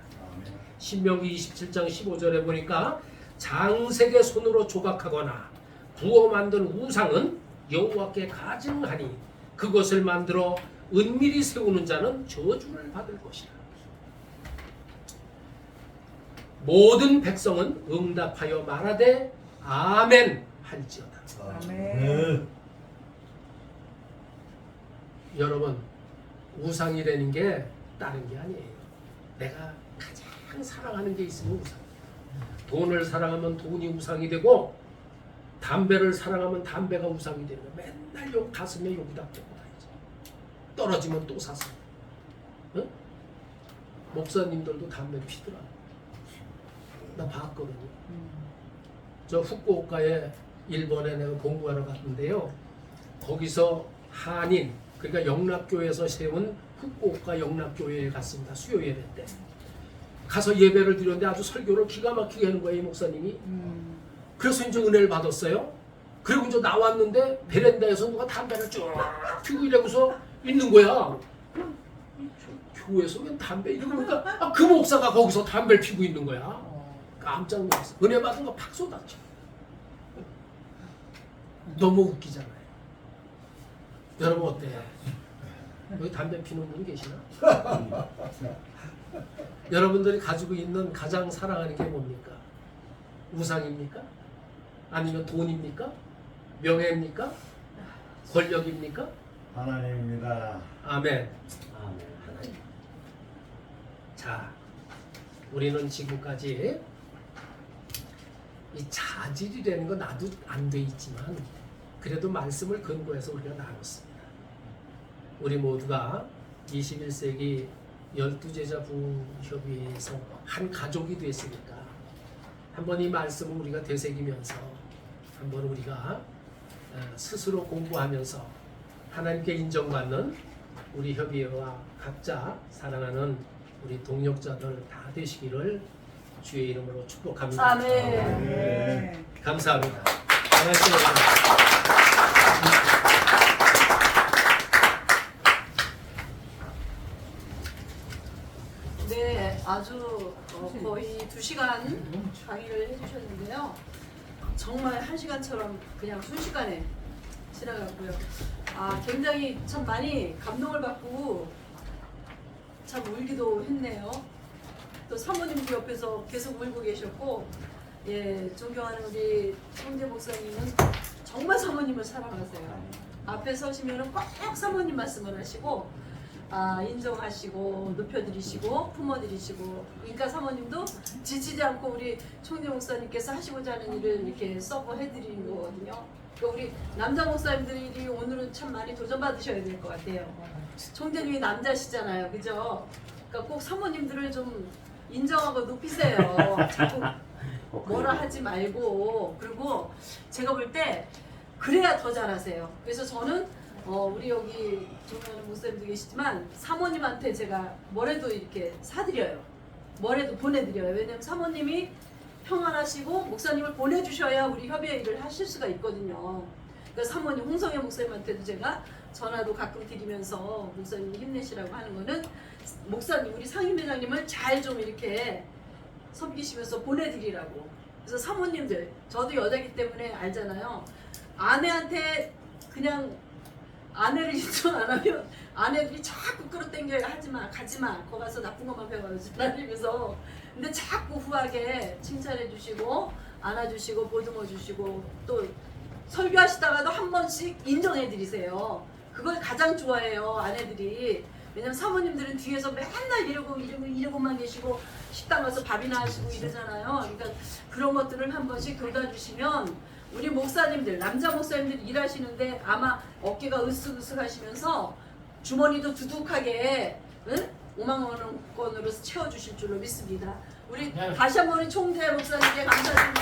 신명기 27장 15절에 보니까 장색의 손으로 조각하거나 부어 만든 우상은 여호와께 가증하니 그것을 만들어 은밀히 세우는 자는 저주를 받을 것이다. 모든 백성은 응답하여 말하되 아멘 할지어다. 아멘. 여러분 우상이라는 게 다른 게 아니에요. 내가 가장 사랑하는 게 있으면 우상. 돈을 사랑하면 돈이 우상이 되고 담배를 사랑하면 담배가 우상이 되고 맨날 욕 가슴에 욕이다 떼고 다니지. 떨어지면 또 사서. 응? 목사님들도 담배 피더라. 나 봤거든요. 저 후쿠오카에 일본에 내가 공부하러 갔는데요. 거기서 한인 그러니까 영락교회에서 세운 후쿠오카 영락교회에 갔습니다. 수요 예배 때. 가서 예배를 드렸는데 아주 설교를 기가 막히게 하는 거예요, 이 목사님이. 그래서 이제 은혜를 받았어요. 그리고 이제 나왔는데 베란다에서 누가 담배를 쭉 피고 이러고서 있는 거야. 교회에서 웬 담배 이러니까 그 목사가 거기서 담배를 피고 있는 거야. 깜짝 놀랐어. 은혜 받은 거 팍 쏟았죠. 너무 웃기잖아요. 여러분 어때요? 여기 담배 피는 분 계시나? 여러분들이 가지고 있는 가장 사랑하는 게 뭡니까? 우상입니까? 아니면 돈입니까? 명예입니까? 권력입니까? 하나님입니다. 아멘. 아멘. 하나님. 자, 우리는 지금까지 이 자질이라는 거 나도 안 돼 있지만 그래도 말씀을 근거해서 우리가 나눴습니다. 우리 모두가 21세기 12제자 부흥협의회에서 한 가족이 됐으니까 한번 이 말씀을 우리가 되새기면서 한번 우리가 스스로 공부하면서 하나님께 인정받는 우리 협의회와 각자 사랑하는 우리 동역자들 다 되시기를 주의 이름으로 축복합니다. 아멘. 네. 감사합니다. 말씀을 네, 아주 거의 2시간 강의를 해주셨는데요. 정말 1시간처럼 그냥 순식간에 지나갔고요. 굉장히 참 많이 감동을 받고 참 울기도 했네요. 또 사모님도 옆에서 계속 울고 계셨고, 예, 존경하는 우리 성재 목사님은 정말 사모님을 사랑하세요. 앞에 서시면 꼭 사모님 말씀을 하시고, 인정하시고 높여드리시고 품어드리시고, 그러니까 사모님도 지치지 않고 우리 총재 목사님께서 하시고자 하는 일을 이렇게 서브해드리는 거거든요. 그러니까 우리 남자 목사님들이 오늘은 참 많이 도전받으셔야 될 것 같아요. 총재님이 남자시잖아요, 그죠? 그러니까 꼭 사모님들을 좀 인정하고 높이세요. 자꾸 뭐라 하지 말고. 그리고 제가 볼 때 그래야 더 잘하세요. 그래서 저는 우리 여기 존경하는 목사님도 계시지만 사모님한테 제가 뭐래도 이렇게 사드려요. 뭐래도 보내드려요. 왜냐면 사모님이 평안하시고 목사님을 보내주셔야 우리 협의회 일을 하실 수가 있거든요. 그러니까 사모님 홍성현 목사님한테도 제가 전화도 가끔 드리면서 목사님 힘내시라고 하는 거는 목사님 우리 상임회장님을 잘 좀 이렇게 섬기시면서 보내드리라고. 그래서 사모님들, 저도 여자기 때문에 알잖아요. 아내한테 그냥 아내를 인정 안 하면 아내들이 자꾸 끌어당겨야 하지마, 가지마, 거 가서 나쁜 것만 배워야지 날리면서. 근데 자꾸 후하게 칭찬해 주시고 안아주시고 보듬어 주시고 또 설교하시다가도 한 번씩 인정해 드리세요. 그걸 가장 좋아해요, 아내들이. 왜냐면 사모님들은 뒤에서 맨날 이러고만 계시고 식당 가서 밥이나 하시고 이러잖아요. 그러니까 그런 것들을 한 번씩 교다주시면 우리 목사님들, 남자 목사님들 일하시는데 아마 어깨가 으쓱으쓱 하시면서 주머니도 두둑하게 5만 원권으로 채워주실 줄로 믿습니다. 우리 다시 한 번 총재 목사님께 감사드립니다.